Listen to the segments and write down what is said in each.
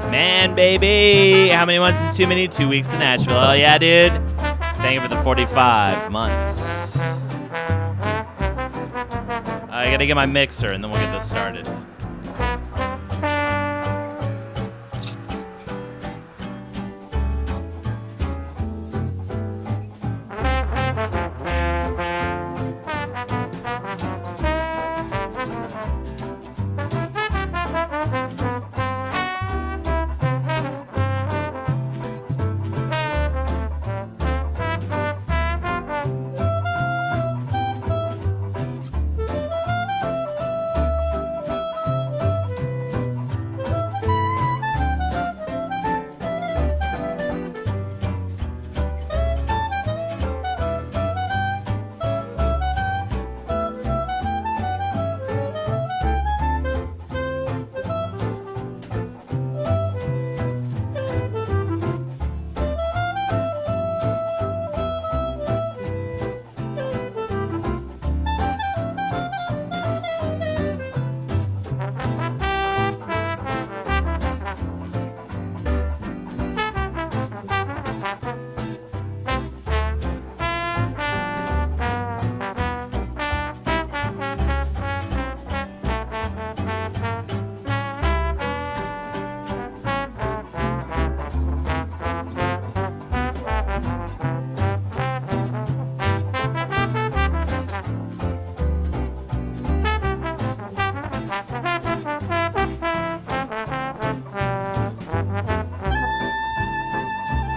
Man, baby. How many months is too many? 2 weeks in Nashville. Oh, yeah, dude. Thank you for the 45 months. I gotta get my mixer, and then we'll get this started.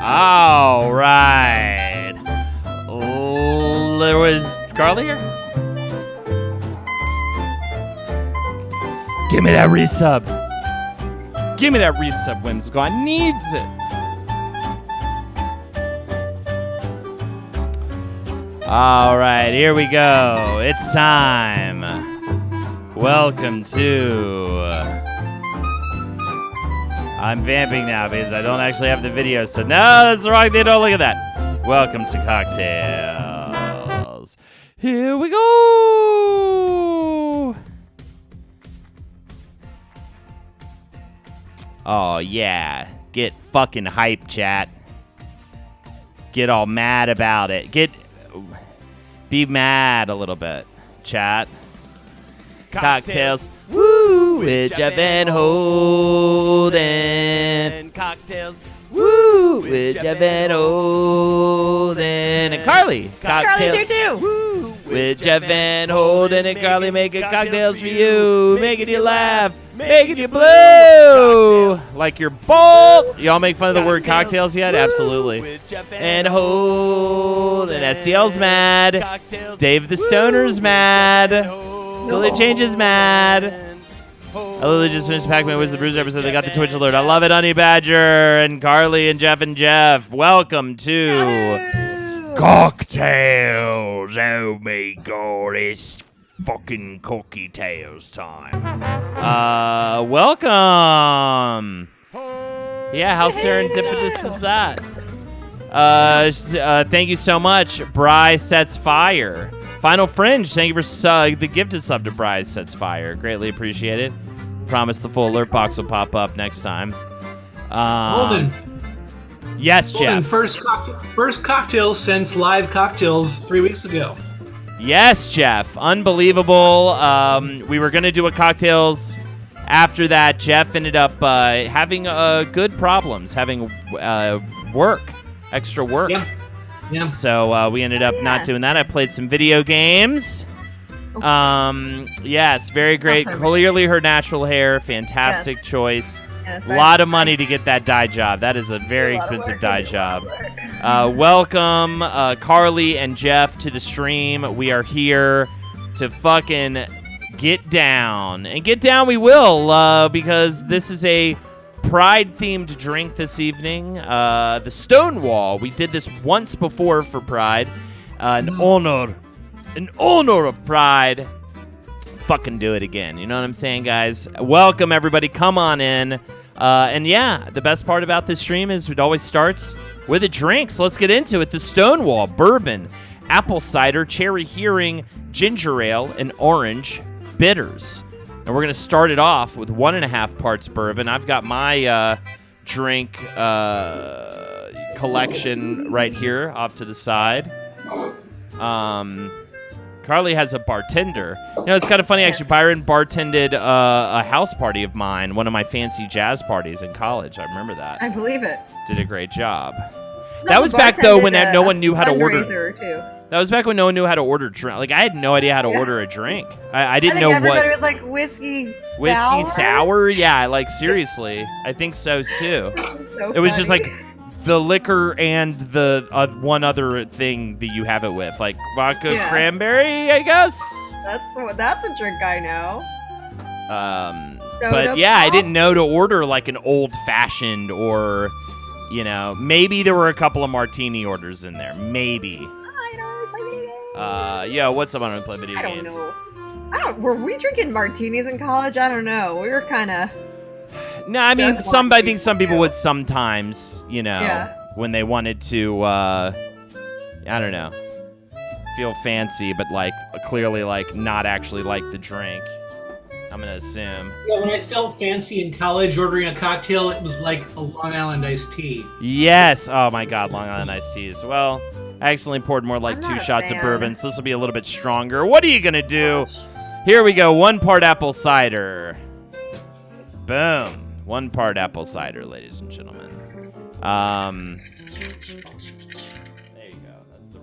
All right. There was Carly here? Give me that resub. Give me that resub, Whimsical. I needs it. All right, here we go. It's time. Welcome to... I'm vamping now because I don't actually have the video, so no, that's the wrong thing. Don't look at that. Welcome to CockTails. Here we go. Oh, yeah. Get fucking hype, chat. Get all mad about it. Be mad a little bit, chat. CockTails. Woo! With Jeff and Holden. CockTails. Woo! Jeff and Holden and Carly. Carly's here too. With Jeff and Holden and Carly making cocktails for you, making you laugh, making you blue like your balls. Y'all make fun of the word cocktails yet? Absolutely. And Holden, SCL's mad. Dave the Stoner's mad. Silly Changes mad. I literally just finished Pac-Man Wizard the Bruiser episode. They got the Twitch alert. I love it, Honey Badger and Carly and Jeff. Welcome to CockTails. Oh my god, it's fucking CockTails time. Welcome. Yeah, how serendipitous is that? Thank you so much. Bry Sets Fire. Final Fringe, thank you for the gifted sub to Bry Sets Fire. Greatly appreciated. Promise the full alert box will pop up next time. Holden. Yes, Jeff. Holden, first cocktail since live cocktails 3 weeks ago. Yes, Jeff. Unbelievable. We were going to do a cocktails after that. Jeff ended up having good problems, having extra work. Yeah. So we ended up not doing that. I played some video games. Yes, very great. Clearly her natural hair. Fantastic choice. Yes, a lot of money to get that dye job. That is a very expensive dye job. Welcome, Carly and Jeff, to the stream. We are here to fucking get down. And get down we will, because this is a Pride-themed drink this evening. The Stonewall. We did this once before for Pride. An honor of Pride. Fucking do it again. You know what I'm saying, guys? Welcome, everybody. Come on in. And yeah, the best part about this stream is it always starts with a drink. So let's get into it. The Stonewall, bourbon, apple cider, cherry hearing, ginger ale, and orange bitters. And we're going to start it off with 1.5 parts bourbon. I've got my drink collection right here off to the side. Carly has a bartender. You know, it's kind of funny, actually. Byron bartended a house party of mine, one of my fancy jazz parties in college. I remember that. I believe it. Did a great job. That was back, though, when no one knew how to order. That was back when no one knew how to order drink. Like, I had no idea how to order a drink. I didn't know what. Everybody was like whiskey sour. Whiskey sour? Yeah, like, seriously. I think so, too. So it was just like the liquor and the one other thing that you have it with, like vodka cranberry, I guess. That's a drink I know. But yeah, I didn't know to order like an old fashioned or, you know, maybe there were a couple of martini orders in there, maybe. I don't play video games. Yeah, what's up on play video games? I don't know. Were we drinking martinis in college? I don't know. We were kind of. No, I mean, I think some people would sometimes, you know, when they wanted to, I don't know, feel fancy, but like clearly like not actually like the drink. I'm gonna assume. Yeah, when I felt fancy in college ordering a cocktail, it was like a Long Island iced tea. Yes. Oh my God, Long Island iced teas. Well, I accidentally poured more like 2 shots of bourbon, so this will be a little bit stronger. What are you gonna do? Here we go. 1 part apple cider. Boom. 1 part apple cider, ladies and gentlemen. There you go. That's the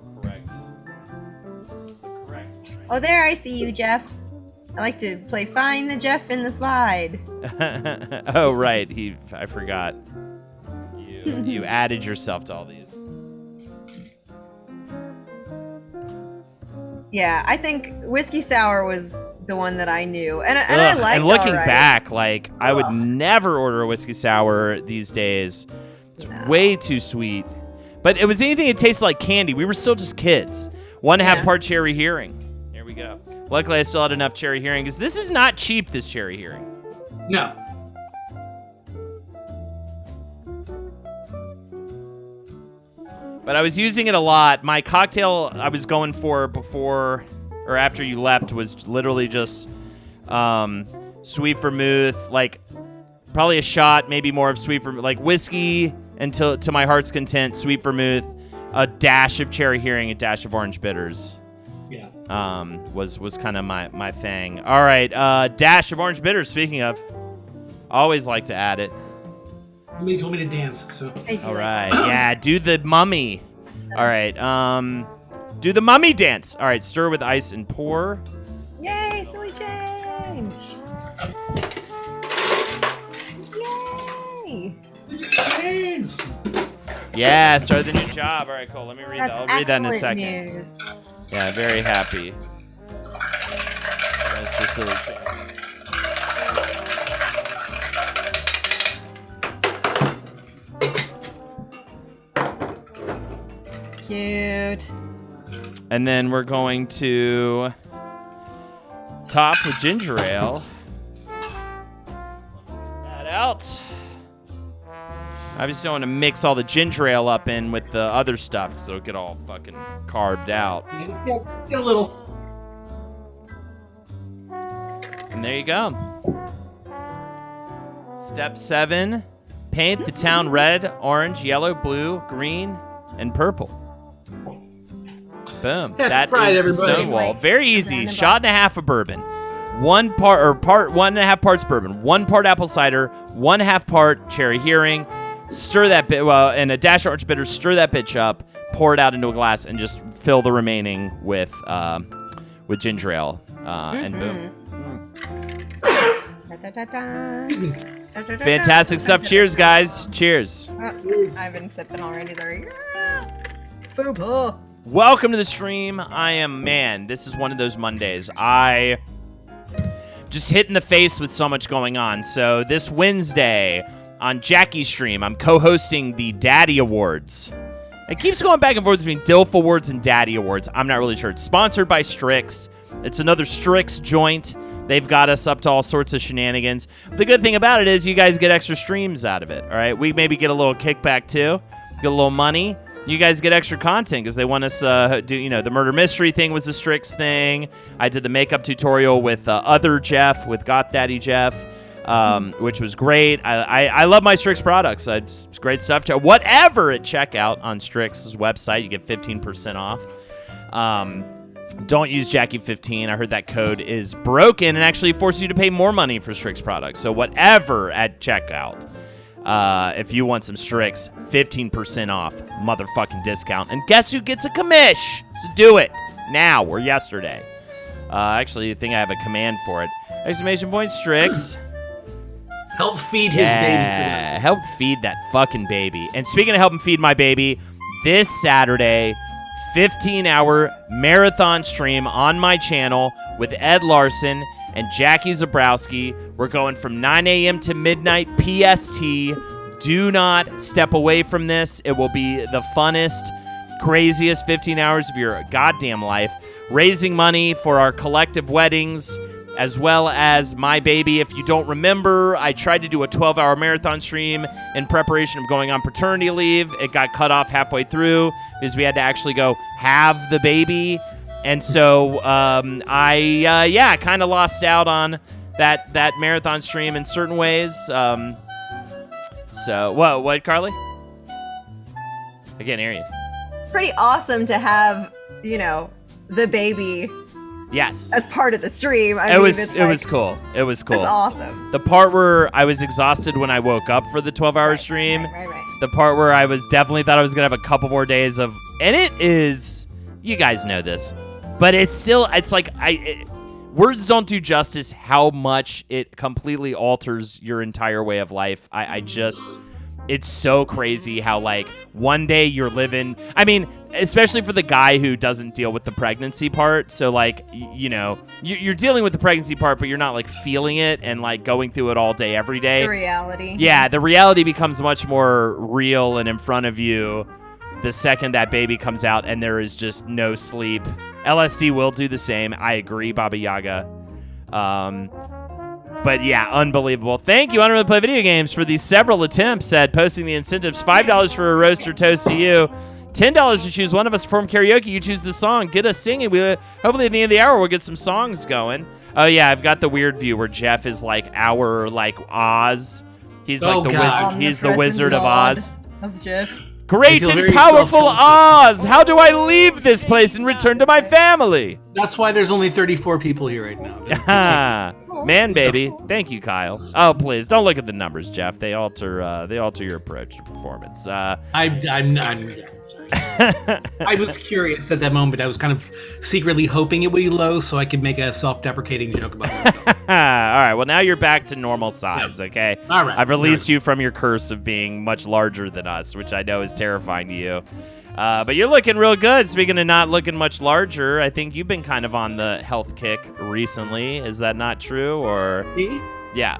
correct. Oh, there I see you, Jeff. I like to play Find the Jeff in the Slide. Oh, right. I forgot. You added yourself to all these. Yeah, I think whiskey sour was the one that I knew, and I liked. And looking back, like I would never order a whiskey sour these days. It's way too sweet. But it was anything that tasted like candy. We were still just kids. 1.5 part cherry hearing. Here we go. Luckily, I still had enough cherry hearing because this is not cheap. This cherry hearing. No. But I was using it a lot. My cocktail I was going for before or after you left was literally just sweet vermouth, like probably a shot, maybe more of sweet vermouth, like whiskey until to my heart's content, sweet vermouth, a dash of cherry hearing, a dash of orange bitters. Yeah. Was kind of my thing. All right, dash of orange bitters. Speaking of, always like to add it. Somebody told me to dance, so. All right. Yeah, do the mummy. All right. Do the mummy dance. All right, stir with ice and pour. Yay, silly change. Yay. Dance. Yeah, start the new job. All right, cool. Let me read that. I'll read that in a excellent second. news. Yeah, very happy. Mr. Silly Change. Cute. And then we're going to top with ginger ale. That out. I just don't want to mix all the ginger ale up in with the other stuff because it'll get all fucking carved out. Yeah, get a little. And there you go. Step 7. Paint the town red, orange, yellow, blue, green, and purple. Boom. Yeah, That surprise, is the everybody. Stonewall. Very easy. Shot and a half of bourbon. 1.5 parts bourbon. 1 part apple cider. 1.5 part cherry hearing. Stir that bit, and a dash of orange bitters. Stir that bitch up. Pour it out into a glass and just fill the remaining with ginger ale. And boom. Fantastic stuff. Cheers, guys. Cheers. I've been sipping already. There. Fupa. Welcome to the stream. This is one of those Mondays. I just hit in the face with so much going on. So this Wednesday on Jackie's stream, I'm co-hosting the Daddy Awards. It keeps going back and forth between DILF Awards and Daddy Awards. I'm not really sure. It's sponsored by Strix. It's another Strix joint. They've got us up to all sorts of shenanigans. The good thing about it is you guys get extra streams out of it, all right? We maybe get a little kickback, too. Get a little money. You guys get extra content because they want us do, the murder mystery thing was a Strix thing. I did the makeup tutorial with other Jeff, with Goth Daddy Jeff, which was great. I love my Strix products. It's great stuff. Whatever at checkout on Strix's website, you get 15% off. Don't use Jackie15. I heard that code is broken and actually forces you to pay more money for Strix products. So whatever at checkout. If you want some Strix, 15% off, motherfucking discount. And guess who gets a commish? So do it now or yesterday. Actually, I think I have a command for it. Exclamation point, Strix. Help feed his baby. Yeah, help feed that fucking baby. And speaking of helping feed my baby, this Saturday, 15-hour marathon stream on my channel with Ed Larson and Jackie Zabrowski. We're going from 9 a.m. to midnight PST. Do not step away from this. It will be the funnest, craziest 15 hours of your goddamn life. Raising money for our collective weddings, as well as my baby. If you don't remember, I tried to do a 12-hour marathon stream in preparation of going on paternity leave. It got cut off halfway through because we had to actually go have the baby. And so I kind of lost out on that marathon stream in certain ways. So, what, Carly? I can't hear you. Pretty awesome to have, the baby Yes. as part of the stream. It was cool. It was cool. That's awesome. The part where I was exhausted when I woke up for the 12-hour stream. Right. The part where I definitely thought I was going to have a couple more days of... And it is... You guys know this. But it's like... words don't do justice how much it completely alters your entire way of life. It's so crazy how, one day you're living... I mean, especially for the guy who doesn't deal with the pregnancy part. So, you're dealing with the pregnancy part, but you're not, feeling it and, going through it all day, every day. The reality. Yeah, the reality becomes much more real and in front of you the second that baby comes out and there is just no sleep. LSD will do the same. I agree, Baba Yaga. But yeah, unbelievable. Thank you, Unreal Play Video Games, for these several attempts at posting the incentives. $5 for a roast or toast to you. $10 to choose one of us to perform karaoke. You choose the song. Get us singing. Hopefully at the end of the hour we'll get some songs going. Oh yeah, I've got the weird view where Jeff is our Oz. He's the wizard. He's the Wizard of Oz. Of Jeff. Great and powerful Oz! How do I leave this place and return to my family? That's why there's only 34 people here right now. Man, baby. Thank you, Kyle. Oh, please don't look at the numbers, Jeff. They alter your approach to performance. I'm sorry. I was curious at that moment. I was kind of secretly hoping it would be low so I could make a self-deprecating joke about myself. All right. Well, now you're back to normal size. Okay. All right. I've released you from your curse of being much larger than us, which I know is terrifying to you. But you're looking real good. Speaking of not looking much larger, I think you've been kind of on the health kick recently. Is that not true? Or Me? yeah.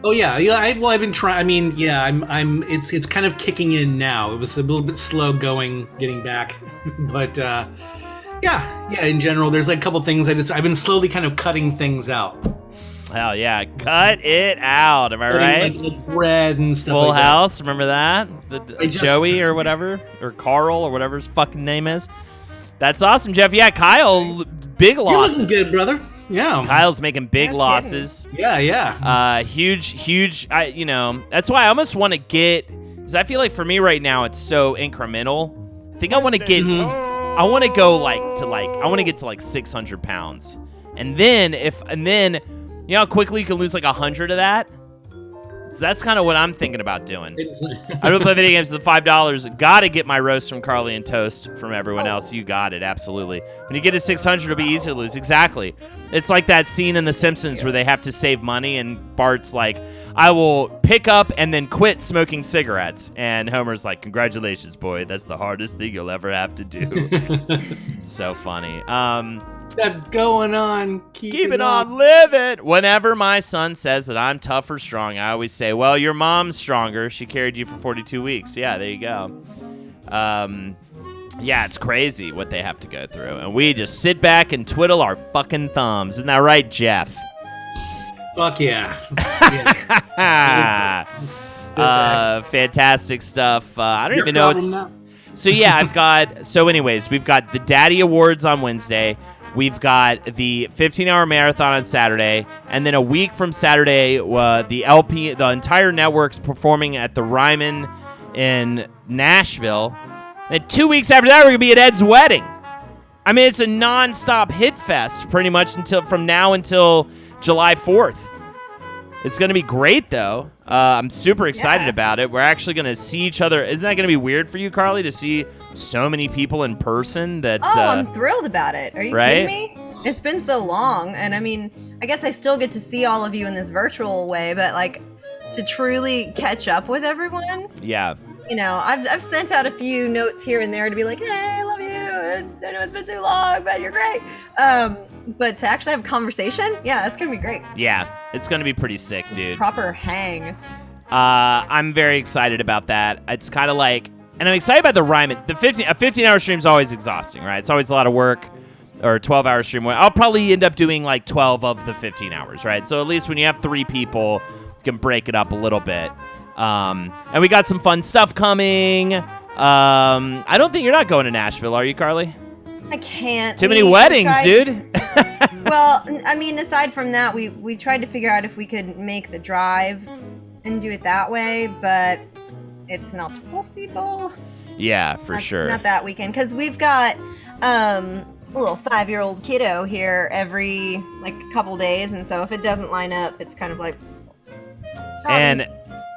Oh yeah. I've been trying. I mean, yeah. It's kind of kicking in now. It was a little bit slow going, getting back, but yeah. In general, there's like a couple things. I've been slowly kind of cutting things out. Hell yeah, cut it out. Am I right? Like bread and stuff. Full like House. Remember that? Joey or whatever, or Carl or whatever his fucking name is. That's awesome, Jeff. Yeah, Kyle, big losses. You're looking good, brother. Yeah. Kyle's making big losses. Yeah. Huge. That's why I almost want to get, because I feel like for me right now it's so incremental. I think I want to get, I want to get to like 600 pounds, and then you know how quickly you can lose like 100 of that. So that's kind of what I'm thinking about doing. I don't play video games for the $5. Got to get my roast from Carly and toast from everyone else. You got it, absolutely. When you get to 600, it'll be easy to lose. Exactly. It's like that scene in The Simpsons where they have to save money, and Bart's like, I will pick up and then quit smoking cigarettes. And Homer's like, congratulations, boy. That's the hardest thing you'll ever have to do. So funny. Kept going on. Keep it on living. Whenever my son says that I'm tough or strong, I always say, well, your mom's stronger. She carried you for 42 weeks. Yeah, there you go. Yeah, it's crazy what they have to go through. And we just sit back and twiddle our fucking thumbs. Isn't that right, Jeff? Fuck yeah. Fantastic stuff. I don't Your even know problem now? So yeah, we've got the Daddy Awards on Wednesday. We've got the 15-hour marathon on Saturday, and then a week from Saturday, the entire network's performing at the Ryman in Nashville. And 2 weeks after that, we're gonna be at Ed's wedding. I mean, it's a non-stop hit fest pretty much from now until July 4th. It's gonna be great though. I'm super excited about it. We're actually gonna see each other. Isn't that gonna be weird for you, Carly, to see so many people in person? I'm thrilled about it. Are you kidding me? It's been so long, and I mean, I guess I still get to see all of you in this virtual way, but like to truly catch up with everyone. Yeah. You know, I've sent out a few notes here and there to be like, hey, I love you. I know it's been too long, but you're great. But to actually have a conversation, yeah, that's gonna be great. Yeah, it's gonna be pretty sick, dude. Proper hang. I'm very excited about that. It's kind of like, and I'm excited about the Ryman. A 15-hour stream is always exhausting, right? It's always a lot of work. Or a 12-hour stream. I'll probably end up doing like 12 of the 15 hours, right? So at least when you have 3 people, you can break it up a little bit. And we got some fun stuff coming. I don't think you're not going to Nashville, are you, Carly? I can't. Too many weddings, dude. Well, I mean, aside from that, we tried to figure out if we could make the drive and do it that way, but it's not possible. Yeah, for sure. Not that weekend, because we've got a little 5-year-old kiddo here every like couple days, and so if it doesn't line up, it's kind of like. And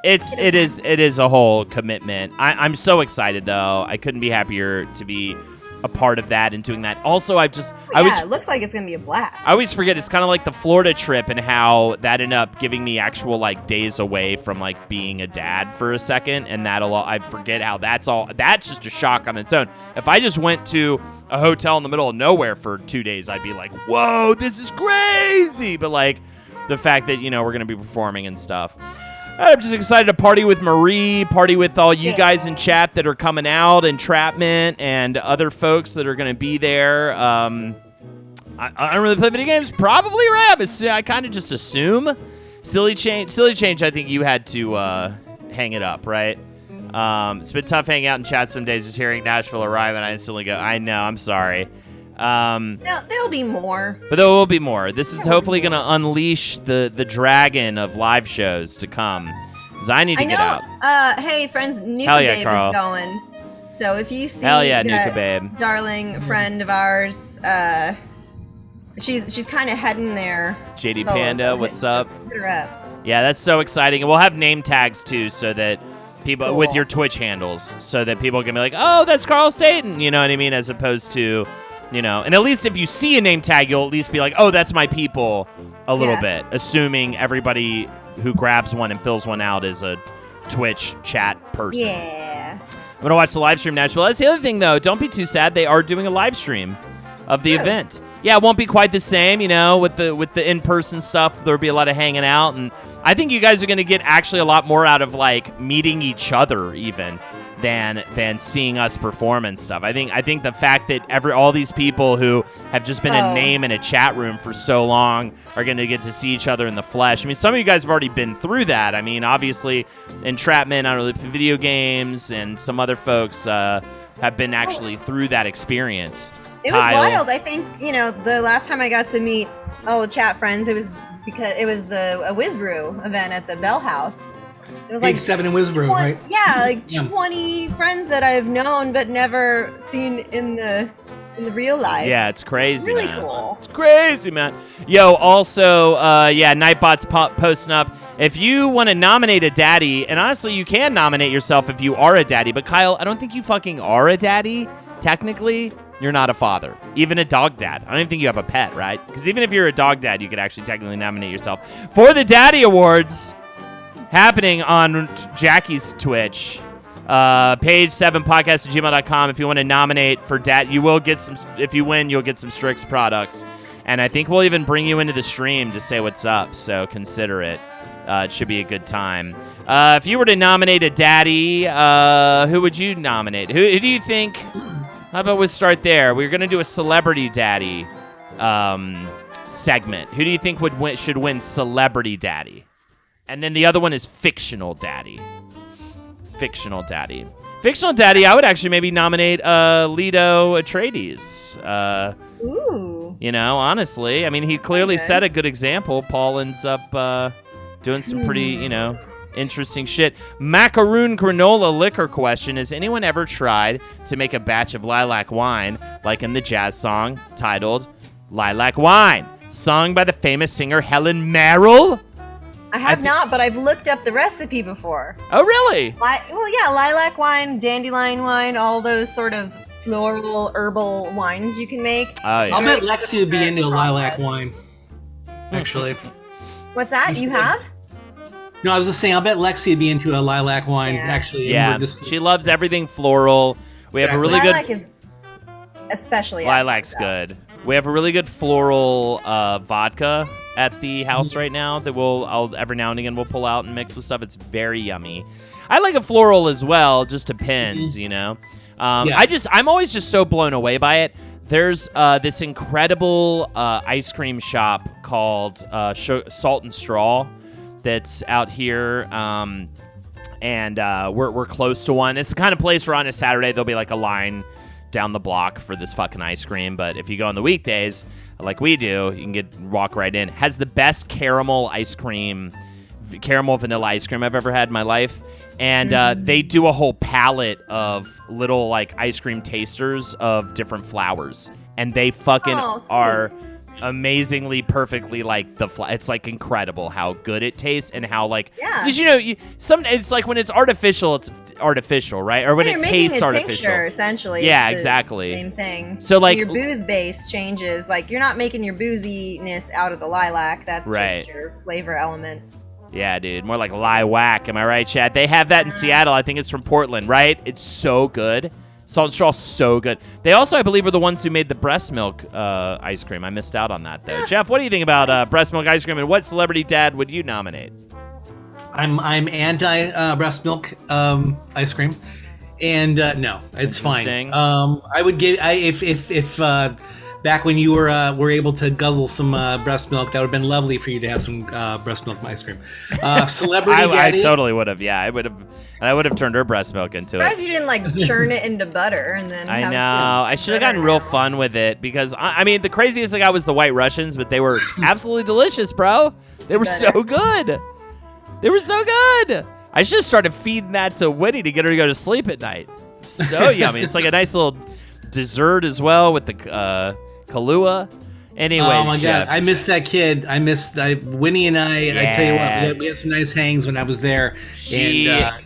it is a whole commitment. I'm so excited though. I couldn't be happier to be a part of that and doing that. Also, it looks like it's gonna be a blast. I always forget it's kind of like the Florida trip and how that ended up giving me actual like days away from like being a dad for a second, and I forget how that's just a shock on its own. If I just went to a hotel in the middle of nowhere for 2 days, I'd be like, whoa, this is crazy. But like the fact that, we're going to be performing and stuff. I'm just excited to party with Marie, party with all you guys in chat that are coming out, Entrapment, and other folks that are going to be there. I don't really play video games. Probably Rabbit. I kind of just assume. Silly change. I think you had to hang it up, right? It's been tough hanging out in chat some days, just hearing Nashville arrive, and I instantly go, I know, I'm sorry. There'll be more. But there will be more. This is hopefully going to unleash the dragon of live shows to come. Because I need to get out. Hey, friends, Nuka Babe Carl. is going. So if you see Nuka Babe. darling friend of ours she's kind of heading there. JD Panda, what's up? Hit her up. Yeah, that's so exciting. And we'll have name tags too, so that people Cool. with your Twitch handles, so that people can be like, oh, that's Carl Satan. You know what I mean? As opposed to, and at least if you see a name tag, you'll at least be like, oh, that's my people a little bit, assuming everybody who grabs one and fills one out is a Twitch chat person. Yeah. I'm going to watch the live stream, Nashville. That's the other thing, though. Don't be too sad. They are doing a live stream of the event. Yeah, it won't be quite the same, with the in-person stuff. There'll be a lot of hanging out, and I think you guys are going to get actually a lot more out of like meeting each other even than seeing us perform and stuff. I think the fact that all these people who have just been a name in a chat room for so long are going to get to see each other in the flesh. I mean, some of you guys have already been through that. I mean, obviously, Entrapment, I don't know, video games, and some other folks have been actually through that experience. It was wild. I think, the last time I got to meet all the chat friends, it was because it was a WizBrew event at the Bell House. It was Page 7 in WizBrew, right? Yeah, like 20 friends that I've known but never seen in the real life. Yeah, it's crazy, It's really man. cool. It's crazy, man. Yo, also, Nightbot's posting up. If you want to nominate a daddy, and honestly, you can nominate yourself if you are a daddy, but Kyle, I don't think you fucking are a daddy, technically. You're not a father. Even a dog dad. I don't even think you have a pet, right? Because even if you're a dog dad, you could actually technically nominate yourself for the Daddy Awards happening on Jackie's Twitch. Page 7 podcast@gmail.com. If you want to nominate for dad, you will get some. If you win, you'll get some Strix products. And I think we'll even bring you into the stream to say what's up. So consider it. It should be a good time. If you were to nominate a daddy, who would you nominate? Who do you think? How about we start there? We're going to do a celebrity daddy segment. Who do you think should win celebrity daddy? And then the other one is fictional daddy. Fictional daddy. Fictional daddy, I would actually maybe nominate Leto Atreides. Ooh. Honestly. I mean, he clearly set a good example. Paul ends up doing some pretty, interesting shit. Macaroon granola liquor question. Has anyone ever tried to make a batch of lilac wine like in the jazz song titled Lilac Wine, sung by the famous singer Helen Merrill? I have not, but I've looked up the recipe before. Oh, really? Lilac wine, dandelion wine, all those sort of floral, herbal wines you can make. Oh, yeah. I'll bet Lexi would be into a lilac wine, actually. What's that? You have? No, I was just saying, I'll bet Lexi would be into a lilac wine, actually. Yeah, she loves everything floral. We have a really lilac good... is especially Lilac's good. We have a really good floral vodka at the house right now that I'll every now and again we'll pull out and mix with stuff. It's very yummy. I like a floral as well, just depends, I'm always just so blown away by it. There's this incredible ice cream shop called Salt and Straw that's out here, and we're close to one. It's the kind of place where on a Saturday there'll be like a line down the block for this fucking ice cream, but if you go on the weekdays like we do, you can walk right in. Has the best caramel vanilla ice cream I've ever had in my life. And they do a whole palette of little like ice cream tasters of different flowers, and they fucking are amazingly perfectly like it's like incredible how good it tastes and how like it's like when it's artificial right, or when it tastes artificial tincture, essentially exactly same thing. So like your booze base changes, like you're not making your booziness out of the lilac, that's just your flavor element. Yeah, dude, more like lilac, am I right, Chad? They have that in Seattle. I think it's from Portland, right? It's so good. Salt and Straw, so good. They also, I believe, are the ones who made the breast milk ice cream. I missed out on that, though. Jeff, what do you think about breast milk ice cream, and what celebrity dad would you nominate? I'm anti breast milk ice cream, and no, it's fine. I would give if back when you were able to guzzle some breast milk, that would have been lovely for you to have some breast milk ice cream. Celebrity daddy. I totally would have. Yeah, I would have turned her breast milk into it. Surprised you didn't like churn it into butter and then. I know. I should have gotten real fun with it because I mean the craziest thing I was the White Russians, but they were absolutely delicious, bro. They were so good. They were so good. I should have started feeding that to Whitney to get her to go to sleep at night. So yummy. It's like a nice little dessert as well with the Kahlua. Anyways, oh my Jeff. God, I miss that kid. Winnie and I. Yeah. I tell you what, we had some nice hangs when I was there, and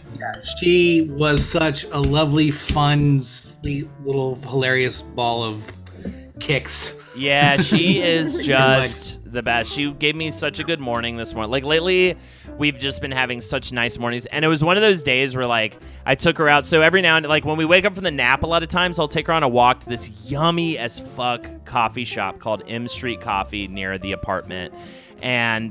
she was such a lovely, fun, sweet, little hilarious ball of kicks. Yeah, she is just the best. She gave me such a good morning this morning. Like, lately, we've just been having such nice mornings. And it was one of those days where, like, I took her out. So every now and then, like, when we wake up from the nap, a lot of times I'll take her on a walk to this yummy as fuck coffee shop called M Street Coffee near the apartment. And,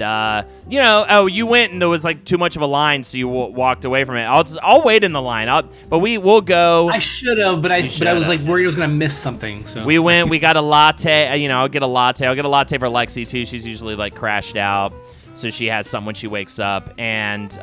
you went and there was, like, too much of a line, so you walked away from it. I'll wait in the line. We'll go. I should have, but I was, like, worried I was going to miss something. So we went. We got a latte. I'll get a latte. I'll get a latte for Lexi, too. She's usually, like, crashed out, so she has some when she wakes up. And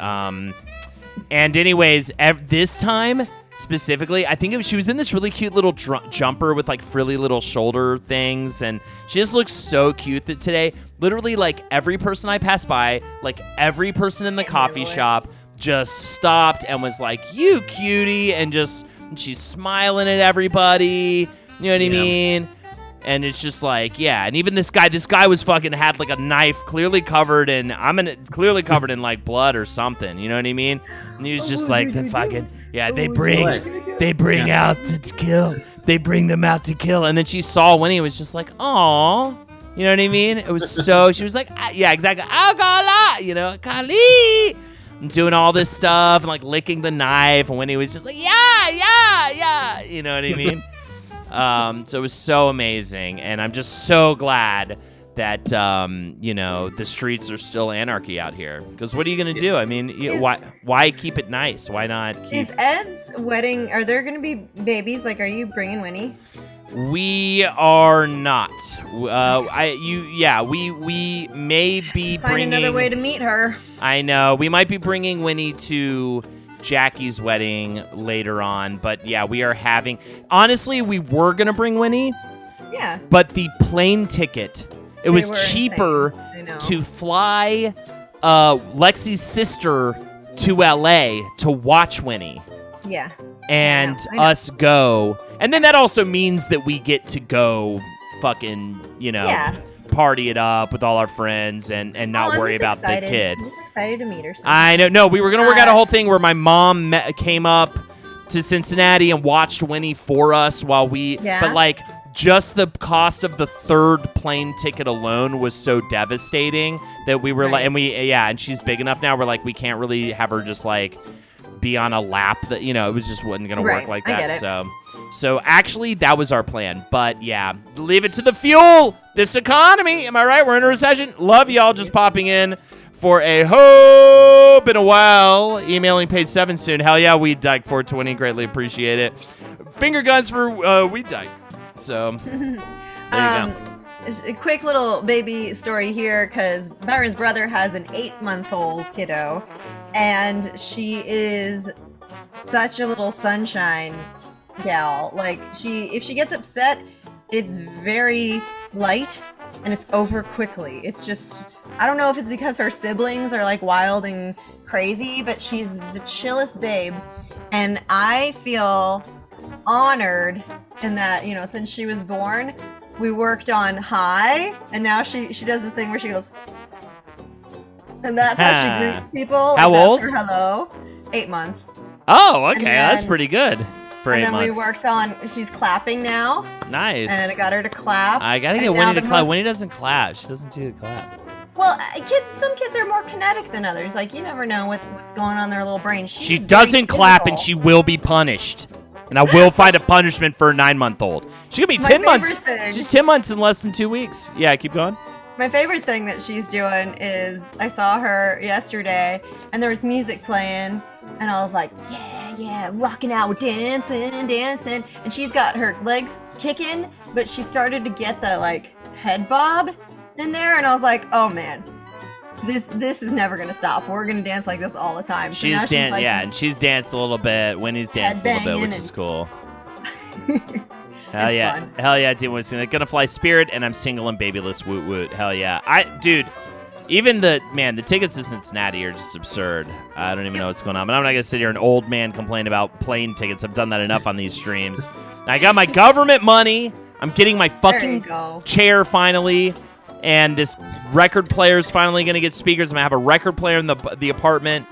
anyways, this time... Specifically, I think she was in this really cute little jumper with like frilly little shoulder things, and she just looks so cute today. Literally, like every person I passed by, like every person in the coffee shop just stopped and was like, "You cutie," and she's smiling at everybody. You know what I mean? And it's just like, yeah. And even this guy was fucking had like a knife clearly covered in like blood or something. You know what I mean? And he was just like the fucking. Yeah, they bring out to kill. They bring them out to kill. And then she saw Winnie and was just like, "Aw." You know what I mean? It was so, she was like, yeah, exactly. Algala, Kali. And doing all this stuff and like licking the knife. And Winnie was just like, yeah. You know what I mean? So it was so amazing. And I'm just so glad that, the streets are still anarchy out here. Because what are you going to do? I mean, why keep it nice? Why not keep... Is Ed's wedding, are there going to be babies? Like, are you bringing Winnie? We are not. We may be Find another way to meet her. I know. We might be bringing Winnie to Jackie's wedding later on. But, yeah, we are having... Honestly, we were going to bring Winnie. Yeah. But the plane ticket... It was cheaper to fly Lexi's sister to LA to watch Winnie. Yeah. And us go. And then that also means that we get to go fucking, party it up with all our friends and not worry about the kid. I'm just excited to meet her. I know. No, we were going to work out a whole thing where my mom came up to Cincinnati and watched Winnie for us while we... Yeah. But, like... Just the cost of the third plane ticket alone was so devastating that we were like, and she's big enough now. We're like, we can't really have her just like be on a lap that, it was just wasn't going to work like that. I get it. So actually that was our plan, but yeah, leave it to the fuel, this economy. Am I right? We're in a recession. Love y'all just popping in for a hope in a while. Emailing page 7 soon. Hell yeah, Weed Dyke 420. Greatly appreciate it. Finger guns for Weed Dyke. So, there you go. A quick little baby story here, because Byron's brother has an 8-month-old kiddo, and she is such a little sunshine gal. Like, if she gets upset, it's very light, and it's over quickly. It's just, I don't know if it's because her siblings are, like, wild and crazy, but she's the chillest babe, and I feel honored in that, since she was born, we worked on hi, and now she does this thing where she goes, and that's how she greets people. How old? That's her hello. 8 months. Oh, okay, that's pretty good for 8 months. And then we worked on, she's clapping now. Nice. And I got her to clap. I gotta get Winnie to clap. Winnie doesn't clap. She doesn't do the clap. Well, some kids are more kinetic than others. Like, you never know what's going on in their little brain. She doesn't clap, and she will be punished. And I will find a punishment for a 9-month-old. She's going to be 10 months. She's 10 months in less than 2 weeks. Yeah, keep going. My favorite thing that she's doing is, I saw her yesterday, and there was music playing, and I was like, yeah, rocking out, we're dancing. And she's got her legs kicking, but she started to get the, like, head bob in there, and I was like, oh, man. This is never gonna stop. We're gonna dance like this all the time. So she's danced, and she's danced a little bit. Winnie's danced a little bit, which is cool. Hell yeah, fun. Hell yeah, Team Winston. Gonna fly Spirit, and I'm single and babyless. Woot woot. Hell yeah, dude. Even the tickets to Cincinnati are just absurd. I don't even know what's going on. But I'm not gonna sit here an old man complain about plane tickets. I've done that enough on these streams. I got my government money. I'm getting my fucking chair finally, and this record player is finally going to get speakers. I'm going to have a record player in the apartment.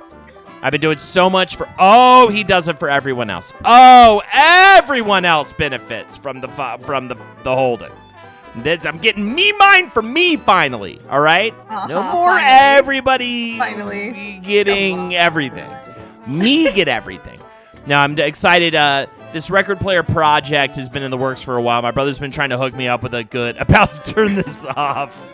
I've been doing so much for... Oh, he does it for everyone else. Oh, everyone else benefits from the holding. I'm getting mine for me finally, all right? No more finally. Everybody finally getting everything. Me get everything. Now, I'm excited. This record player project has been in the works for a while. My brother's been trying to hook me up with a good... About to turn this off.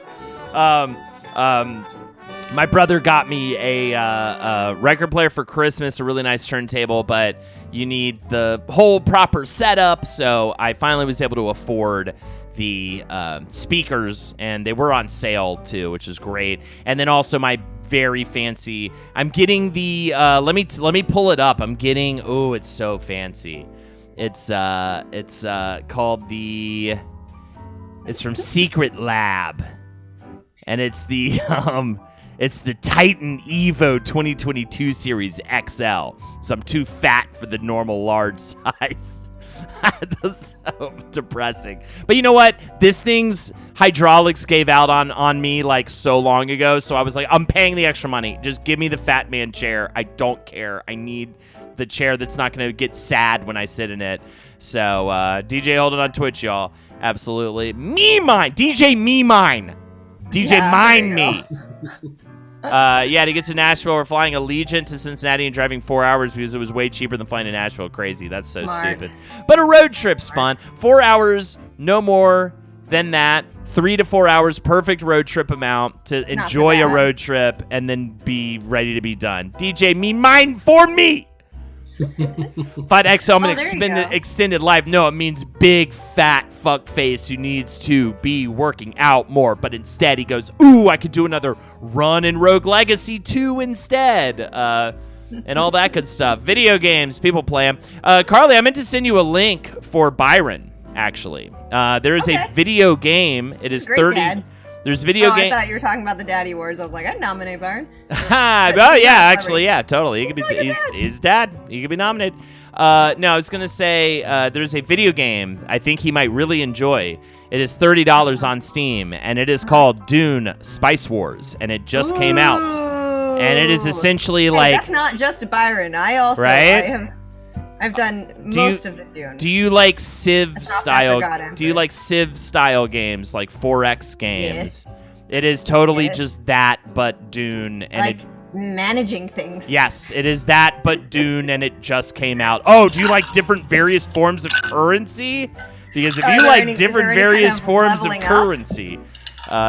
My brother got me a record player for Christmas, a really nice turntable, but you need the whole proper setup, so I finally was able to afford the speakers, and they were on sale too, which is great. And then also my very fancy, I'm getting the let me pull it up. I'm getting, oh, it's so fancy. It's called the, it's from Secret Lab, and it's the it's the Titan Evo 2022 Series XL. So I'm too fat for the normal large size. That's so depressing. But you know what? This thing's hydraulics gave out on me like so long ago. So I was like, I'm paying the extra money. Just give me the fat man chair. I don't care. I need the chair that's not going to get sad when I sit in it. So DJ Hold It on Twitch, y'all. Absolutely. Me mine. DJ me mine. DJ mine me. To get to Nashville, we're flying Allegiant to Cincinnati and driving 4 hours because it was way cheaper than flying to Nashville. Crazy. That's so stupid. But a road trip's fun. 4 hours, no more than that. 3 to 4 hours, perfect road trip amount to enjoy a road trip and then be ready to be done. DJ, me mine for me. Fight XL, I'm an extended life. No, it means big, fat fuck face who needs to be working out more. But instead, he goes, ooh, I could do another run in Rogue Legacy 2 instead. And all that good stuff. Video games, people play them. Carly, I meant to send you a link for Byron, actually. There is a video game. It is 30... Dad. There's video game. I thought you were talking about the Daddy Wars. I was like, I'd nominate Byron. Oh yeah, actually, yeah, totally. He could be. He's dad. He could be nominated. No, I was gonna say there's a video game I think he might really enjoy. It is $30 on Steam, and it is called Dune: Spice Wars, and it just came out. And it is essentially like that's not just Byron. I also I've done most of the Dune. Do you like Civ style? Do you like Civ style games, like 4X games? Yes. It is totally just that, but Dune, and like managing things. Yes, it is that, but Dune, and it just came out. Oh, do you like different various forms of currency? Because if you like different various forms of currency,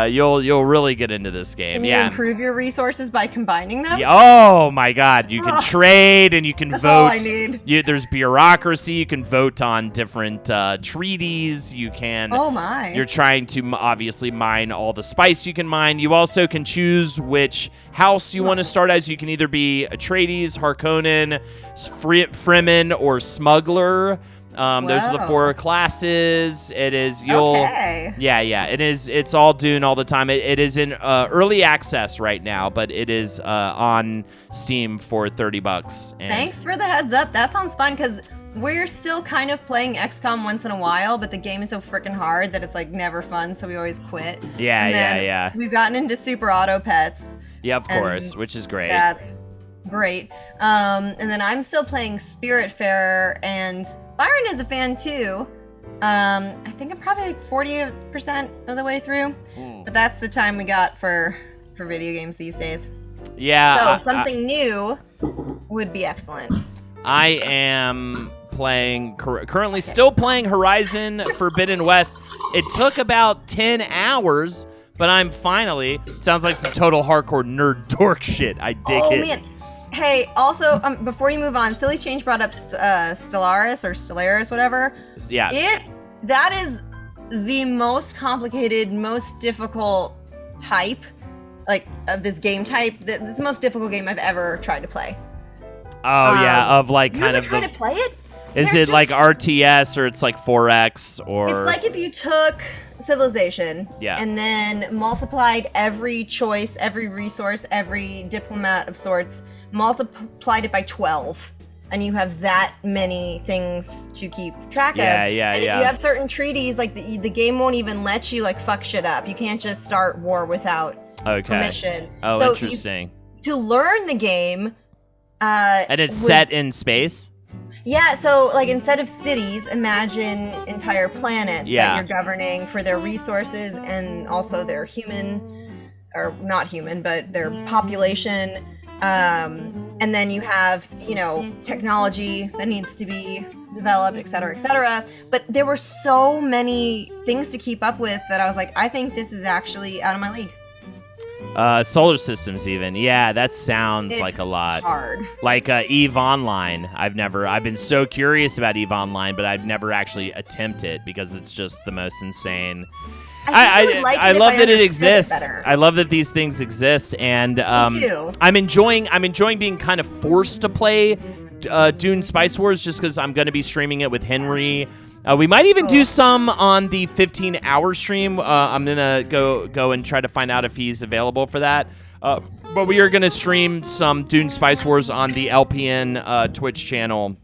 you'll really get into this game. Can you improve your resources by combining them? Yeah. Oh my God! You can trade and you can vote. All I need. There's bureaucracy. You can vote on different treaties. You can. Oh my! You're trying to obviously mine all the spice you can mine. You also can choose which house you want to start as. You can either be Atreides, Harkonnen, Fremen, or Smuggler. Those are the 4 classes. It is it is. It's all Dune all the time. It is in early access right now, but it is on Steam for $30. And thanks for the heads up. That sounds fun because we're still kind of playing XCOM once in a while, but the game is so freaking hard that it's like never fun, so we always quit. Yeah. We've gotten into Super Auto Pets. Yeah, of course, which is great. That's great. And then I'm still playing Spiritfarer, and Byron is a fan too. I think I'm probably like 40% of the way through, but that's the time we got for video games these days. Yeah. So something new would be excellent. I am currently still playing Horizon Forbidden West. It took about 10 hours, but I'm finally, sounds like some total hardcore nerd dork shit. I dig it. Man. Hey, also, before you move on, Silly Change brought up Stellaris, whatever. Yeah. That is the most complicated, most difficult type, like, of this game type. This is the most difficult game I've ever tried to play. Oh, yeah, of like kind of. You ever tried to play it? Is it like RTS or it's like 4X or? It's like if you took Civilization and then multiplied every choice, every resource, every diplomat of sorts, multiplied it by 12, and you have that many things to keep track of. Yeah. And if you have certain treaties, like the game won't even let you like fuck shit up. You can't just start war without permission. Oh, so interesting. To learn the game, and it's set in space. Yeah, so like instead of cities, imagine entire planets that you're governing for their resources and also their human, or not human, but their population. And then you have, technology that needs to be developed, et cetera, et cetera. But there were so many things to keep up with that I was like, I think this is actually out of my league. Solar systems even. Yeah, that sounds like a lot. Hard. Like EVE Online. I've been so curious about EVE Online, but I've never actually attempted because it's just the most insane. I love that it exists. I love that these things exist, and Me too. I'm enjoying being kind of forced to play Dune Spice Wars just because I'm going to be streaming it with Henry. We might even do some on the 15-hour stream. I'm gonna go and try to find out if he's available for that. But we are gonna stream some Dune Spice Wars on the LPN Twitch channel,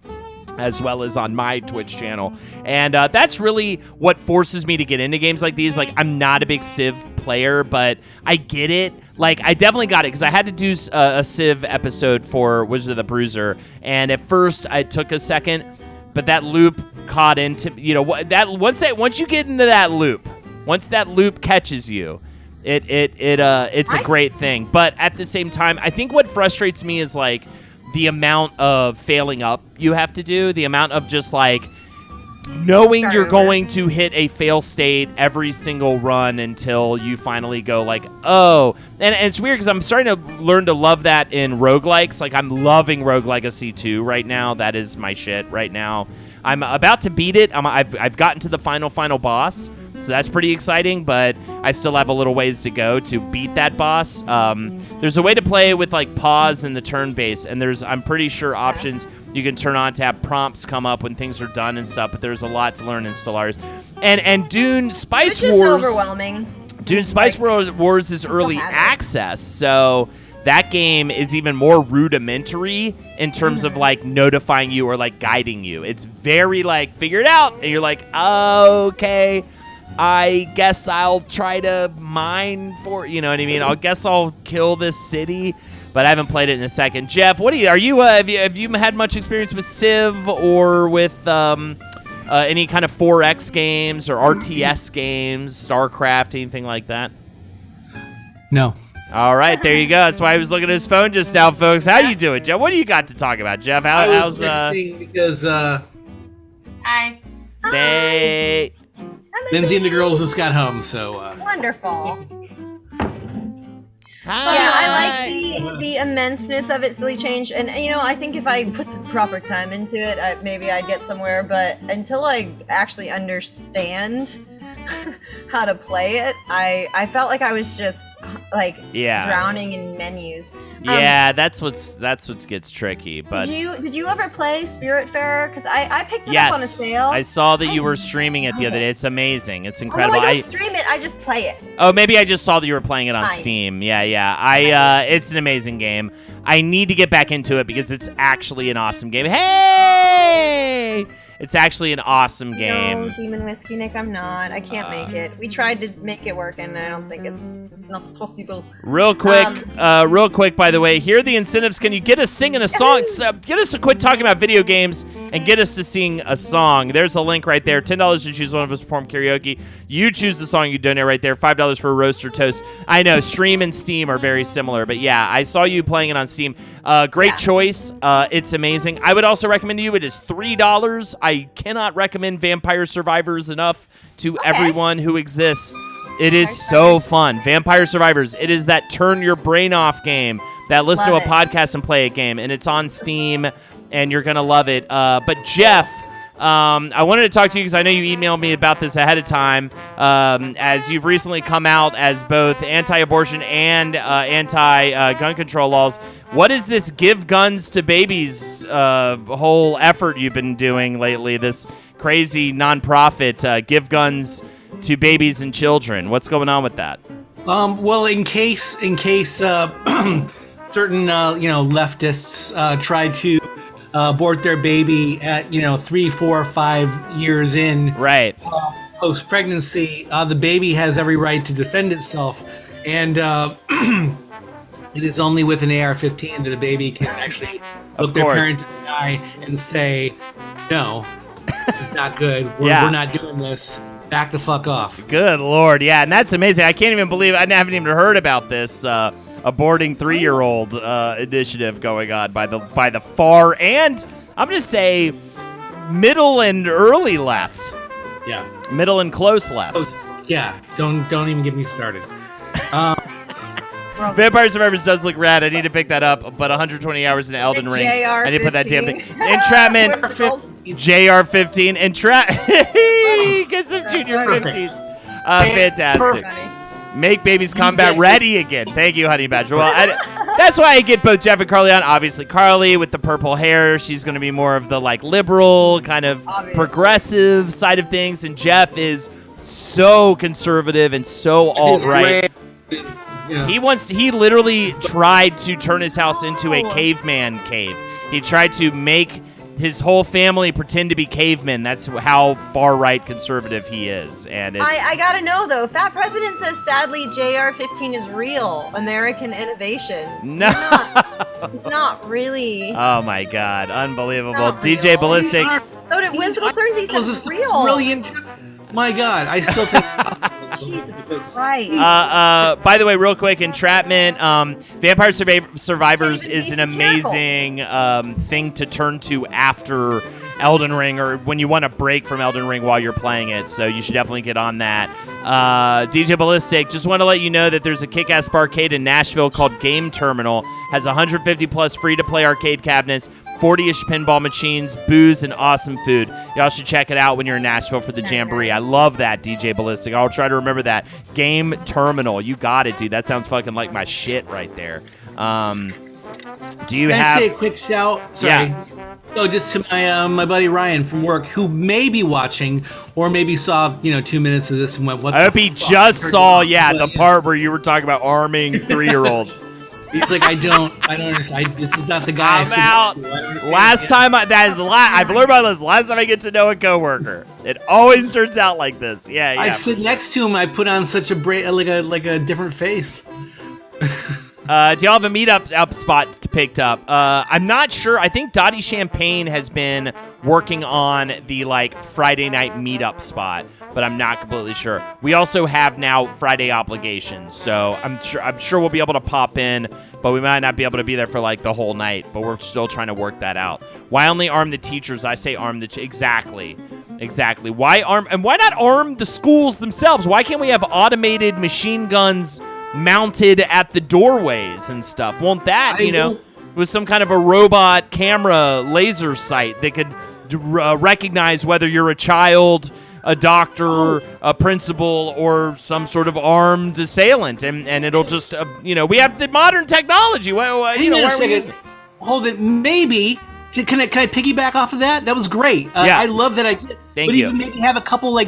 as well as on my Twitch channel. And that's really what forces me to get into games like these. Like, I'm not a big Civ player, but I get it. Like, I definitely got it, because I had to do a Civ episode for Wizard of the Bruiser, and at first it took a second, but that loop caught into, once you get into that loop, once that loop catches you, it's a great thing. But at the same time, I think what frustrates me is like the amount of failing up you have to do, the amount of just like knowing you're going to hit a fail state every single run until you finally go like, oh. And it's weird because I'm starting to learn to love that in roguelikes. Like, I'm loving Rogue Legacy 2 right now. That is my shit right now. I'm about to beat it. I've gotten to the final boss, so that's pretty exciting, but I still have a little ways to go to beat that boss. There's a way to play with like pause in the turn base, and there's, I'm pretty sure, options you can turn on to have prompts come up when things are done and stuff, but there's a lot to learn in Stellaris. And Dune Spice Wars... It's overwhelming. Dune Spice Wars is early access, so that game is even more rudimentary in terms of like notifying you or like guiding you. It's very like figure it out, and you're like, okay, I guess I'll try to mine for, you know what I mean? I guess I'll kill this city, but I haven't played it in a second. Jeff, what have you had much experience with Civ or with any kind of 4X games or RTS games, StarCraft, anything like that? No. All right, there you go. That's why I was looking at his phone just now, folks. How you doing, Jeff? What do you got to talk about, Jeff? How's texting because Hi. They... Lindsay and the girls just got home, so Wonderful. Hi. Yeah, I like the immenseness of it, Silly Change, and I think if I put some proper time into it, maybe I'd get somewhere. But until I actually understand how to play it, I felt like I was just like drowning in menus. Yeah, that's what gets tricky. But did you ever play Spiritfarer? Because I picked it yes, up on a sale. I saw that you were streaming it the other day. It's amazing. It's incredible. Oh, no, I don't stream it. I just play it. Oh, maybe I just saw that you were playing it on Steam. Yeah. It's an amazing game. I need to get back into it because it's actually an awesome game. Hey! It's actually an awesome game. No, Demon Whiskey, Nick, I'm not. I can't make it. We tried to make it work, and I don't think it's not possible. Real quick, by the way, here are the incentives. Can you get us singing a song? Get us to quit talking about video games and get us to sing a song. There's a link right there. $10 to choose one of us to perform karaoke. You choose the song, you donate right there. $5 for a roast or toast. I know, Stream and Steam are very similar, but yeah, I saw you playing it on Steam. Great choice. It's amazing. I would also recommend to you, it is $3. I cannot recommend Vampire Survivors enough to everyone who exists. It is so fun. Vampire Survivors. It is that turn your brain off game, that listen to a podcast and play a game, and it's on Steam, and you're going to love it. But Jeff, I wanted to talk to you because I know you emailed me about this ahead of time, as you've recently come out as both anti-abortion and anti-gun control laws. What is this Give Guns to Babies whole effort you've been doing lately, this crazy nonprofit, Give Guns to Babies and Children? What's going on with that? Well, in case certain leftists try to abort their baby at 3, 4, 5 years in, Right. Post pregnancy, the baby has every right to defend itself, and it is only with an AR-15 that a baby can actually look their parent in the eye and say, "No, this is not good. We're not doing this. Back the fuck off." Good Lord, yeah, and that's amazing. I can't even believe I haven't even heard about this aborting 3-year-old initiative going on by the far and I'm gonna say middle and early left. Yeah, middle and close left. Yeah, don't even get me started. Vampire Survivors does look rad. I need to pick that up, but 120 hours in Elden Ring. I need to put that damn thing. Entrapment. JR15. Get some junior 15s. Fantastic. Make babies combat ready again. Thank you, Honey Badger. Well, that's why I get both Jeff and Carly on. Obviously, Carly with the purple hair, she's going to be more of the liberal, kind of progressive side of things, and Jeff is so conservative and so alt-right. He literally tried to turn his house into a caveman cave. He tried to make his whole family pretend to be cavemen. That's how far-right conservative he is. And I gotta know, though. Fat President says, sadly, JR-15 is real. American innovation. No. It's not really. Oh, my God. Unbelievable. DJ Ballistic. So did Whimsical Certainty said it's real. Brilliant. My God, I still think. Jesus Christ. By the way, real quick, Entrapment, Vampire Survivors is an amazing thing to turn to after Elden Ring, or when you want a break from Elden Ring while you're playing it. So you should definitely get on that. DJ Ballistic, just want to let you know that there's a kick-ass arcade in Nashville called Game Terminal. Has 150 plus free-to-play arcade cabinets, 40-ish pinball machines, booze, and awesome food. Y'all should check it out when you're in Nashville for the Jamboree. I love that, DJ Ballistic. I'll try to remember that. Game Terminal. You got it, dude. That sounds fucking like my shit right there. Do you Can have... I say a quick shout? Sorry. Yeah. So just to my buddy Ryan from work, who may be watching or maybe saw 2 minutes of this and went, "What?" I hope he just saw the part where you were talking about arming 3-year-olds. He's like, I don't understand. This is not the guy. I'm out. Last time I've learned about this. Last time I get to know a coworker, it always turns out like this. Yeah. I sit next to him. I put on such a like a different face. Do y'all have a meetup spot picked up? I'm not sure. I think Dottie Champagne has been working on the Friday night meetup spot, but I'm not completely sure. We also have now Friday obligations, so I'm sure we'll be able to pop in, but we might not be able to be there for the whole night. But we're still trying to work that out. Why only arm the teachers? I say arm the exactly. Why arm, and why not arm the schools themselves? Why can't we have automated machine guns mounted at the doorways and stuff? Won't that, with some kind of a robot camera laser sight that could recognize whether you're a child, a doctor, a principal, or some sort of armed assailant, and it'll just, we have the modern technology. Why are we using it? Hold it, maybe. Can I piggyback off of that? That was great. Yeah. I love that idea. Thank you. Even maybe have a couple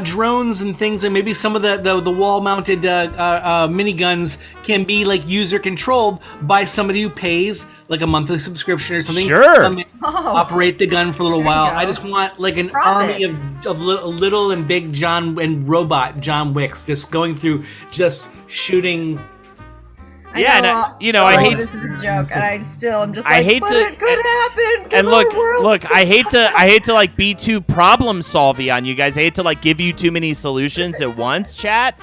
drones and things, and maybe some of the wall-mounted miniguns can be user controlled by somebody who pays a monthly subscription or something. Sure. Operate the gun for a little while. I just want an army of little and big robot John Wicks just going through, just shooting. I hate this is a joke, and I'm just I hate but to, it could happen. And look, I hate to be too problem solvy on you guys. I hate to give you too many solutions at once, chat.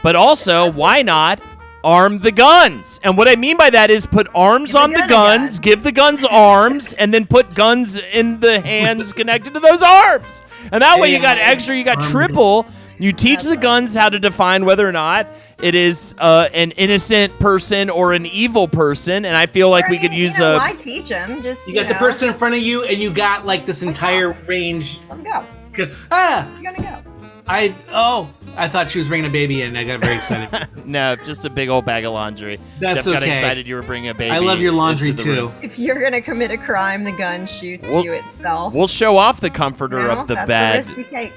But also, why not arm the guns? And what I mean by that is put arms on the guns, give the guns arms, and then put guns in the hands connected to those arms. And that way you got extra, you got triple. You teach the guns how to define whether or not it is an innocent person or an evil person, and I feel like we could use I teach them. Just you got the person in front of you, and you got this entire range. Let them go. You're gonna go. I thought she was bringing a baby in. I got very excited. No, just a big old bag of laundry. That's Jeff got okay. excited you were bringing a baby. I love your laundry too. Room. If you're gonna commit a crime, the gun shoots you itself. We'll show off the comforter of the bed. That's the risk we take.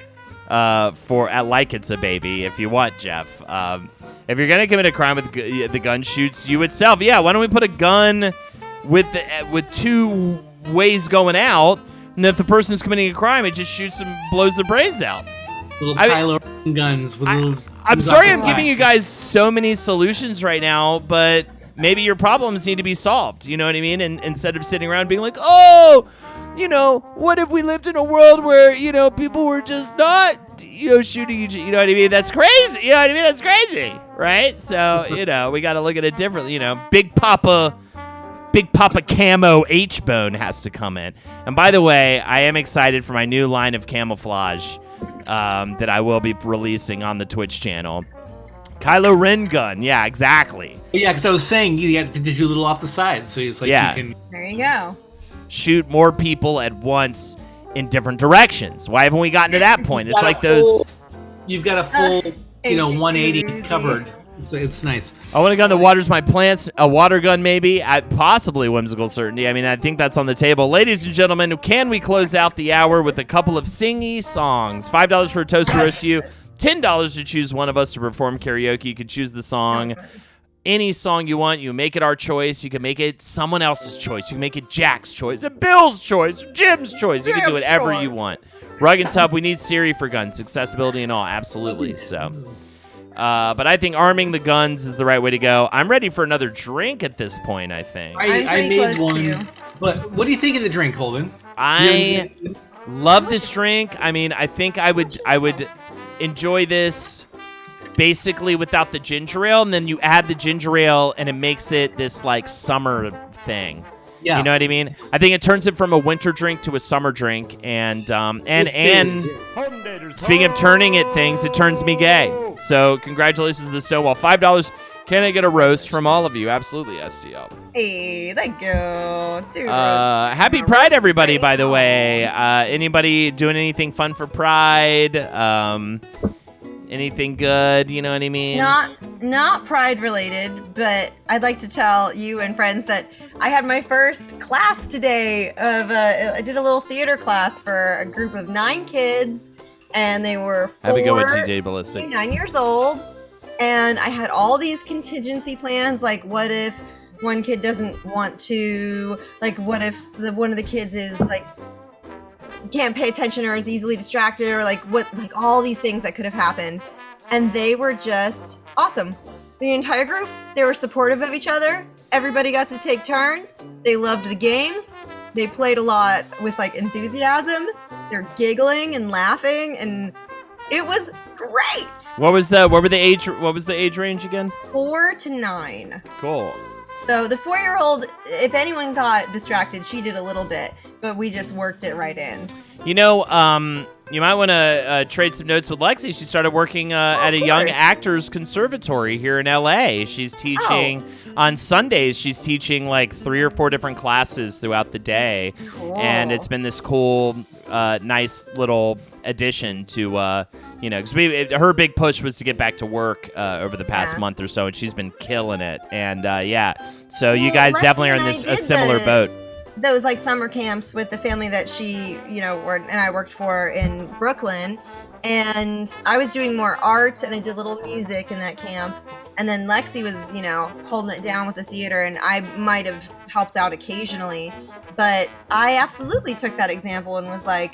Like it's a baby, if you want, Jeff. If you're gonna commit a crime with the gun shoots you itself, why don't we put a gun with two ways going out, and if the person's committing a crime, it just shoots and blows their brains out. Little Kylo Ren guns with little. I'm sorry I'm giving you guys so many solutions right now, but maybe your problems need to be solved. You know what I mean? And instead of sitting around being like, oh, what if we lived in a world where, people were just not, shooting each, you know what I mean? That's crazy. You know what I mean? That's crazy, right? So, we got to look at it differently. Big Papa Camo H-Bone has to come in. And by the way, I am excited for my new line of camouflage that I will be releasing on the Twitch channel. Kylo Ren gun. Yeah, exactly. Yeah, because I was saying you have to do a little off the side. So it's like you can... There you go. Shoot more people at once in different directions. Why haven't we gotten to that point? It's like those... You've got a full, 180 covered. So it's nice. I want a gun that waters my plants. A water gun, maybe. Possibly whimsical certainty. I mean, I think that's on the table. Ladies and gentlemen, can we close out the hour with a couple of singy songs? $5 for a toast to roast you. $10 to choose one of us to perform karaoke. You can choose the song. Any song you want. You make it our choice. You can make it someone else's choice. You can make it Jack's choice, Bill's choice, Jim's choice. You can do whatever you want. Rug and Tub, we need Siri for guns. Accessibility and all. Absolutely. So... but I think arming the guns is the right way to go. I'm ready for another drink at this point, I think. I made one. But what do you think of the drink, Holden? I love this drink. I mean, I think I would enjoy this basically without the ginger ale, and then you add the ginger ale, and it makes it this, like, summer thing. Yeah. You know what I mean? I think it turns it from a winter drink to a summer drink, and speaking of turning it things, it turns me gay. So congratulations to the Stonewall. $5. Can I get a roast from all of you? Absolutely, STL. Hey, thank you. Happy Pride, everybody, by the way. Anybody doing anything fun for Pride? Anything good? You know what I mean? Not Pride related, but I'd like to tell you and friends that I had my first class today. I did a little theater class for a group of 9 kids, and they were 4 TJ Ballistic. 9 years old, and I had all these contingency plans, like what if one kid doesn't want to, like what if one of the kids is like can't pay attention or is easily distracted, or like all these things that could have happened. And they were just awesome. The entire group, they were supportive of each other. Everybody got to take turns. They loved the games. They played a lot with like enthusiasm. They're giggling and laughing, and it was great. What was the age range again? 4 to 9. Cool. So the 4-year-old, if anyone got distracted, she did a little bit, but we just worked it right in. You might want to trade some notes with Lexi. She started working at a young actors conservatory here in LA. She's teaching on Sundays. She's teaching like 3 or 4 different classes throughout the day. Cool. And it's been this cool, nice little addition to, because her big push was to get back to work over the past month or so, and she's been killing it. And so you guys Lexi definitely are in a similar boat. Those like summer camps with the family that she, and I worked for in Brooklyn, and I was doing more art and I did a little music in that camp. And then Lexi was, holding it down with the theater, and I might have helped out occasionally, but I absolutely took that example and was like,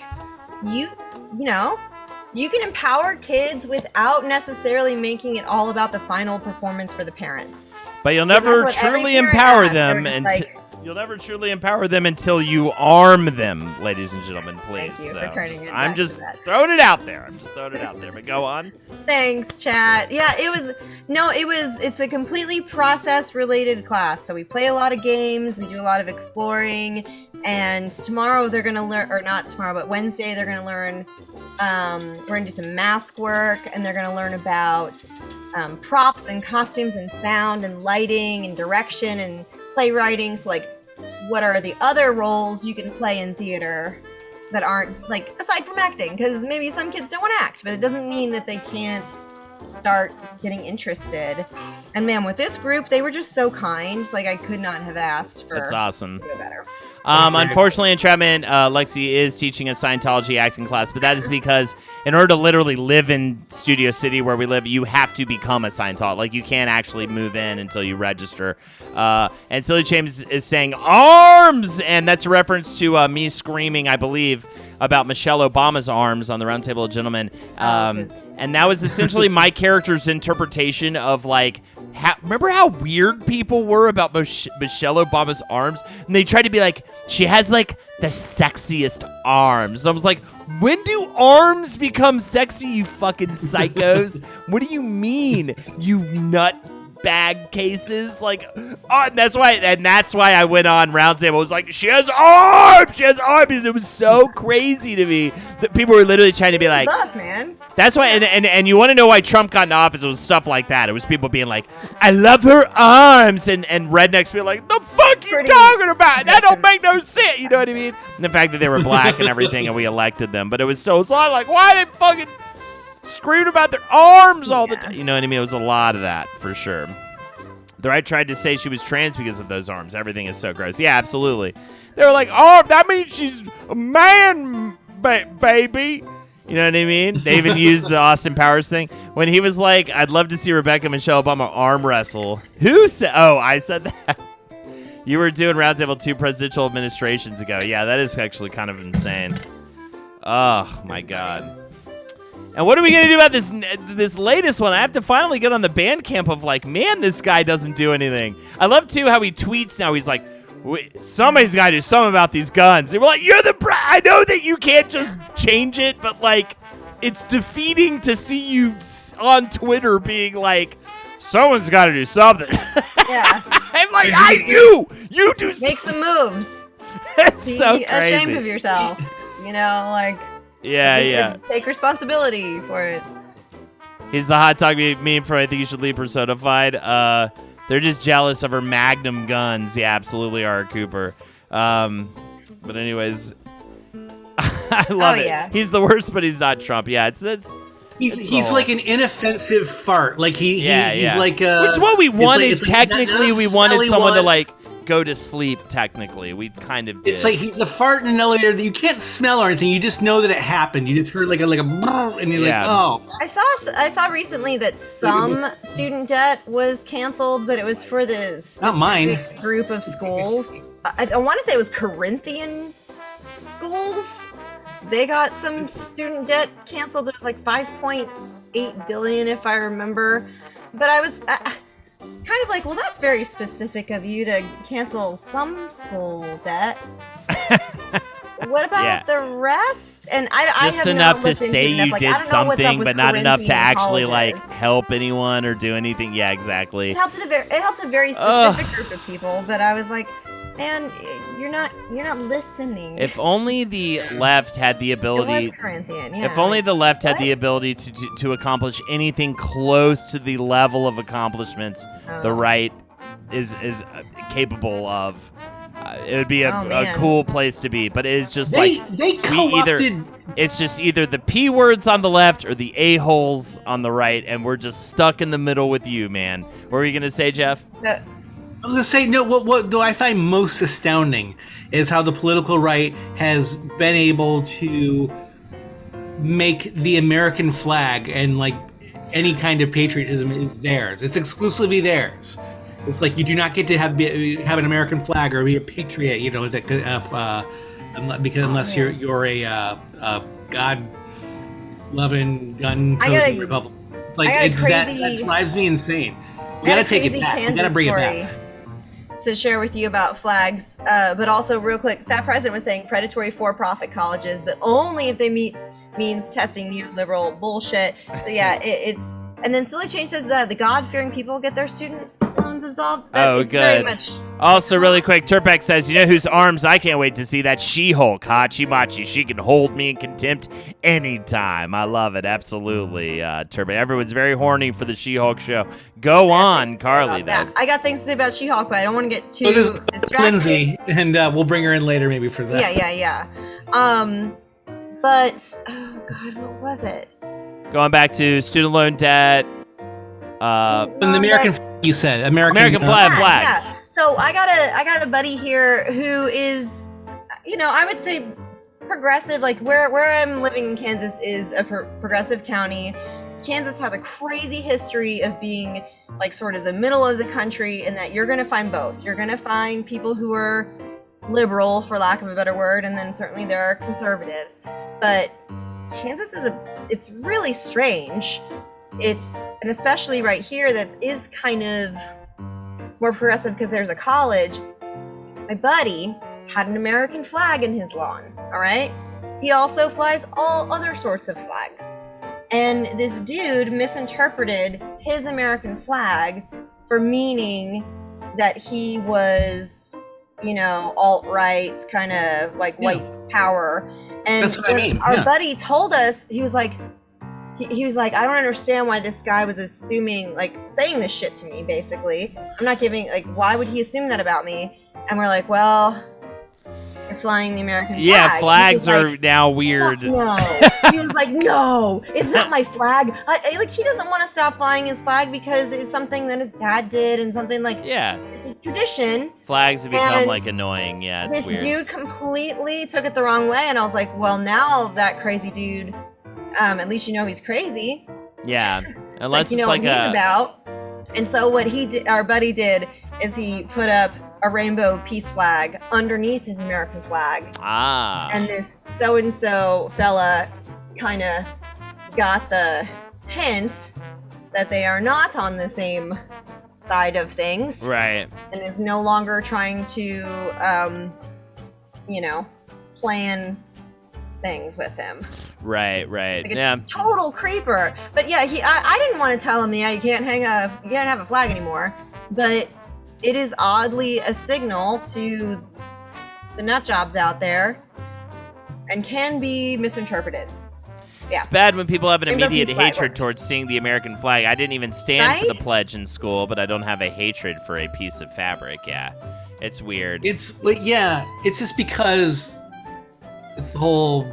you can empower kids without necessarily making it all about the final performance for the parents. But you'll never truly empower them You'll never truly empower them until you arm them, ladies and gentlemen, please. Thank you for turning it I'm back just to that. throwing it out there. But go on. Thanks, chat. Yeah, it's a completely process-related class. So we play a lot of games, we do a lot of exploring, and tomorrow they're going to learn, or not tomorrow, but Wednesday they're going to learn, we're going to do some mask work, and they're going to learn about props and costumes and sound and lighting and direction and playwriting. So like, what are the other roles you can play in theater that aren't like aside from acting? Because maybe some kids don't want to act, but it doesn't mean that they can't start getting interested. And man, with this group, they were just so kind. Like I could not have asked for. That's awesome. To do better. Unfortunately, Entrapment, Lexi is teaching a Scientology acting class, but that is because in order to literally live in Studio City where we live, you have to become a Scientologist. Like, you can't actually move in until you register. And Silly James is saying, arms! And that's a reference to me screaming, I believe, about Michelle Obama's arms on the Roundtable of Gentlemen. And that was essentially my character's interpretation of, like, remember how weird people were about Michelle Obama's arms? And they tried to be like, she has, like, the sexiest arms. And I was like, when do arms become sexy, you fucking psychos? What do you mean, you nut bag cases? Like, and that's why I went on Roundtable. I was like, she has arms. It was so crazy to me that people were literally trying to be like, love, man. That's why, and you want to know why Trump got into office? It was stuff like that. It was people being like, I love her arms, and rednecks being like, the fuck you talking about? That don't make no sense. You know what I mean? And the fact that they were black and everything, and we elected them, but it was still, it's all like, why are they fucking screaming about their arms all the time? You know what I mean? It was a lot of that for sure. The right tried to say she was trans because of those arms. Everything is so gross. Yeah, absolutely. They were like, oh, that means she's a man, baby. You know what I mean? They even used the Austin Powers thing. When he was like, I'd love to see Rebecca and Michelle Obama arm wrestle. Who said? Oh, I said that. You were doing Roundtable 2 presidential administrations ago. Yeah, that is actually kind of insane. Oh, my God. And what are we going to do about this latest one? I have to finally get on the Bandcamp of like, man, this guy doesn't do anything. I love, too, how he tweets now. He's like, somebody's got to do something about these guns. And we're like, I know that you can't just change it, but, like, it's defeating to see you on Twitter being like, someone's got to do something. Yeah. I'm like, you do something. Make some moves. It's Be so crazy. ashamed of yourself. You know, like... Yeah. Take responsibility for it. He's the hot dog meme for I think you should leave personified. They're just jealous of her Magnum guns. Yeah, absolutely are, Cooper. But anyways, I love it. Yeah. He's the worst, but he's not Trump. Yeah, he's like an inoffensive fart. Like he's like which is what we wanted. It's like technically, we wanted someone to like go to sleep. Technically, we kind of did. It's like he's a fart in an elevator that you can't smell or anything. You just know that it happened. You just heard like a brrr, and you're like, oh. I saw recently that some student debt was canceled, but it was for the specific group of schools. I want to say it was Corinthian schools. They got some student debt canceled. It was like 5.8 billion, if I remember. But I was kind of like, well, that's very specific of you to cancel some school debt. What about the rest? And I just have enough not to looked into say it enough. you Like, did I don't know what's up something, with but not enough to Corinthian actually colleges. like help anyone or do anything. Yeah, exactly. It helped a very specific group of people, but I was like, man, you're not listening. If only the left had the ability. It was Corinthian, yeah. If only the left had the ability to accomplish anything close to the level of accomplishments the right is capable of. It would be a cool place to be, but it's just it's just either the P words on the left or the a-holes on the right, and we're just stuck in the middle with you, man. What were you gonna say, Jeff? I was gonna say, no. What I find most astounding is how the political right has been able to make the American flag and like any kind of patriotism is theirs. It's exclusively theirs. It's like you do not get to have an American flag or be a patriot, you know, unless you're a God-loving, gun-toting Republican. Like that drives me insane. We gotta take it back. We gotta bring it back. To share with you about flags, but also real quick, Fat President was saying predatory for-profit colleges, but only if they means testing neoliberal bullshit. So yeah, it's. And then Silly Change says the God-fearing people get their student loans absolved. It's good. Very much. Also, really quick, Turpek says, you know whose arms I can't wait to see? That She-Hulk, Hachi Machi. She can hold me in contempt anytime. I love it. Absolutely, Turpek. Everyone's very horny for the She-Hulk show. Go on, Carly, then. I got things to say about She-Hulk, but I don't want to get too distracted. Lindsay, and we'll bring her in later maybe for that. Yeah. But, oh God, what was it? Going back to student loan debt. And the American flag, you said. American flags. Yeah. So I got a buddy here who is I would say progressive, like where I'm living in Kansas is a progressive county. Kansas has a crazy history of being like sort of the middle of the country, in that you're going to find both. You're going to find people who are liberal, for lack of a better word, and then certainly there are conservatives. But Kansas it's really strange. And especially right here, that is kind of more progressive because there's a college. My buddy had an American flag in his lawn, all right? He also flies all other sorts of flags. And this dude misinterpreted his American flag for meaning that he was, alt-right, kind of like white power. And that's what I mean. Our buddy told us, he was like, I don't understand why this guy was assuming, like, saying this shit to me, basically. I'm not giving, like, why would he assume that about me? And we're like, well, you're flying the American flag. Yeah, flags are now weird. No. He was like, no, it's not my flag. Like, he doesn't want to stop flying his flag because it's something that his dad did and something like, it's a tradition. Flags have become, like, annoying. Yeah, it's this weird. Dude completely took it the wrong way. And I was like, well, now that crazy dude, at least he's crazy. Yeah, unless like, it's like what he's about. And so what our buddy did, is he put up a rainbow peace flag underneath his American flag. And this so-and-so fella kind of got the hint that they are not on the same side of things. Right. And is no longer trying to, plan things with him. Right. Like a total creeper. But yeah, I didn't want to tell him, you can't have a flag anymore. But it is oddly a signal to the nut jobs out there and can be misinterpreted. Yeah. It's bad when people have an immediate hatred towards seeing the American flag. I didn't even stand for the pledge in school, but I don't have a hatred for a piece of fabric. Yeah. It's weird. It's just because it's the whole,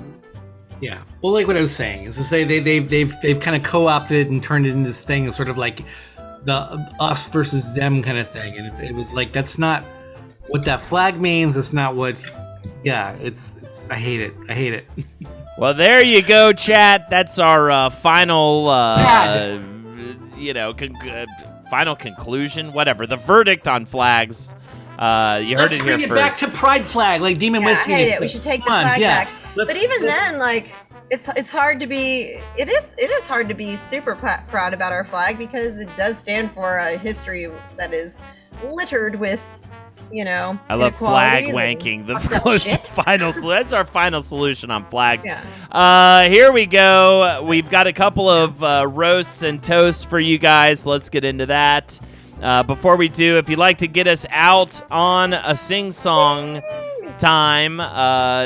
well, like what I was saying is to say they've kind of co-opted and turned it into this thing, sort of like the us versus them kind of thing. And it was like, that's not what that flag means. That's not what, it's I hate it. Well, there you go, chat. That's our final, final conclusion, whatever. The verdict on flags. You heard it here first. Let's bring it first. back to Pride Flag, like Demon Whiskey. I hate it. We should take the flag back. But even then, like, it's hard to be. It is hard to be super proud about our flag because it does stand for a history that is littered with, I love flag wanking. The final. That's our final solution on flags. Yeah. Here we go. We've got a couple of roasts and toasts for you guys. Let's get into that. Before we do, if you'd like to get us out on a sing-song time,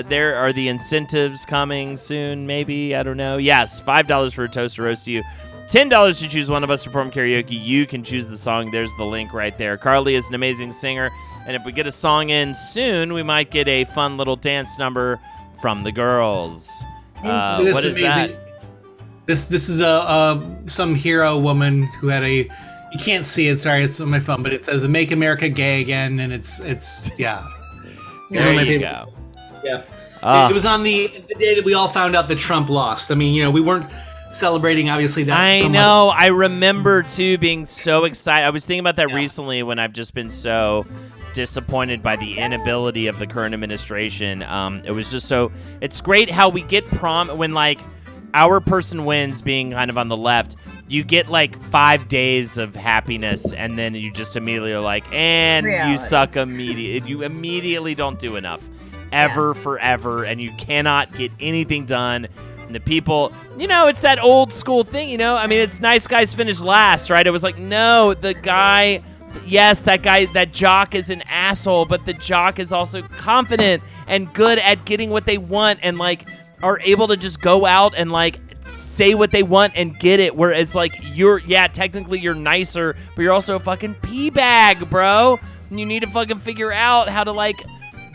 there are the incentives coming soon, maybe. I don't know. Yes, $5 for a toast to roast you. $10 to choose one of us to perform karaoke. You can choose the song. There's the link right there. Carly is an amazing singer, and if we get a song in soon, we might get a fun little dance number from the girls. What is that? This is some hero woman who had a. You can't see it. Sorry, it's on my phone, but it says "Make America Gay Again," and it's yeah. There you go. Yeah, it was on the day that we all found out that Trump lost. I mean, we weren't celebrating obviously that. I know. I remember too being so excited. I was thinking about that recently when I've just been so disappointed by the inability of the current administration. It was just so. It's great how we get when like our person wins, being kind of on the left. You get like 5 days of happiness, and then you just immediately are like, and reality. You suck immediately. You immediately don't do enough, forever, and you cannot get anything done. And the people, it's that old school thing, I mean, it's nice guys finish last, right? It was like, no, the guy, yes, that jock is an asshole, but the jock is also confident and good at getting what they want and like are able to just go out and like say what they want and get it, whereas like technically you're nicer, but you're also a fucking pee bag, bro. And you need to fucking figure out how to like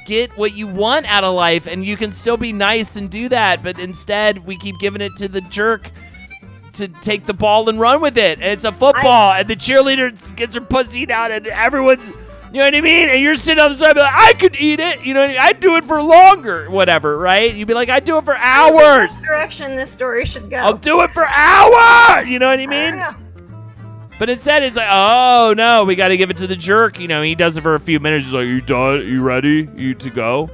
get what you want out of life, and you can still be nice and do that, but instead we keep giving it to the jerk to take the ball and run with it, and it's a football, and the cheerleader gets her pussy out, and everyone's You know what I mean? And you're sitting on the side, be like, I could eat it. You know what I mean? I'd do it for longer, whatever, right? You'd be like, I'd do it for hours. That's the direction this story should go. I'll do it for hours. You know what I mean? But instead, it's like, oh, no, we got to give it to the jerk. You know, he does it for a few minutes. He's like, you done? You ready? You to go?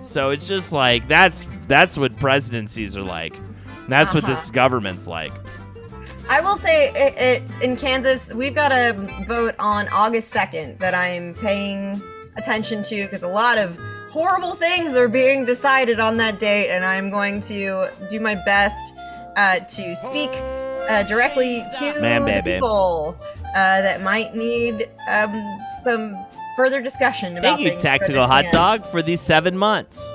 So it's just like, that's what presidencies are like. That's what this government's like. I will say, in Kansas, we've got a vote on August 2nd that I'm paying attention to because a lot of horrible things are being decided on that date, and I'm going to do my best to speak directly to the people that might need some further discussion about things. Thank you, Tactical Hot Dog, for these 7 months.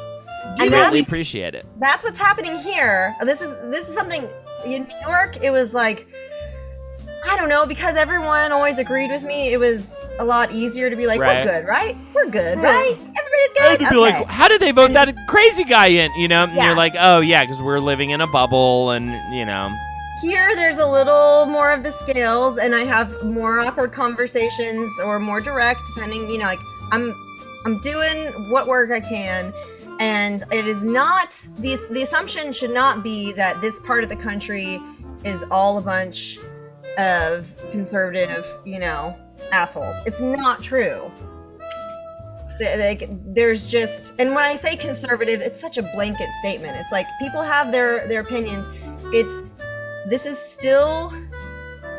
We really appreciate it. That's what's happening here. This is something in New York. It was like, I don't know, because everyone always agreed with me. It was a lot easier to be like, we're good, right? We're good, right? Everybody's good. To be like, how did they vote that crazy guy in? You know, and you're like, oh yeah, because we're living in a bubble, and you know. Here, there's a little more of the scales, and I have more awkward conversations or more direct, depending. You know, like I'm doing what work I can. And it is not, the assumption should not be that this part of the country is all a bunch of conservative, you know, assholes. It's not true. Like, there's just, and when I say conservative, it's such a blanket statement. It's like people have their opinions. This is still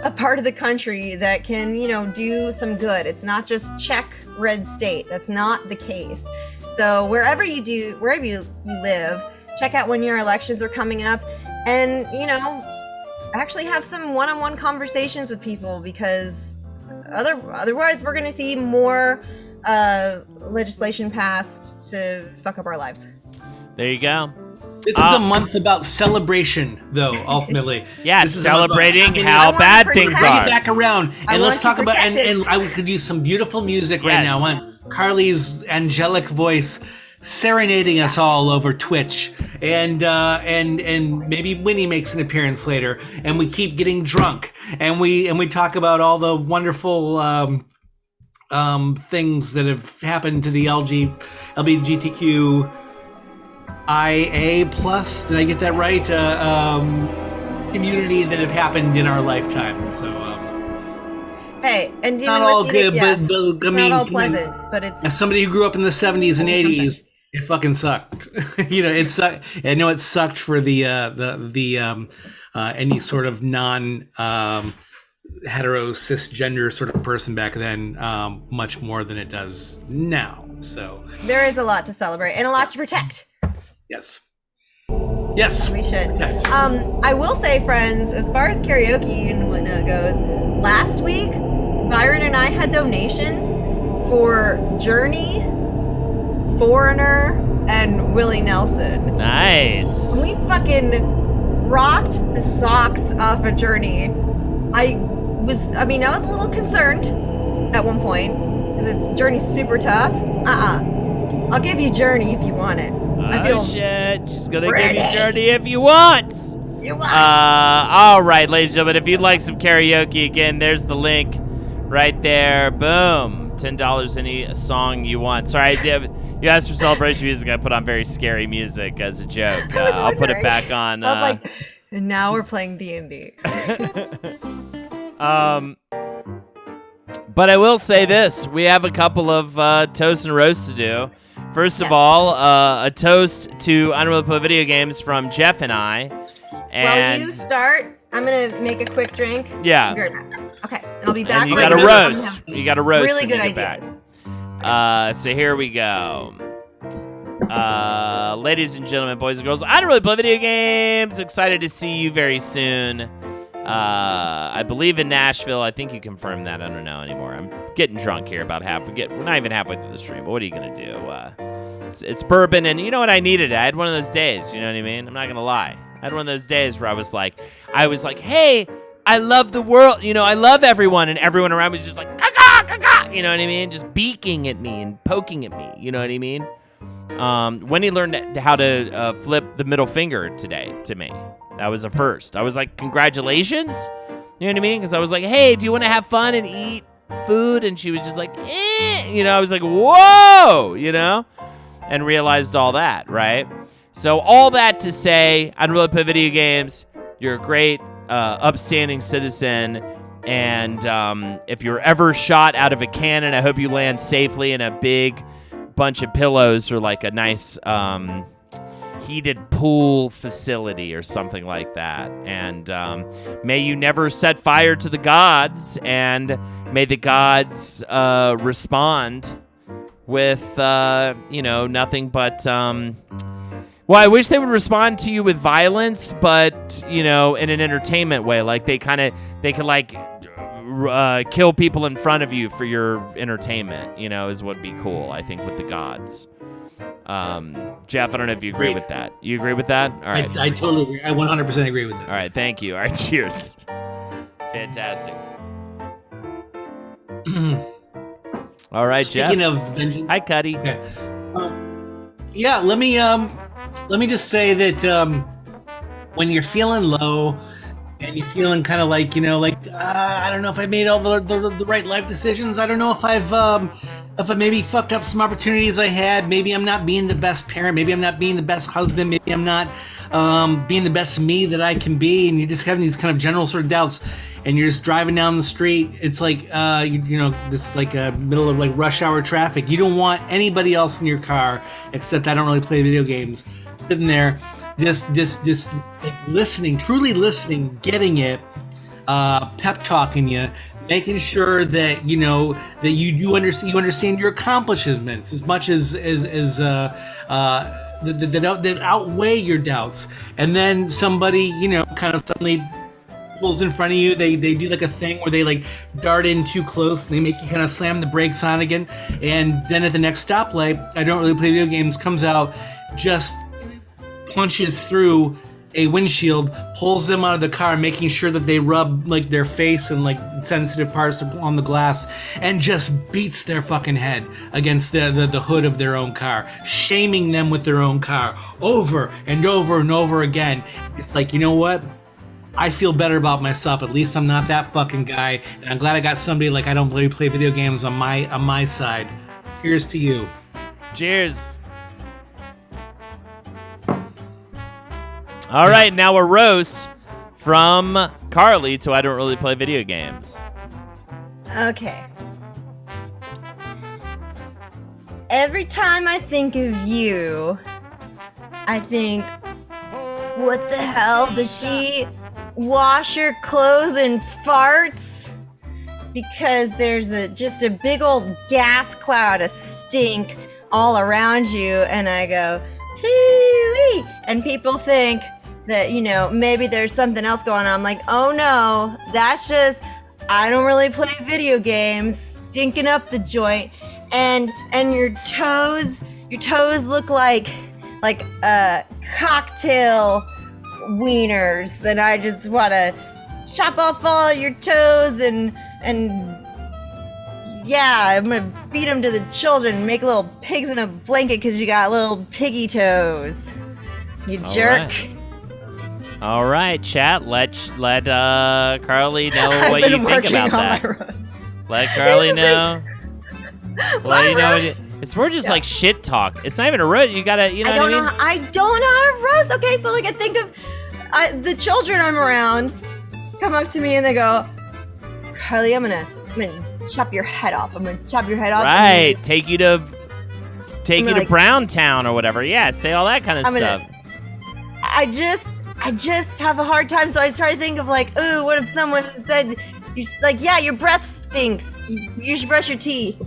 a part of the country that can, you know, do some good. It's not just check red state. That's not the case. So wherever you live, check out when your elections are coming up, and you know, actually have some one-on-one conversations with people, because otherwise we're going to see more legislation passed to fuck up our lives. There you go. This is a month about celebration, though. Ultimately, yeah, celebrating how bad things are. Bring it back around, and let's talk about. And I could use some beautiful music right now. I want Carly's angelic voice serenading us all over Twitch, and maybe Winnie makes an appearance later, and we keep getting drunk, and we talk about all the wonderful things that have happened to the LGBTQ. IA plus, did I get that right? Community that have happened in our lifetime. So, hey, and not all good, but I mean, not all pleasant. But it's as somebody who grew up in the 70s and 80s, it fucking sucked. You know, it sucked. I know it sucked for the any sort of non hetero cisgender sort of person back then, much more than it does now. So there is a lot to celebrate and a lot to protect. Yes. Yes. We should. I will say, friends, as far as karaoke and whatnot goes, last week, Byron and I had donations for Journey, Foreigner, and Willie Nelson. Nice. We fucking rocked the socks off of Journey. I was a little concerned at one point, because Journey's super tough. I'll give you Journey if you want it. I feel shit. She's gonna give you Journey if you want. You want. All right, ladies and gentlemen, if you'd like some karaoke, again, there's the link right there. Boom. $10 any song you want. Sorry, you asked for celebration music. I put on very scary music as a joke. I'll put it back on. I was like, and now we're playing D&D. But I will say this. We have a couple of toasts and roasts to do. First of all, a toast to Unreal Video Games from Jeff and I. And while you start, I'm going to make a quick drink. Yeah. Okay. And I'll be back. And you got to roast. You got to roast. Really good ideas. So here we go. Ladies and gentlemen, boys and girls, I don't really play video games. Excited to see you very soon. I believe in Nashville. I think you confirmed that. I don't know anymore. I'm getting drunk here about we're not even halfway through the stream, but what are you going to do? It's bourbon, and you know what? I needed it. I had one of those days, you know what I mean? I'm not going to lie. I had one of those days where I was like, hey, I love the world. You know, I love everyone, and everyone around me was just like, caca, caca. You know what I mean? Just beaking at me and poking at me. You know what I mean? Wendy learned how to flip the middle finger today to me. That was a first. I was like, congratulations. You know what I mean? Because I was like, hey, do you want to have fun and eat food, and she was just like, I was like, whoa, and realized all that, right? So all that to say, I don't really play video games. You're a great, upstanding citizen, and if you're ever shot out of a cannon, I hope you land safely in a big bunch of pillows or like a nice heated pool facility or something like that. And may you never set fire to the gods, and may the gods respond with, nothing but... well, I wish they would respond to you with violence, but, in an entertainment way. Like, they could, like, kill people in front of you for your entertainment, is what would be cool, I think, with the gods. Jeff, I don't know if you agree with that. You agree with that? All right. I totally agree. I 100% agree with it. All right, thank you. All right, cheers. Fantastic. All right, Speaking Jeff. of vengeance. Hi, Cuddy. Okay. Yeah, let me just say that when you're feeling low and you're feeling kind of like, I don't know if I made all the right life decisions. I don't know if I maybe fucked up some opportunities I had. Maybe I'm not being the best parent. Maybe I'm not being the best husband. Maybe I'm not being the best me that I can be. And you're just having these kind of general sort of doubts. And you're just driving down the street. It's like, this like a middle of like rush hour traffic. You don't want anybody else in your car, except I don't really play video games. Sitting there, just like listening, truly listening, getting it, pep talking you, making sure that that you understand your accomplishments as much as that outweigh your doubts. And then somebody kind of suddenly pulls in front of you. They do like a thing where they like dart in too close and they make you kind of slam the brakes on again. And then at the next stoplight, I don't really play video games, comes out, just punches through a windshield, pulls them out of the car, making sure that they rub like their face and like sensitive parts on the glass, and just beats their fucking head against the hood of their own car, shaming them with their own car over and over and over again. It's like, you know what? I feel better about myself. At least I'm not that fucking guy, and I'm glad I got somebody like I don't play video games on my side. Here's to you. Cheers. All right, now a roast from Carly to I don't really play video games. Okay. Every time I think of you, I think, what the hell? Does she wash her clothes and farts? Because there's just a big old gas cloud of stink all around you, and I go, hee-wee, and people think that, maybe there's something else going on. I'm like, oh no, that's just, I don't really play video games, stinking up the joint, and your toes look like cocktail wieners, and I just want to chop off all your toes and yeah, I'm gonna feed them to the children, make little pigs in a blanket because you got little piggy toes. You jerk. All right, chat. Let Carly know what you think about that. Let Carly know. Well, it's more just like shit talk. It's not even a roast. You gotta, I don't know. I don't know how to roast. Okay, so like I think of the children I'm around come up to me and they go, Carly, I'm gonna chop your head off. I'm gonna chop your head off. Right. Take you to Browntown or whatever. Yeah. Say all that kind of stuff. I just have a hard time, so I try to think of like, ooh, what if someone said, yeah, your breath stinks. You should brush your teeth.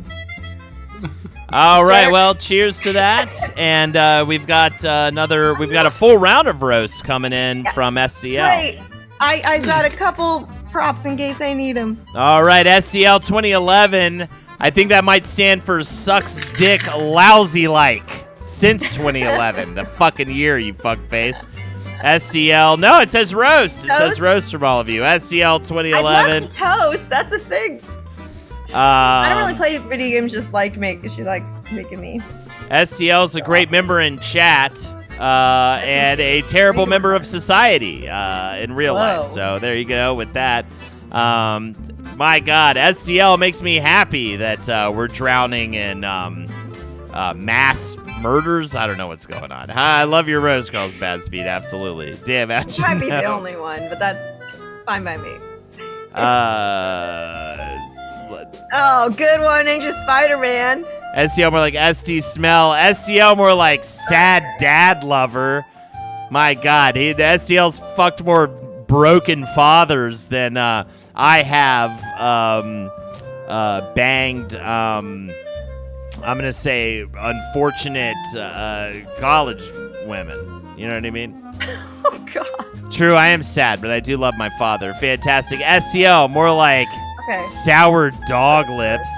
All right, well, cheers to that. And we've got a full round of roasts coming in from SDL. Right. I got a couple props in case I need them. All right, SDL 2011. I think that might stand for sucks dick lousy like since 2011. The fucking year, you fuckface. SDL. No, it says roast. It says roast from all of you. SDL 2011. I love to toast. That's the thing. I don't really play video games just like she likes making me. SDL is a great member in chat and a terrible member of society in real life. So there you go with that. My God, STL makes me happy that we're drowning in mass murders. I don't know what's going on. I love your roast, Girls Bad Speed. Absolutely. Damn, You might be the only one, but that's fine by me. Oh, good one, Ninja Spider-Man. STL more like ST Smell. STL more like Sad Dad Lover. My God, the STL's fucked more broken fathers than I have banged. I'm gonna say unfortunate college women. You know what I mean? Oh God. True, I am sad, but I do love my father. Fantastic. STL more like sour dog lips.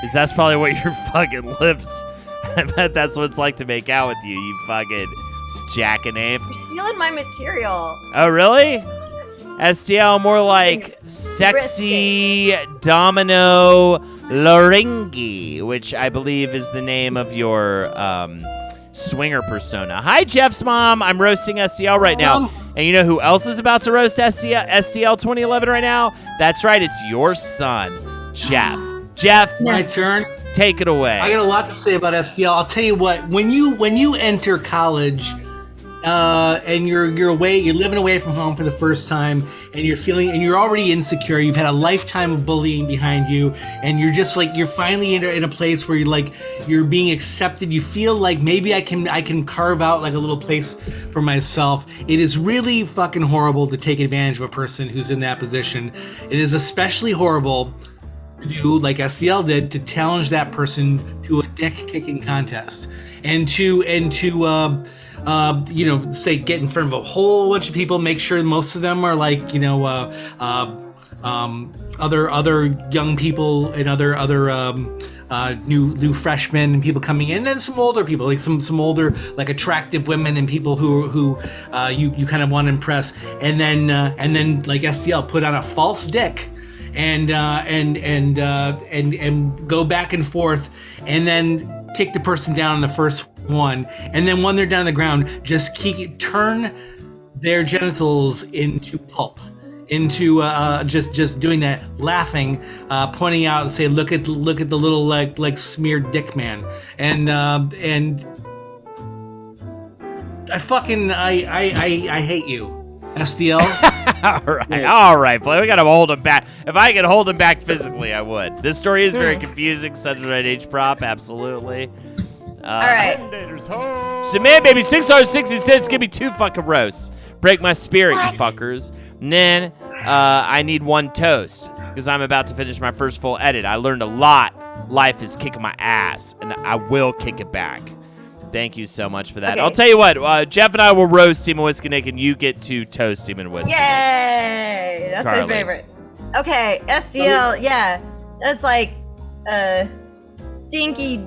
Is that's probably what your fucking lips. I bet that's what it's like to make out with you, you fucking jackanape. You're stealing my material. Oh, really? STL more like sexy domino Loringi, which I believe is the name of your swinger persona. Hi, Jeff's mom. I'm roasting STL right now. And you know who else is about to roast STL 2011 right now? That's right. It's your son, Jeff. Jeff, my turn. Take it away. I got a lot to say about STL. I'll tell you what. When you enter college, and you're away, you're living away from home for the first time, and you're already insecure. You've had a lifetime of bullying behind you, and you're just like you're finally in a place where you're being accepted. You feel like maybe I can carve out like a little place for myself. It is really fucking horrible to take advantage of a person who's in that position. It is especially horrible to do like STL did, to challenge that person to a dick kicking contest, and to say get in front of a whole bunch of people, make sure most of them are like, other young people and other new freshmen and people coming in, and then some older people, like some older like attractive women and people who you kind of want to impress, and then like STL put on a false dick and go back and forth, and then kick the person down in the first one, and then when they're down on the ground, just turn their genitals into pulp, into just doing that, laughing, pointing out and say, look at the little like smeared dick man, and I hate you, STL. All right, play. We gotta hold him back. If I could hold him back physically, I would. This story is very confusing. Such a right age prop, absolutely. All right. So man, baby, $6.60. Give me 2 fucking roasts. Break my spirit, you fuckers. And then I need 1 toast because I'm about to finish my first full edit. I learned a lot. Life is kicking my ass, and I will kick it back. Thank you so much for that. Okay. I'll tell you what, Jeff and I will roast Team Whiskey Nick, and you get to toast Team and Whiskey. Yay! That's Carly. my favorite. Okay, STL, yeah. That's like stinky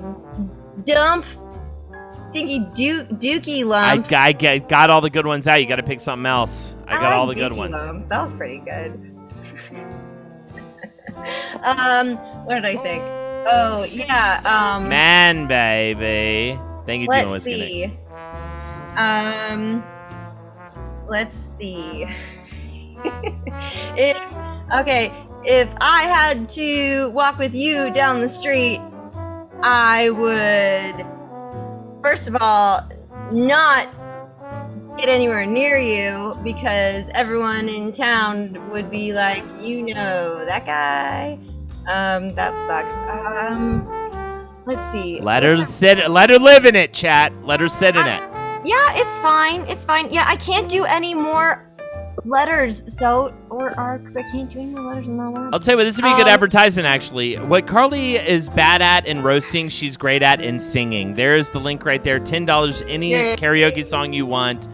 dump, stinky dookie lumps. I got all the good ones out. You got to pick something else. I got all the good ones. Lumps. That was pretty good. What did I think? Oh, yeah. Man, baby. Thank you, Team Let's Whiskey see. Nick. Let's see. If I had to walk with you down the street, I would, first of all, not get anywhere near you because everyone in town would be like, that guy. That sucks. Let's see. Let her live in it, chat. Let her sit in it. Yeah, it's fine. It's fine. Yeah, I can't do any more letters. I can't do any more letters than that. I'll tell you what, this would be a good advertisement, actually. What Carly is bad at in roasting, she's great at in singing. There's the link right there. $10, any karaoke song you want.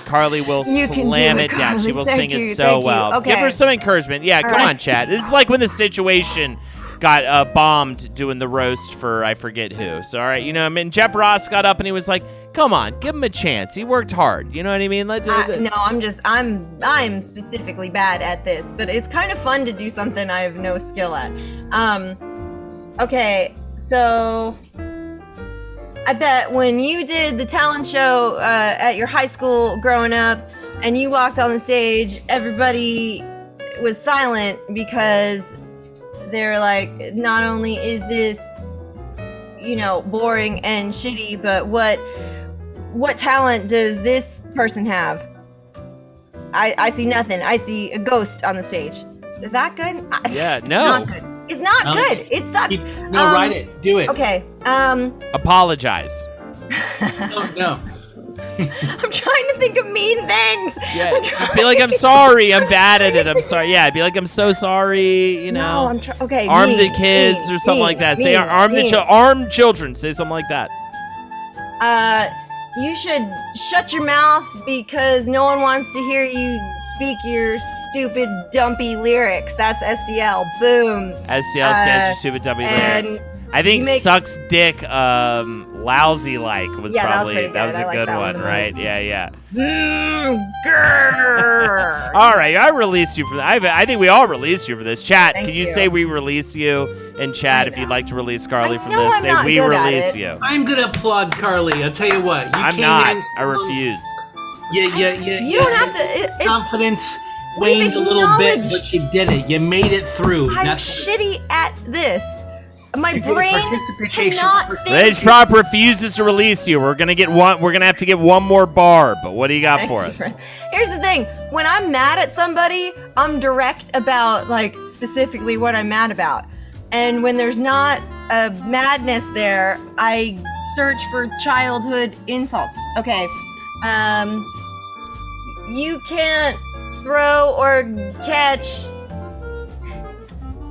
Carly will slam it down. She will sing it so well. Okay. Give her some encouragement. Yeah, come on, chat. This is like when the situation got bombed doing the roast for I forget who. So, all right, Jeff Ross got up and he was like, come on, give him a chance. He worked hard. You know what I mean? I'm specifically bad at this, but it's kind of fun to do something I have no skill at. Okay, so I bet when you did the talent show at your high school growing up and you walked on the stage, everybody was silent because they're like, not only is this, boring and shitty, but what talent does this person have? I see nothing. I see a ghost on the stage. Is that good? Yeah, no. Not good. It's not good. It sucks. Write it. Do it. Okay. Apologize. No. I'm trying to think of mean things. Yeah, just be like, I'm sorry. I'm bad at it. I'm sorry. Yeah, be like, I'm so sorry. No, I'm okay. Arm the kids or something like that. Say arm children. Say something like that. You should shut your mouth because no one wants to hear you speak your stupid, dumpy lyrics. That's SDL. Boom. SDL stands for stupid, dumpy lyrics. I think sucks dick, lousy like was probably that was a good one, right? Yeah. All right, I released you for that. I think we all released you for this. Chat, can you say we release you in chat if you'd like to release Carly from this? Say we release you. I'm gonna applaud Carly. I'll tell you what. I'm not. I refuse. Yeah. You don't have to. Confidence waned a little bit, but you did it. You made it through. I'm shitty at this. My brain cannot think. Rage Prop refuses to release you. We're gonna have to get one more bar. But what do you got for us? Here's the thing: when I'm mad at somebody, I'm direct about specifically what I'm mad about. And when there's not a madness there, I search for childhood insults. Okay, you can't throw or catch.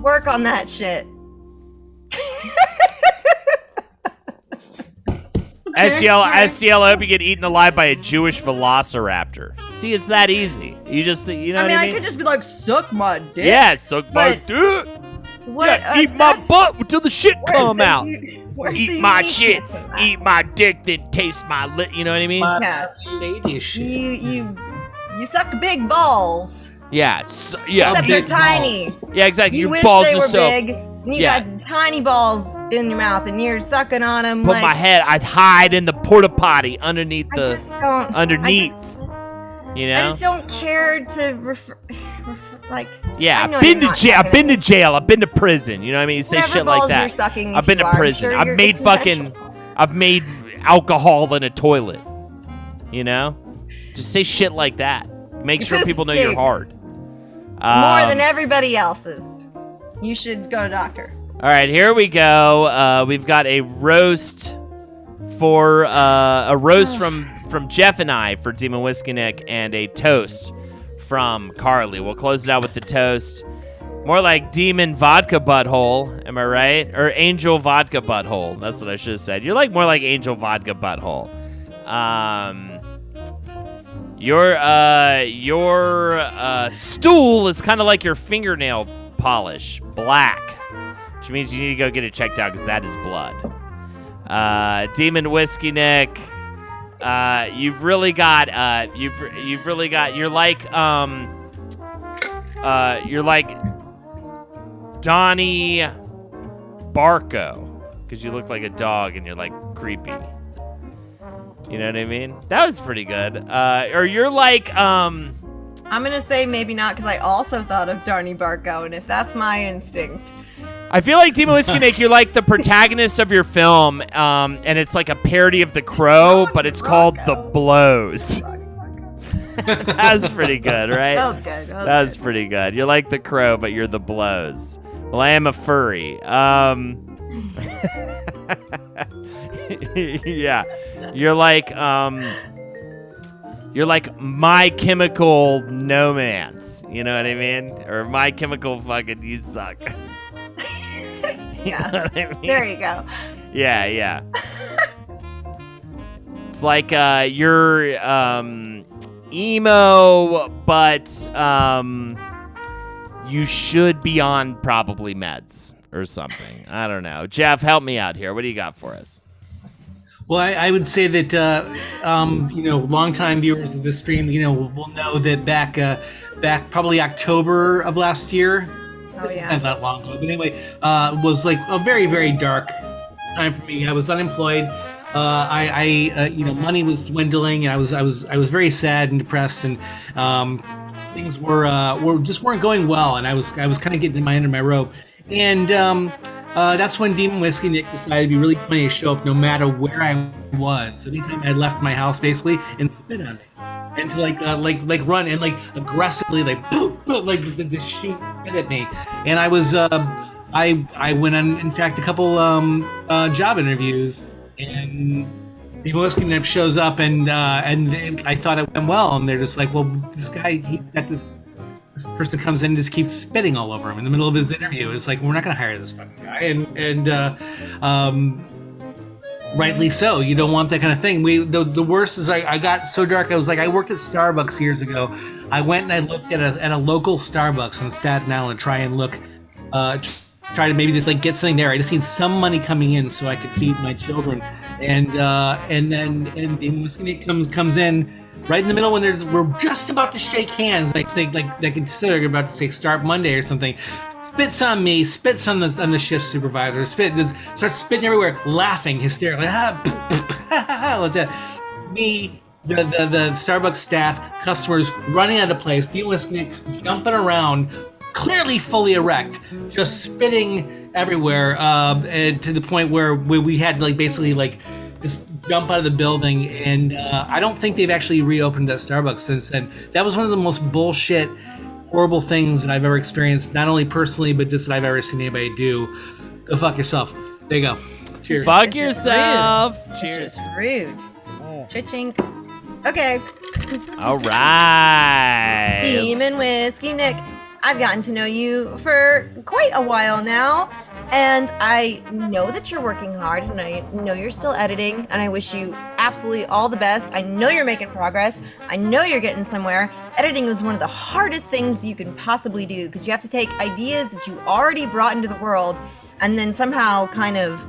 Work on that shit. STL, I hope you get eaten alive by a Jewish velociraptor. See, it's that easy. You just, what I mean? I could just be like, suck my dick. Yeah, suck my dick. What? Yeah, eat my butt until the shit come out. Eat my shit. Eat my dick, then taste my lip. You know what I mean? Yeah. Lady shit. You suck big balls. Yeah. Yeah. Except they're tiny. Yeah, exactly. You Your wish balls they are were so big. And you got tiny balls in your mouth, and you're sucking on them. Put my head. I hide in the porta potty underneath the. I just don't. Underneath. I just don't care to refer Yeah, I've been to jail. I've been to jail. I've been to prison. You know what I mean? You say shit like that. I've been to prison. I've made alcohol in a toilet. You know? Just say shit like that. Make sure people know you're hard. More than everybody else's. You should go to doctor. All right, here we go. We've got a roast from Jeff and I for Demon Whiskey Nick, and a toast from Carly. We'll close it out with the toast. More like Demon Vodka Butthole, am I right? Or Angel Vodka Butthole. That's what I should have said. You're more like Angel Vodka Butthole. Your stool is kind of like your fingernail polish, black, which means you need to go get it checked out because that is blood. Demon Whiskey Nick, you've really got you're like Donnie Barco because you look like a dog and you're like creepy. You know what I mean? That was pretty good. Or you're like I'm gonna say maybe not because I also thought of Donnie Barco, and if that's my instinct. I feel like Demon Whiskey Nick, you're like the protagonist of your film, and it's like a parody of The Crow, but it's called The Blows. That was pretty good, right? That was good. That was pretty good. You're like The Crow, but you're The Blows. Well, I am a furry. Yeah. You're like My Chemical Romance. You know what I mean? Or My Chemical fucking You Suck. Yeah. You know what I mean? There you go. Yeah. It's like you're emo, but you should be on probably meds or something. I don't know. Jeff, help me out here. What do you got for us? Well, I would say that longtime viewers of this stream, will know that back probably October of last year. Oh yeah. Not that long ago, but anyway, was like a very, very dark time for me. I was unemployed. Money was dwindling, and I was very sad and depressed, and things were just weren't going well, and I was kind of getting under my rope, and that's when Demon Whiskey Nick decided to be really funny to show up no matter where I was. So anytime I left my house, basically, and spit on me, and to like run and like aggressively like boom, boom, like the sheet spit at me, and I was I went on, in fact, a couple job interviews, and Demon Whiskey Nick shows up, and I thought it went well, and they're just like, well, this guy, he's got this person comes in and just keeps spitting all over him in the middle of his interview. It's like, we're not going to hire this fucking guy, and rightly so. You don't want that kind of thing. The worst is I got so dark. I was like, I worked at Starbucks years ago. I went and I looked at a local Starbucks on Staten Island, try to maybe just like get something there. I just need some money coming in so I could feed my children. And Demon Whiskey Nick comes in right in the middle when we're just about to shake hands, like they consider about to say start Monday or something. Spits on me, spits on the shift supervisor, starts spitting everywhere, laughing hysterically, like that. Me, the Starbucks staff, customers running out of the place, Demon Whiskey Nick jumping around, clearly fully erect, just spitting everywhere, and to the point where we had to like basically like just jump out of the building. And I don't think they've actually reopened that Starbucks since then. That was one of the most bullshit, horrible things that I've ever experienced, not only personally, but just that I've ever seen anybody do. Go fuck yourself. There you go. Cheers. Fuck yourself. Rude. Cheers. It's just rude. Cha-ching. Okay. All right. Demon Whiskey Nick, I've gotten to know you for quite a while now, and I know that you're working hard, and I know you're still editing, and I wish you absolutely all the best. I know you're making progress. I know you're getting somewhere. Editing is one of the hardest things you can possibly do, because you have to take ideas that you already brought into the world and then somehow kind of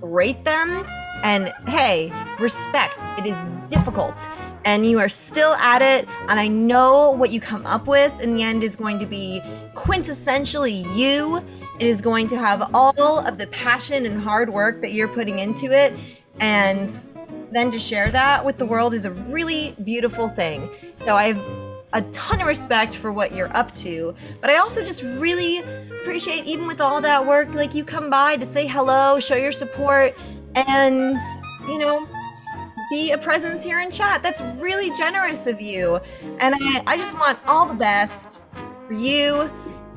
rate them. And hey, respect. It is difficult, and you are still at it, and I know what you come up with in the end is going to be quintessentially you. It is going to have all of the passion and hard work that you're putting into it, and then to share that with the world is a really beautiful thing. So I have a ton of respect for what you're up to, but I also just really appreciate, even with all that work, like you come by to say hello, show your support, and, you know, be a presence here in chat. That's really generous of you. And I just want all the best for you.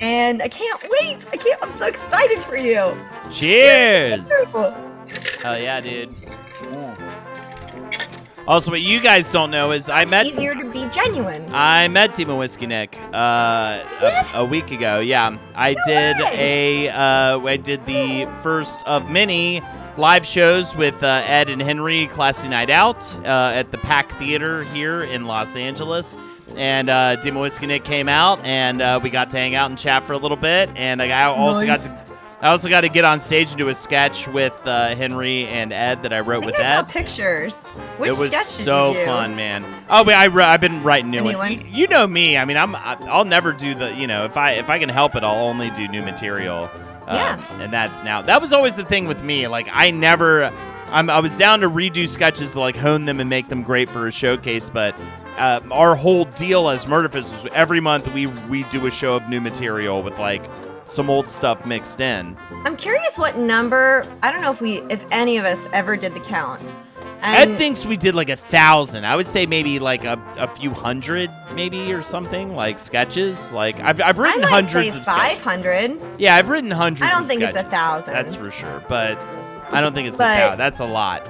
And I can't wait. I'm so excited for you. Cheers. Hell yeah, dude. Also, what you guys don't know is it's easier to be genuine. I met Demon Whiskey Nick a week ago. Yeah, I did the first of many live shows with Ed and Henry, Classy Night Out, at the Pack Theater here in Los Angeles. And Demon Whiskey Nick came out, and we got to hang out and chat for a little bit. And I also got to get on stage and do a sketch with Henry and Ed that I wrote with Ed. I saw pictures. Which it was sketch so did you do? fun, man. Oh, but I've been writing new ones. Anyone? You know me. I mean, I'll never do the. You know, if I can help it, I'll only do new material. Yeah. And that was always the thing with me. Like I was down to redo sketches to like hone them and make them great for a showcase, but our whole deal as Murderfist was every month we do a show of new material with like some old stuff mixed in. I'm curious what number. I don't know if any of us ever did the count. Ed thinks we did like 1,000. I would say maybe like a few hundred, maybe, or something, like sketches. Like I've written hundreds of sketches. 500. Yeah, I've written hundreds. I don't think sketches. it's 1,000. That's for sure, but I don't think it's 1,000. That's a lot.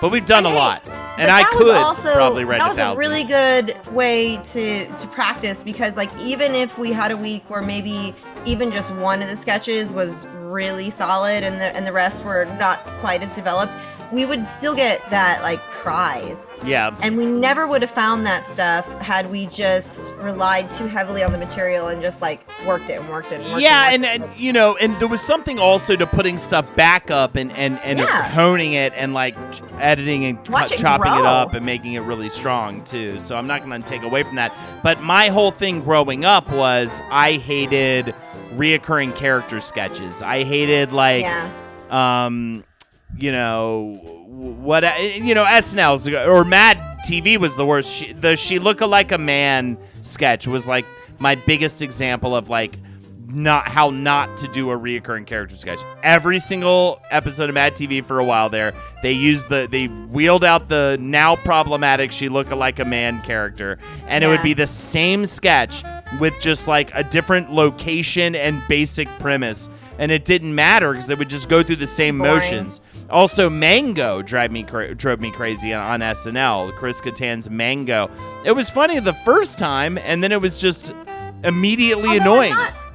But we've done a lot, and I that could was also, probably write 1,000. That was a really good way to practice, because like even if we had a week where maybe even just one of the sketches was really solid and the rest were not quite as developed, we would still get that like prize. Yeah. And we never would have found that stuff had we just relied too heavily on the material and just like worked it. Yeah, and you know, and there was something also to putting stuff back up and honing it and like editing and chopping it up and making it really strong too. So I'm not going to take away from that. But my whole thing growing up was I hated reoccurring character sketches. I hated like SNL's or Mad TV was the worst. She Look Like a Man sketch was like my biggest example of like not to do a reoccurring character sketch. Every single episode of Mad TV for a while there, they wheeled out the now problematic She Look Like a Man character, and it would be the same sketch with just like a different location and basic premise, and it didn't matter because it would just go through the same motions. Also, Mango drove me crazy on SNL. Chris Kattan's Mango. It was funny the first time, and then it was just immediately annoying.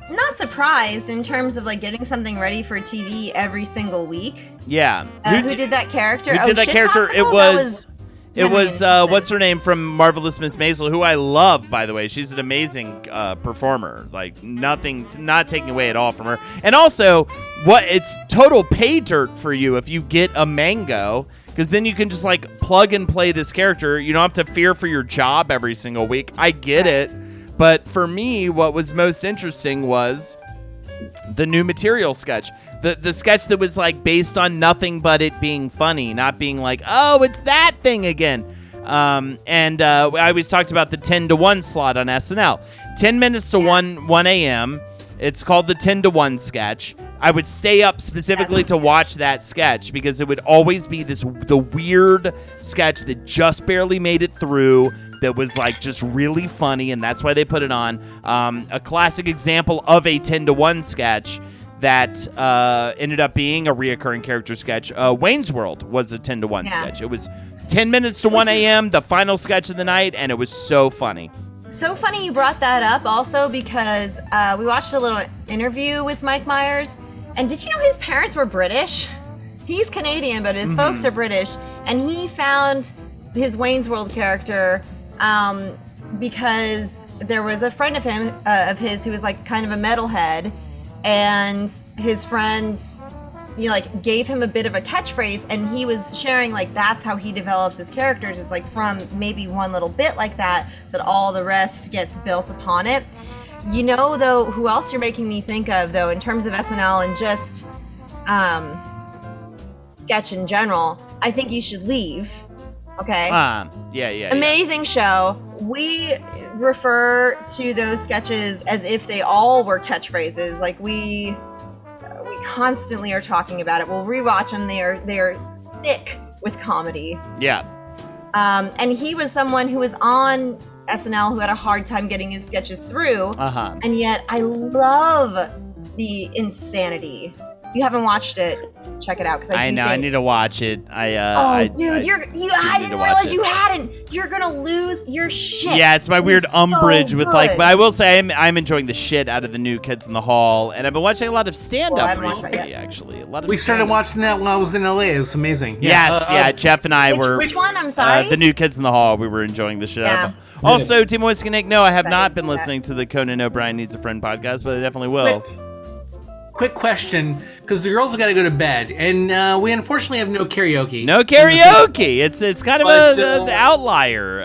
I'm not surprised in terms of like getting something ready for TV every single week. Yeah. Who did that character? Who did that character? Popsicle? It was what's her name from Marvelous Miss Maisel, who I love, by the way. She's an amazing performer. Like not taking away at all from her. And also, it's total pay dirt for you if you get a Mango, because then you can just like plug and play this character. You don't have to fear for your job every single week. I get it. But for me, what was most interesting was the new material sketch. The sketch that was like based on nothing but it being funny, not being like, oh, it's that thing again. And I always talked about the 10 to 1 slot on SNL. 10 minutes to 1 a.m. It's called the 10 to 1 sketch. I would stay up specifically to watch that sketch because it would always be the weird sketch that just barely made it through, that was like just really funny, and that's why they put it on. A classic example of a 10 to 1 sketch that ended up being a reoccurring character sketch. Wayne's World was a 10 to 1 sketch. It was 10 minutes to 1 a.m., the final sketch of the night, and it was so funny. So funny you brought that up also because we watched a little interview with Mike Myers, and did you know his parents were British? He's Canadian, but his folks are British, and he found his Wayne's World character because there was a friend of his who was like kind of a metalhead, and his friend gave him a bit of a catchphrase, and he was sharing like that's how he develops his characters. It's like from maybe one little bit like that all the rest gets built upon it. You know, though, who else you're making me think of, though, in terms of SNL and just sketch in general? I Think You Should Leave. Okay. Yeah. Amazing show. We refer to those sketches as if they all were catchphrases. Like we constantly are talking about it. We'll rewatch them. They're thick with comedy. Yeah. And he was someone who was on SNL who had a hard time getting his sketches through. And yet I love the insanity. If you haven't watched it, check it out, because I need to watch it. I didn't realize you hadn't. You're gonna lose your shit. Yeah, it's my weird umbrage with but I will say I'm enjoying the shit out of the new Kids in the Hall, and I've been watching a lot of stand-up recently. Actually, we started watching that when I was in LA. It was amazing. Yes, Jeff and I were. Which one? I'm sorry. The new Kids in the Hall. We were enjoying the shit out of. Also, Team Whiskey Nick. No, I have not been listening to the Conan O'Brien Needs a Friend podcast, but I definitely will. Quick question, because the girls have got to go to bed, and we unfortunately have no karaoke. No karaoke. It's kind of an outlier.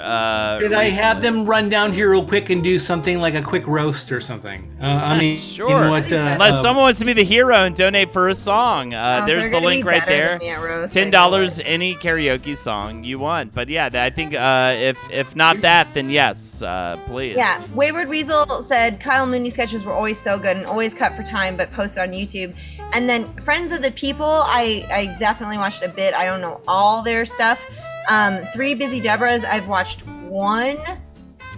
Did I have them run down here real quick and do something like a quick roast or something? I mean, sure. You know what, unless someone wants to be the hero and donate for a song, there's the link right there. $10 any karaoke song you want. But yeah, I think if not that, then yes, please. Yeah, Wayward Weasel said Kyle Mooney sketches were always so good and always cut for time, but posted on YouTube. And then Friends of the People, I definitely watched a bit. I don't know all their stuff. Three Busy Debras, I've watched one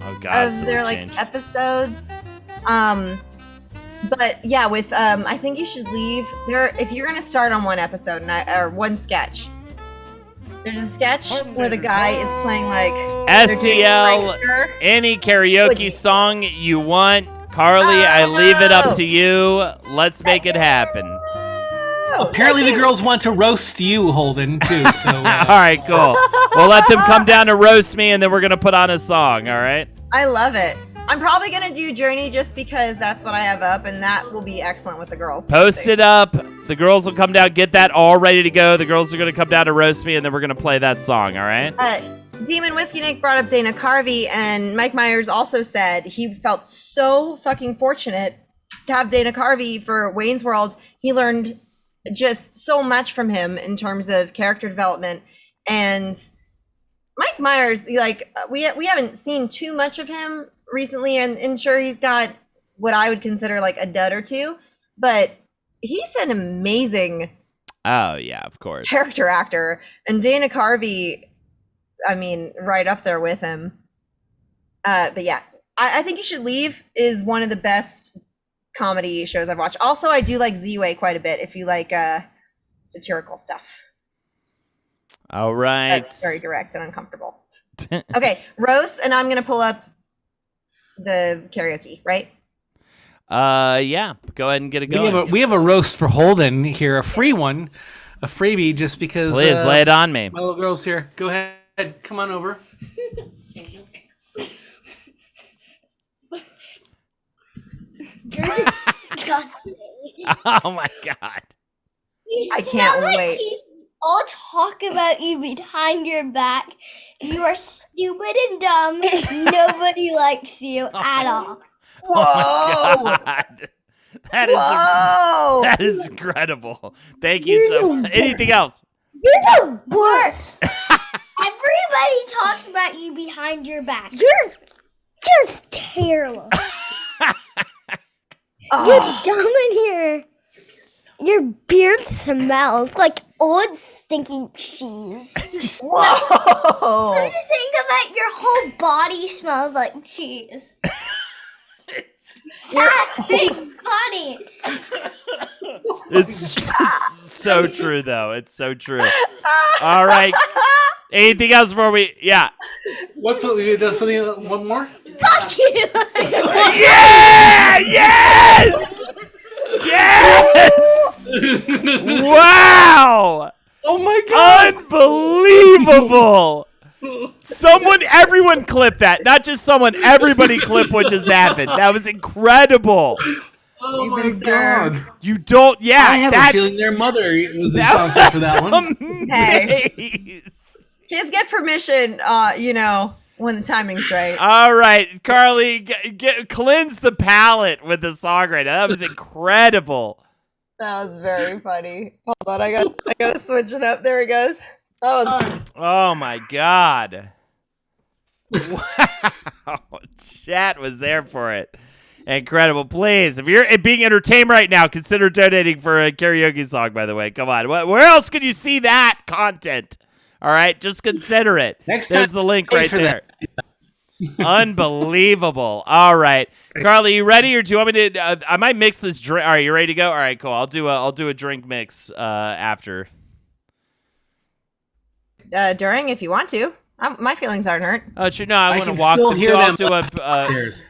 of their episodes. But yeah, with I Think You Should Leave. If you're gonna start on one episode or one sketch, there's a sketch where the guy is playing like STL, any karaoke song you want. Carly, I leave it up to you. Let's make it happen. Apparently the girls want to roast you, Holden, too. So, all right, cool. We'll let them come down to roast me, and then we're going to put on a song, all right? I love it. I'm probably going to do Journey just because that's what I have up, and that will be excellent with the girls. Post it up. The girls will come down, get that all ready to go. The girls are going to come down to roast me, and then we're going to play that song, all right? Demon Whiskey Nick brought up Dana Carvey, and Mike Myers also said he felt so fucking fortunate to have Dana Carvey for Wayne's World. He learned just so much from him in terms of character development, and Mike Myers, like we haven't seen too much of him recently, and sure he's got what I would consider like a dud or two, but he's an amazing Oh yeah, of course. character actor, and Dana Carvey, I mean, right up there with him. But yeah, I think You Should Leave is one of the best comedy shows I've watched. Also, I do like Z-Way quite a bit if you like satirical stuff. All right. That's very direct and uncomfortable. Okay, roast, and I'm gonna pull up the karaoke, right? Yeah. Go ahead and get it going. We have a roast for Holden here, a free one, a freebie, just because. Please lay it on me. My little girl's here. Go ahead, come on over. You're disgusting. Oh my god. You I smell can't like wait. cheese. All talk about you behind your back. You are stupid and dumb. Nobody likes you at all. Whoa! Oh my god. Whoa! That is incredible. Thank you so much. Anything else? You're the worst. Everybody talks about you behind your back. You're just terrible. Oh, You're dumb in here. Your beard smells like old stinky cheese. whoa! When you think of it, your whole body smells like cheese. That big body. It's just so true, though. It's so true. All right. Anything else before we? Yeah. What's something? One more? Fuck you. Yeah! Yes! Yes! Wow! Oh my god! Unbelievable! Everyone clip that. Not just someone, everybody clip what just happened. That was incredible. Oh my Even served. god! You don't, yeah. I have a feeling their mother was responsible for that one. Hey. Kids get permission, when the timing's right. All right, Carly, cleanse the palate with the song right now. That was incredible. That was very funny. Hold on, I gotta switch it up. There it goes. That was Oh my god. Wow. Chat was there for it. Incredible. Please, if you're being entertained right now, consider donating for a karaoke song, by the way. Come on. Where else can you see that content? All right, just consider it. Next There's time, the link pay right for there. Unbelievable. All right, Carly, you ready, or do you want me to? I might mix this drink. All right, you ready to go? All right, cool. I'll do a drink mix after. during, if you want to. My feelings aren't hurt. Oh, sure. No, I want to can walk still them hear through. them I'll do a. Cheers.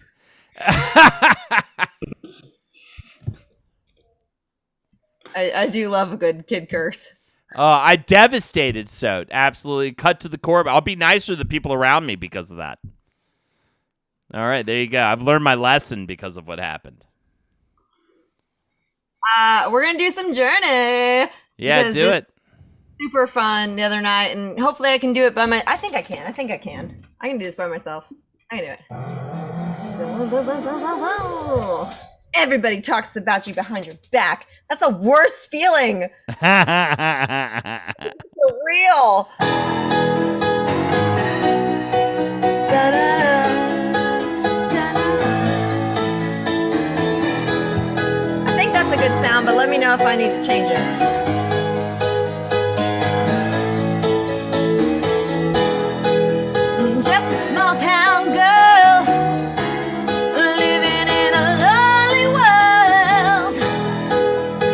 I do love a good kid curse. I devastated Sote. Absolutely cut to the core. I'll be nicer to the people around me because of that. All right, there you go. I've learned my lesson because of what happened. We're gonna do some Journey. Yeah, Because do this- it. Super fun the other night, and hopefully I can do it by my. I think I can. I can do this by myself. I can do it. Everybody talks about you behind your back. That's the worst feeling. For real. I think that's a good sound, but let me know if I need to change it. Just a small town girl living in a lonely world.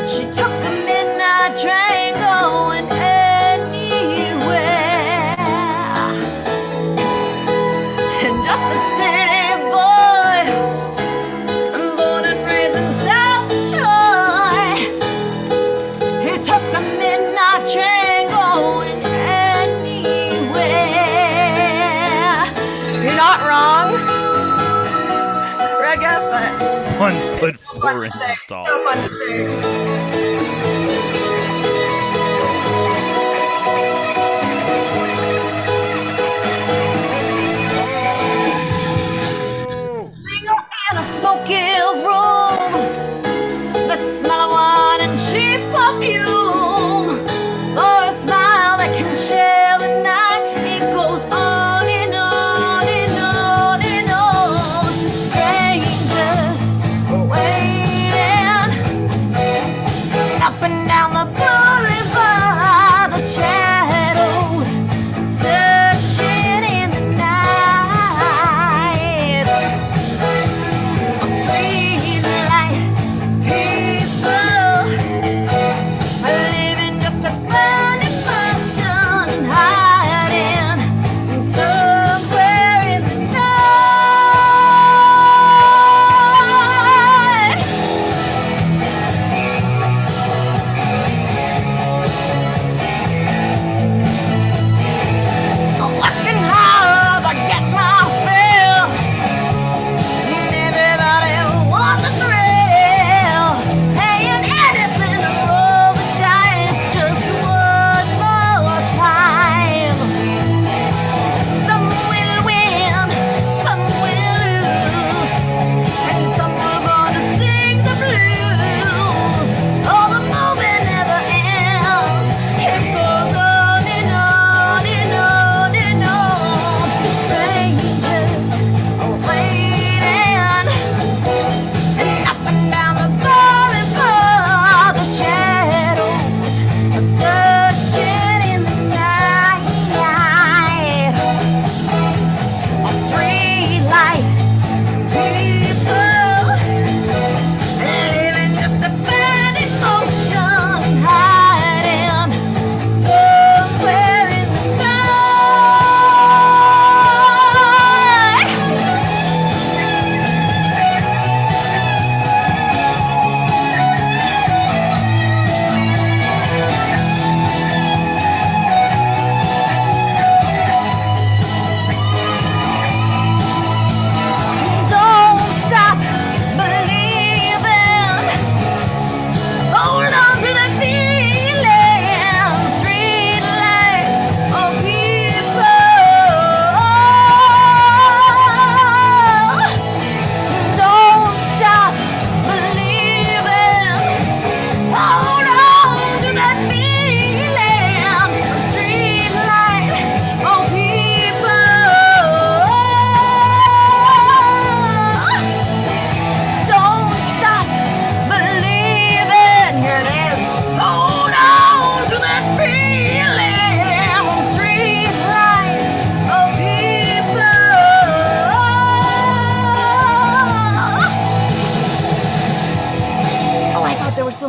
She took the midnight train going anywhere. And just a city boy, born and raised in South Detroit. He took the midnight train going anywhere. You're not wrong. Red guy foot. 1 foot 4 inches tall. So fun to say. Single in a smoky room, the smell of wine and cheap perfume, or a smile that can chill the night. It goes on.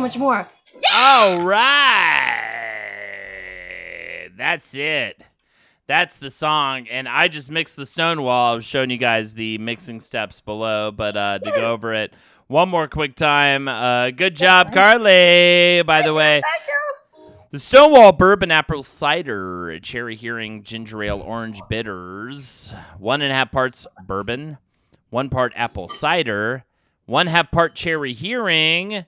much more. All right. That's it. That's the song. And I just mixed the Stonewall. I was showing you guys the mixing steps below, but to go over it one more quick time. Good job, Carly, by the way. Thank you. The Stonewall Bourbon Apple Cider, Cherry Hearing, Ginger Ale, Orange Bitters, 1.5 parts bourbon, 1 part apple cider, 1/2 part Cherry Hearing,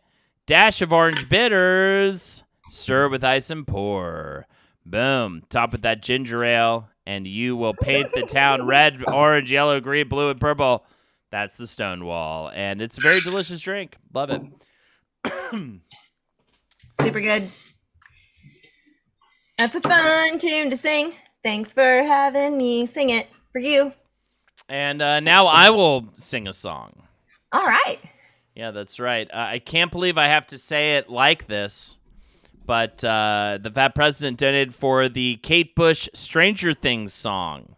dash of orange bitters, stir with ice and pour. Boom. Top with that ginger ale, and you will paint the town red, orange, yellow, green, blue, and purple. That's the Stonewall, and it's a very delicious drink. Love it. Super good. That's a fun tune to sing. Thanks for having me sing it for you. And now I will sing a song. All right. Yeah, that's right. I can't believe I have to say it like this, but the Fat President donated for the Kate Bush Stranger Things song,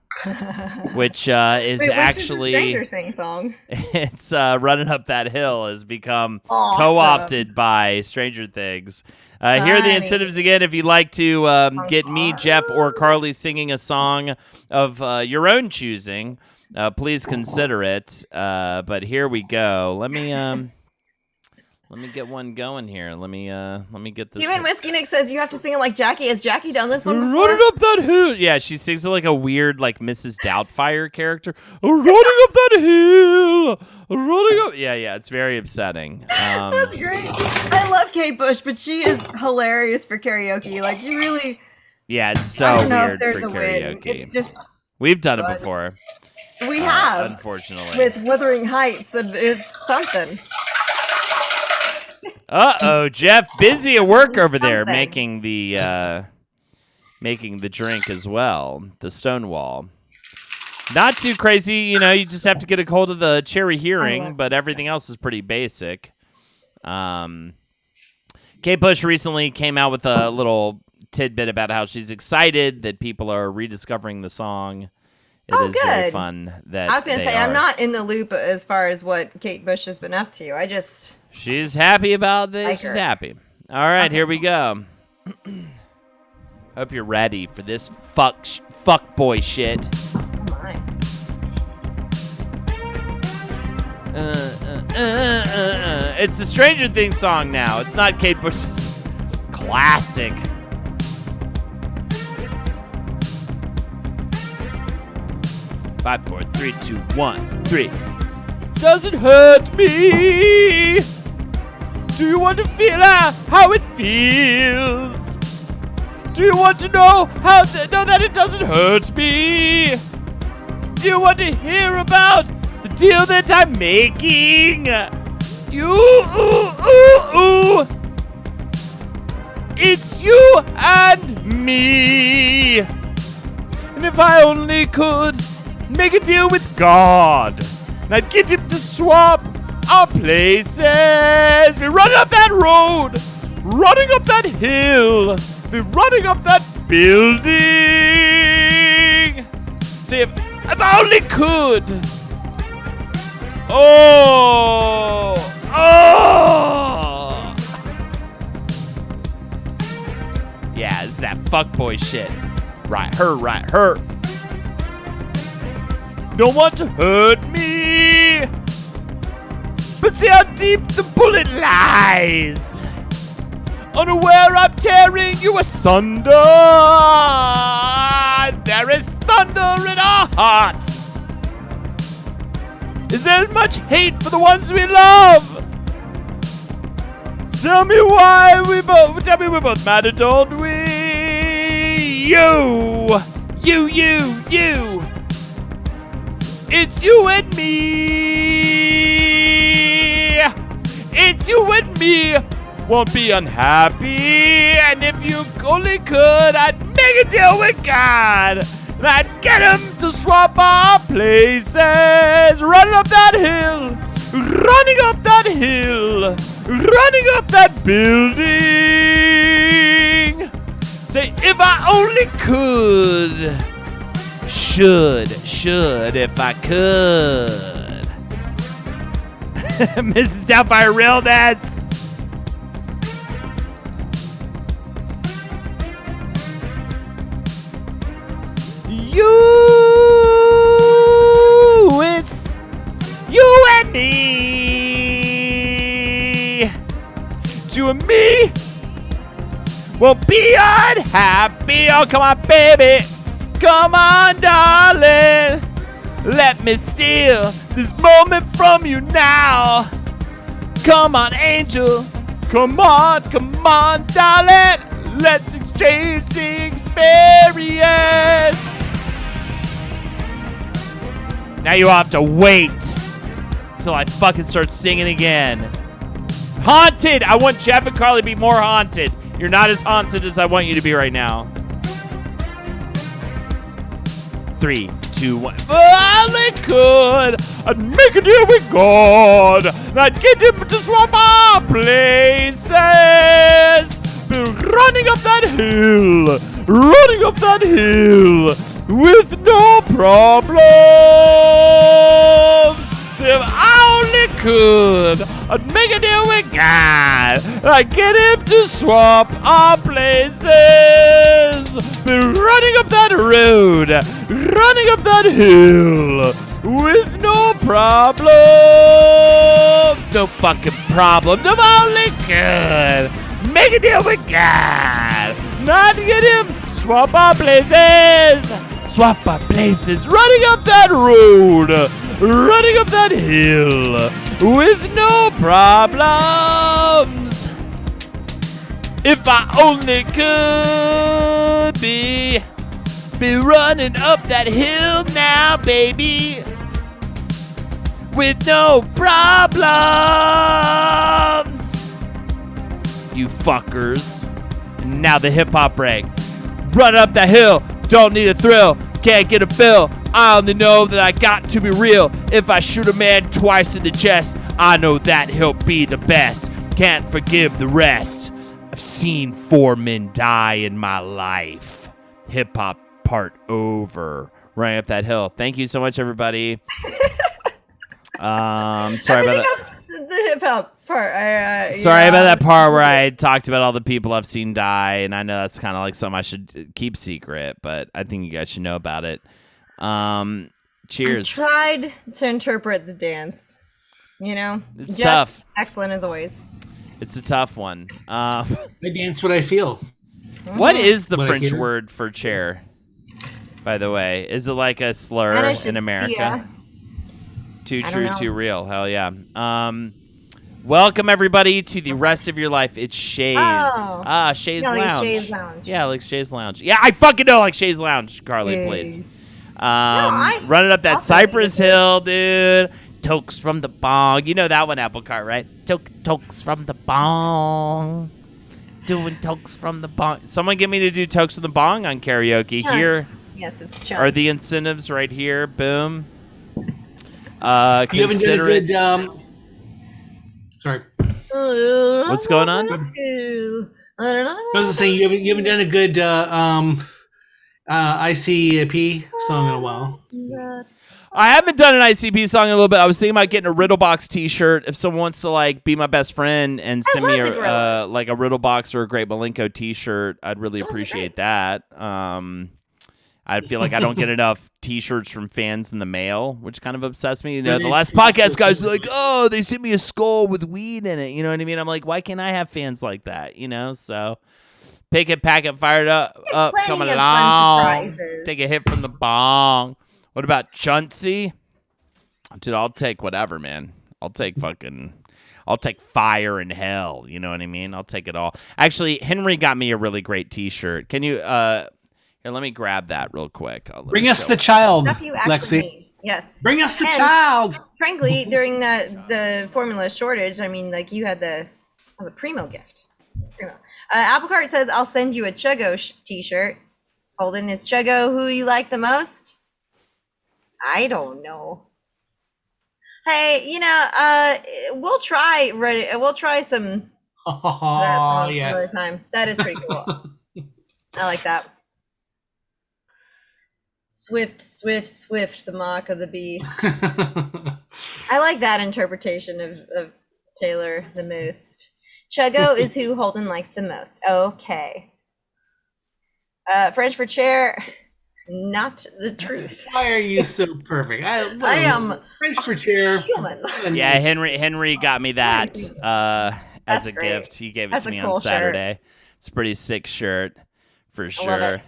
which is Wait, actually what's the Stranger Things song? It's Running Up That Hill has become Awesome. co-opted by Stranger Things. Here are the incentives again. If you'd like to get me, Jeff, or Carly singing a song of your own choosing, please consider it. But here we go. Let me get one going here. Let me get this. Even Whiskey Nick says you have to sing it like Jackie. Has Jackie done this one before? Running up that hill. Yeah, she sings it like a weird, like Mrs. Doubtfire character. Running up that hill. Running up. Yeah. It's very upsetting. That's great. I love Kate Bush, but she is hilarious for karaoke. Like you really. Yeah, it's so I don't know weird if there's for a win. karaoke. It's just We've done it before. we have Unfortunately. with Wuthering Heights, and it's something. Uh-oh, Jeff, busy at work over there Something. making the drink as well, the Stonewall. Not too crazy, you just have to get a hold of the Cherry Hearing, but everything else is pretty basic. Kate Bush recently came out with a little tidbit about how she's excited that people are rediscovering the song. It is very good. fun that I was going to they say, I'm are. not in the loop as far as what Kate Bush has been up to. I just... She's happy about this. Like She's her. happy. All right, here we go. Hope you're ready for this fuck boy shit. Oh my. It's the Stranger Things song now. It's not Kate Bush's classic. Five, 4, 3, 2, 1, 3. Does it hurt me? Do you want to feel how it feels? Do you want to know know that it doesn't hurt me? Do you want to hear about the deal that I'm making? It's you and me. And if I only could make a deal with God, and I'd get him to swap our places. We're running up that road, running up that hill, we're running up that building. See, if I only could. Oh. Yeah, it's that fuckboy shit. Right, her. Don't want to hurt me, but see how deep the bullet lies. Unaware I'm tearing you asunder. There is thunder in our hearts. Is there much hate for the ones we love? Tell me we're both matter, don't we? You. It's you and me. It's you and me. Won't be unhappy. And if you only could, I'd make a deal with God. And I'd get him to swap our places. Running up that hill. Running up that hill. Running up that building. Say, if I only could. Should if I could. Mrs. Doubtfire Realness. you and me won't be unhappy. Oh, come on, baby. Come on, darling. Let me steal this moment from you now. Come on, angel. Come on, darling. Let's exchange the experience. Now you have to wait till I fucking start singing again. Haunted. I want Jeff and Carly to be more haunted. You're not as haunted as I want you to be right now. 3, 2, 1. Only could I'd make a deal with God. And I'd get him to swap our places. Be running up that hill with no problems. So if I only could, I'd make a deal with God. I'd get him to swap our places. Be running up that road, running up that hill with no problems. No fucking problem. If I only could make a deal with God. Not get him swap our places. Swap our places. Running up that road. Running up that hill. With no problems. If I only could be running up that hill now, baby. With no problems. You fuckers. And now the hip-hop break. Run up that hill, don't need a thrill, can't get a fill. I only know that I got to be real. If I shoot a man twice in the chest, I know that he'll be the best. Can't forgive the rest. I've seen 4 men die in my life. Hip-hop part over. Running up that hill. Thank you so much, everybody. Sorry about that. The hip hop part. Sorry about that part where I talked about all the people I've seen die, and I know that's kind of like something I should keep secret, but I think you guys should know about it. Cheers. I tried to interpret the dance. You know, It's Jeff, tough. Excellent as always. It's a tough one. I dance what I feel. What is the What I French hear? word for chair? By the way, is it like a slur I in should America? see ya. Too I don't true, know. too real. Hell yeah. Welcome everybody to the rest of your life. It's Shay's. Oh. Shay's Yeah, like Lounge. Shay's Lounge. Yeah, like Shay's Lounge. Yeah, I fucking know like Shay's Lounge, Carly, please. Jeez. Running up that I'll Cypress take it. Hill, dude. Tokes from the bong. You know that one, Apple Cart, right? Tokes from the bong. Doing tokes from the bong. Someone get me to do tokes from the bong on karaoke. Chunks. Here Yes, it's chunks. are the incentives right here. Boom. You haven't done a Consider good. it. Sorry, What's going on? I don't know. I was just saying you haven't done a good ICP song in a while. I haven't done an ICP song in a little bit. I was thinking about getting a Riddlebox T-shirt. If someone wants to like be my best friend and send me love the Riddles. like a Riddlebox or a Great Malenko T-shirt, I'd really Those are appreciate that. I feel like I don't get enough T-shirts from fans in the mail, which kind of upsets me. You know, the last podcast guys were like, "Oh, they sent me a skull with weed in it." You know what I mean? I'm like, why can't I have fans like that? You know, so pick it, pack it, fired up, plenty coming of fun along. surprises. Take a hit from the bong. What about Chauncey? Dude, I'll take whatever, man. I'll take fire and hell. You know what I mean? I'll take it all. Actually, Henry got me a really great T-shirt. Can you? Here, let me grab that real quick. Bring us the child, Stuff you actually Lexi. need. Yes. Bring us the And- child. Frankly, during the formula shortage, I mean, like you had the primo gift. Primo. Apple Cart says, "I'll send you a Chuggo T-shirt." Holden, is Chuggo who you like the most? I don't know. Hey, you know, we'll try some of that Oh song yes. another time. That is pretty cool. I like that. Swift, swift, swift, the mark of the beast. I like that interpretation of Taylor the most. Chuggo is who Holden likes the most. Okay. French for chair, not the truth. Why are you so perfect? I am French for chair. human. Yeah, Henry got me that. as That's a great. gift. He gave it That's to a me cool on Saturday. It's a pretty sick shirt for sure.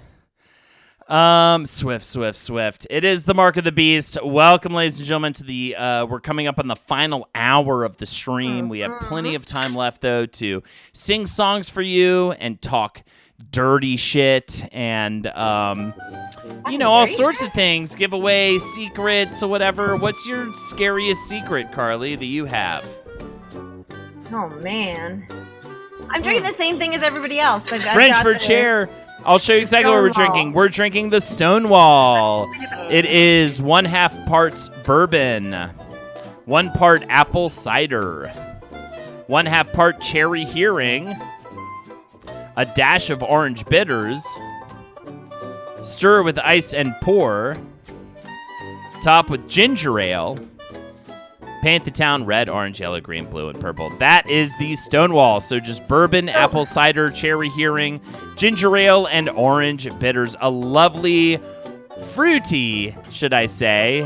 love it. Swift. It is the Mark of the Beast. Welcome, ladies and gentlemen, to the we're coming up on the final hour of the stream. We have plenty of time left, though, to sing songs for you and talk dirty shit and all sorts of things, give away secrets or whatever. What's your scariest secret, Carly, that you have? Oh man, I'm drinking the same thing as everybody else. I've French got for the- chair. I'll show you exactly what we're Stonewall. drinking. We're drinking the Stonewall. It is 1/2 parts bourbon, 1 part apple cider, 1/2 part cherry hearing, a dash of orange bitters, stir with ice and pour, top with ginger ale, paint the town red, orange, yellow, green, blue, and purple. That is the Stonewall. So just bourbon, apple cider, cherry hearing, ginger ale, and orange bitters. A lovely, fruity, should I say,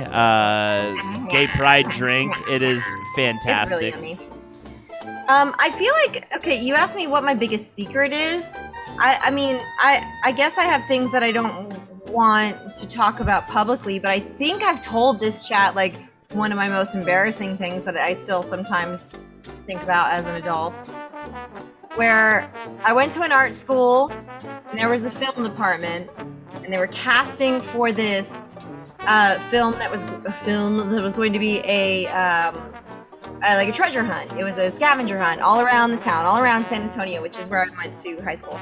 gay pride drink. It is fantastic. It's really yummy. I feel like, okay, you asked me what my biggest secret is. I guess I have things that I don't want to talk about publicly, but I think I've told this chat, like, one of my most embarrassing things that I still sometimes think about as an adult, where I went to an art school and there was a film department and they were casting for this film that was going to be like a treasure hunt. It was a scavenger hunt all around the town, all around San Antonio, which is where I went to high school.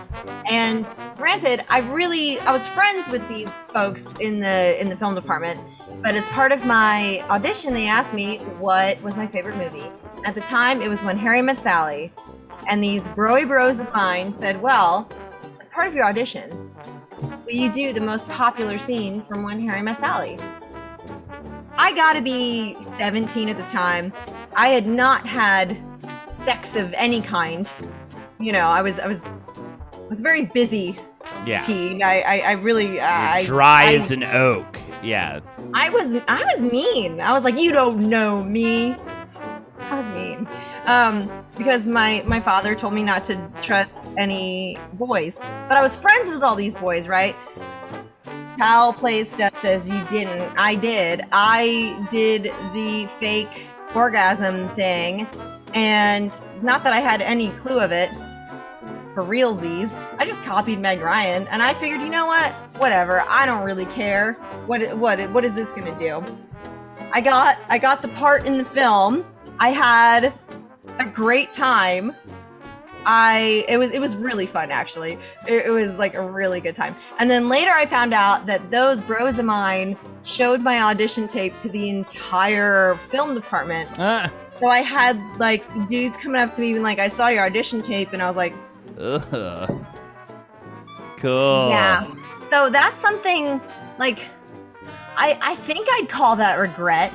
And granted, I was friends with these folks in the film department, but as part of my audition, they asked me what was my favorite movie. At the time, it was When Harry Met Sally, and these broy bros of mine said, well, as part of your audition, will you do the most popular scene from When Harry Met Sally? I gotta be 17 at the time. I had not had sex of any kind. You know, I was very busy. Yeah. Teen. I really dry as an oak. Yeah. I was mean. I was like, you don't know me. I was mean. Because my father told me not to trust any boys. But I was friends with all these boys, right? Cal plays Steph says you didn't. I did. I did the fake orgasm thing. And not that I had any clue of it. For realsies. I just copied Meg Ryan. And I figured, you know what? Whatever. I don't really care. What is this gonna do? I got the part in the film. I had a great time. It was really fun, actually. It was like a really good time. And then later I found out that those bros of mine showed my audition tape to the entire film department. So I had like dudes coming up to me and like, I saw your audition tape, and I was like, ugh. Cool. Yeah. So that's something like I think I'd call that regret,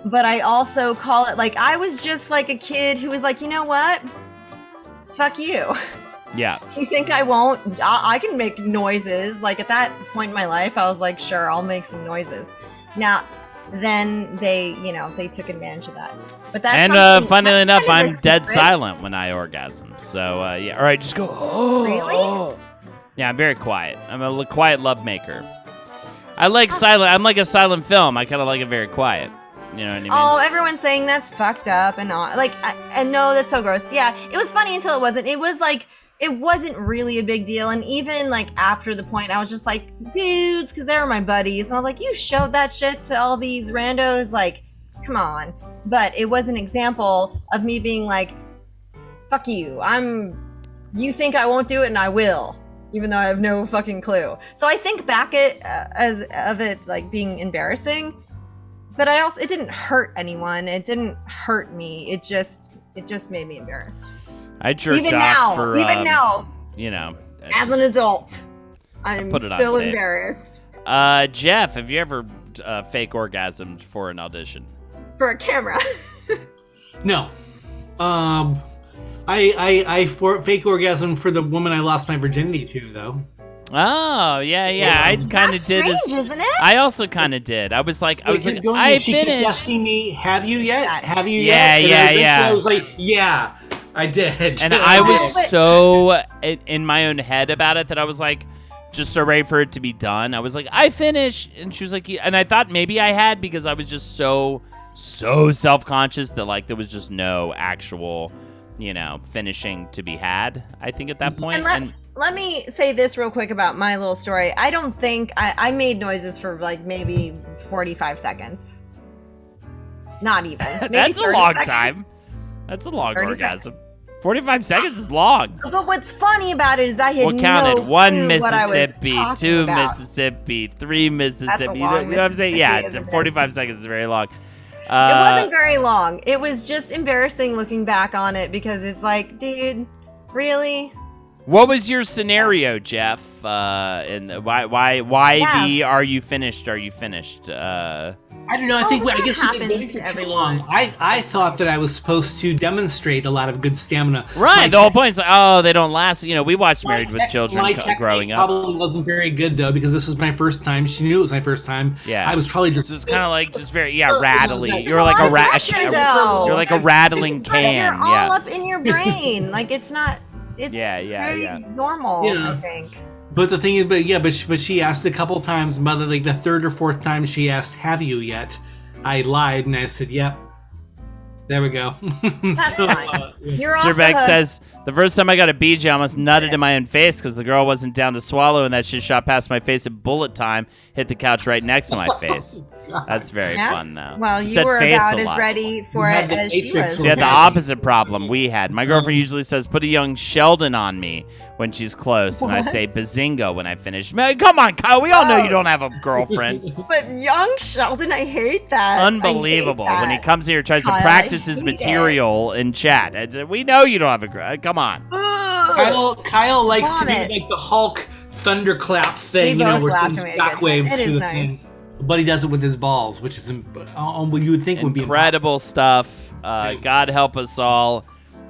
but I also call it like I was just like a kid who was like, you know what? Fuck you. Yeah. You think I won't? I can make noises. Like at that point in my life, I was like, sure, I'll make some noises. Now, then they took advantage of that. But that's and funnily enough, kind of I'm a dead secret. silent when I orgasm. So yeah. All right, just go. Oh. Really? Yeah, I'm very quiet. I'm a quiet love maker. I like silent. I'm like a silent film. I kind of like it very quiet. You know what I mean? Oh, everyone's saying that's fucked up and all. Like, and no, that's so gross. Yeah, it was funny until it wasn't. It was like, it wasn't really a big deal. And even like after the point, I was just like, dudes, because they were my buddies. And I was like, you showed that shit to all these randos? Like, come on. But it was an example of me being like, fuck you. You think I won't do it and I will. Even though I have no fucking clue. So I think back of it like being embarrassing. But it didn't hurt anyone. It didn't hurt me. It just made me embarrassed. I jerked even off now, you know, as an adult, I'm put it on still tape. embarrassed. Jeff, have you ever fake orgasmed for an audition? For a camera. No. I fake orgasm for the woman I lost my virginity to, though. Oh, yeah. I kind of did. Strange, isn't it? I also kind of did. I was like, I She finished. kept asking me, have you yet? Have you Yeah, yet? And yeah, eventually yeah. I was like, yeah. I did. And I was so in my own head about it that I was like, just so ready for it to be done. I was like, I finished. And she was like, and I thought maybe I had because I was just so self-conscious that like there was just no actual, finishing to be had, I think at that point. And let me say this real quick about my little story. I don't think I made noises for like maybe 45 seconds. Not even. Maybe That's a long seconds. time. That's a long 30 orgasm. seconds. 45 seconds is long. But what's funny about it is I had We'll count no it. 1 clue what I was Mississippi, talking 2 about. Mississippi, 3 Mississippi. You know long what I'm saying? Mississippi, Yeah, isn't it? 45 seconds is very long. It wasn't very long. It was just embarrassing looking back on it because it's like, dude, really? What was your scenario, Jeff? And why Yeah. are you finished? Are you finished? I don't know. I think that I guess we happens didn't wait to for too everyone. long. I thought that I was supposed to demonstrate a lot of good stamina. Right. My The whole point is like, oh, they don't last. We watched Married with my Children technique growing up. Probably wasn't very good though because this was my first time. She knew it was my first time. Yeah. I was probably just So it's kind of like just very rattly. There's You're a like lot a of pressure, though. You're like a rattling Because you're can. all Yeah. up in your brain. Like it's not. It's very normal. Yeah. I think. But the thing is, but she asked a couple times. Mother, like the third or fourth time she asked, "Have you yet?" I lied and I said, "Yep." There we go. That's fine. You're off the Jerbeck hook. says, the first time I got a BJ, I almost nutted in my own face because the girl wasn't down to swallow, and that shit shot past my face at bullet time, hit the couch right next to my face. That's very Yeah. fun, though. Well, you said were face about a as lot. ready for You it had the as she Matrix was. She had the orgasm. opposite problem we had. My girlfriend usually says, put a young Sheldon on me when she's close, and I say bazinga when I finish. Man, come on, Kyle. We all know you don't have a girlfriend. But young Sheldon, I hate that. Unbelievable. I hate When he that. comes here, tries to Kyle, I practice his hate material in chat. We know you don't have a girl. Come on. Ugh. Kyle likes to Vomit. do like the Hulk thunderclap thing, We both where laughed some when we did it. shockwaves It through is the nice. thing. But he does it with his balls, which is what you would think would be Incredible stuff. God help us all.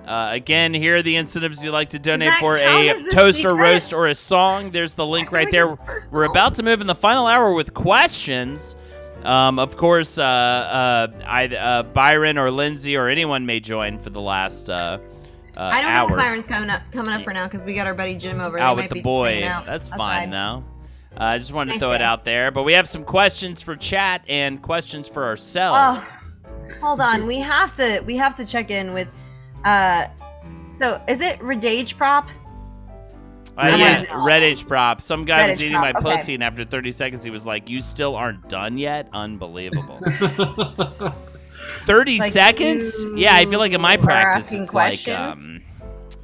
Again, here are the incentives you'd like to donate that for count a as a toast or secret? roast or a song. There's the link feel right like there. it's personal. We're about to move in the final hour with questions. Of course, Byron or Lindsay or anyone may join for the last I don't know hour. if Byron's coming up for now because we got our buddy Jim over. Out They with might the be boy. hanging out That's outside. fine, though. I just wanted to Nice throw it day. out there. But we have some questions for chat and questions for ourselves. Hold on, we have to check in with. So is it Redage Prop? I Yeah, wanna know. Red H prop. Some guy Red was H eating my prop, okay. pussy, and after 30 seconds, he was like, "You still aren't done yet? Unbelievable." 30 Like, seconds? you Yeah, I feel like in my are practice, asking it's questions?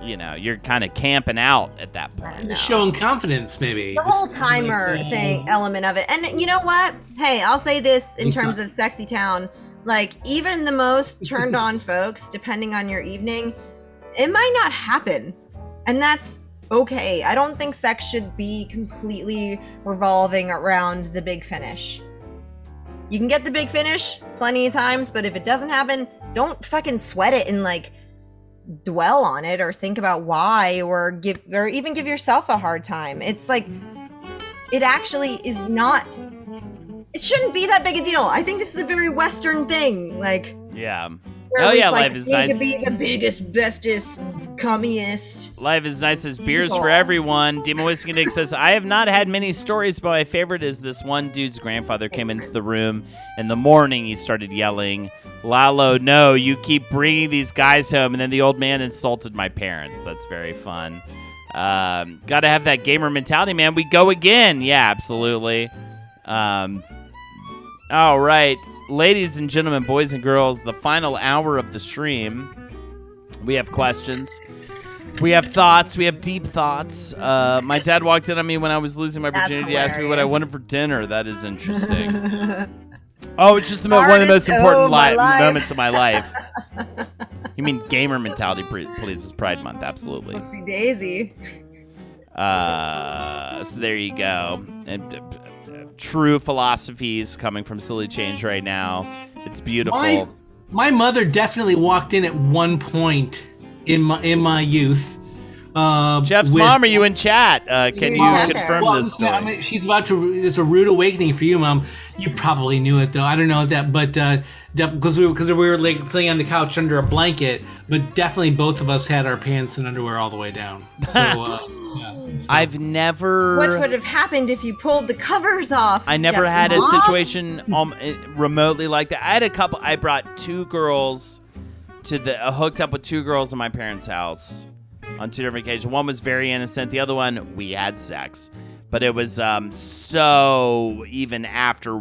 like, you're kind of camping out at that point. Just showing confidence, maybe. The whole timer thing element of it. And you know what? Hey, I'll say this in terms of Sexy Town. Like, even the most turned on folks, depending on your evening, it might not happen. And that's okay. I don't think sex should be completely revolving around the big finish. You can get the big finish plenty of times, but if it doesn't happen, don't fucking sweat it and like dwell on it or think about why or even give yourself a hard time. It's like it actually is not, it shouldn't be that big a deal. I think this is a very Western thing. Like, Yeah. where Oh, it's yeah, like, life is need nice. to be the biggest, bestest, cummiest. Life is nice as beers for everyone. Demon Whiskey Nick says, I have not had many stories, but my favorite is this one dude's grandfather came into the room in the morning. He started yelling, Lalo, no, you keep bringing these guys home. And then the old man insulted my parents. That's very fun. Got to have that gamer mentality, man. We go again. Yeah, absolutely. All right. Ladies and gentlemen, boys and girls, the final hour of the stream. We have questions. We have thoughts. We have deep thoughts. My dad walked in on me when I was losing my That's virginity. Asked me what I hilarious. wanted for dinner. That is interesting. Oh, it's just one of the Hardest most important of my life. moments of my life. You mean gamer mentality pleases Pride Month? Absolutely. Whoopsie daisy. So there you go. And true philosophies coming from Silly Change right now. It's beautiful. My mother definitely walked in at one point in my youth Jeff's mom, are you in chat? Can you confirm this story? I mean, she's about to. It's a rude awakening for you, Mom. You probably knew it though. I don't know that, but because we were like sitting on the couch under a blanket, but definitely both of us had our pants and underwear all the way down. So, yeah. So. I've never. What would have happened if you pulled the covers off? I never Jeff's had a mom? situation remotely like that. I had a couple. I brought two girls to hooked up with two girls in my parents' house on two different occasions. One was very innocent. The other one, we had sex. But it was so even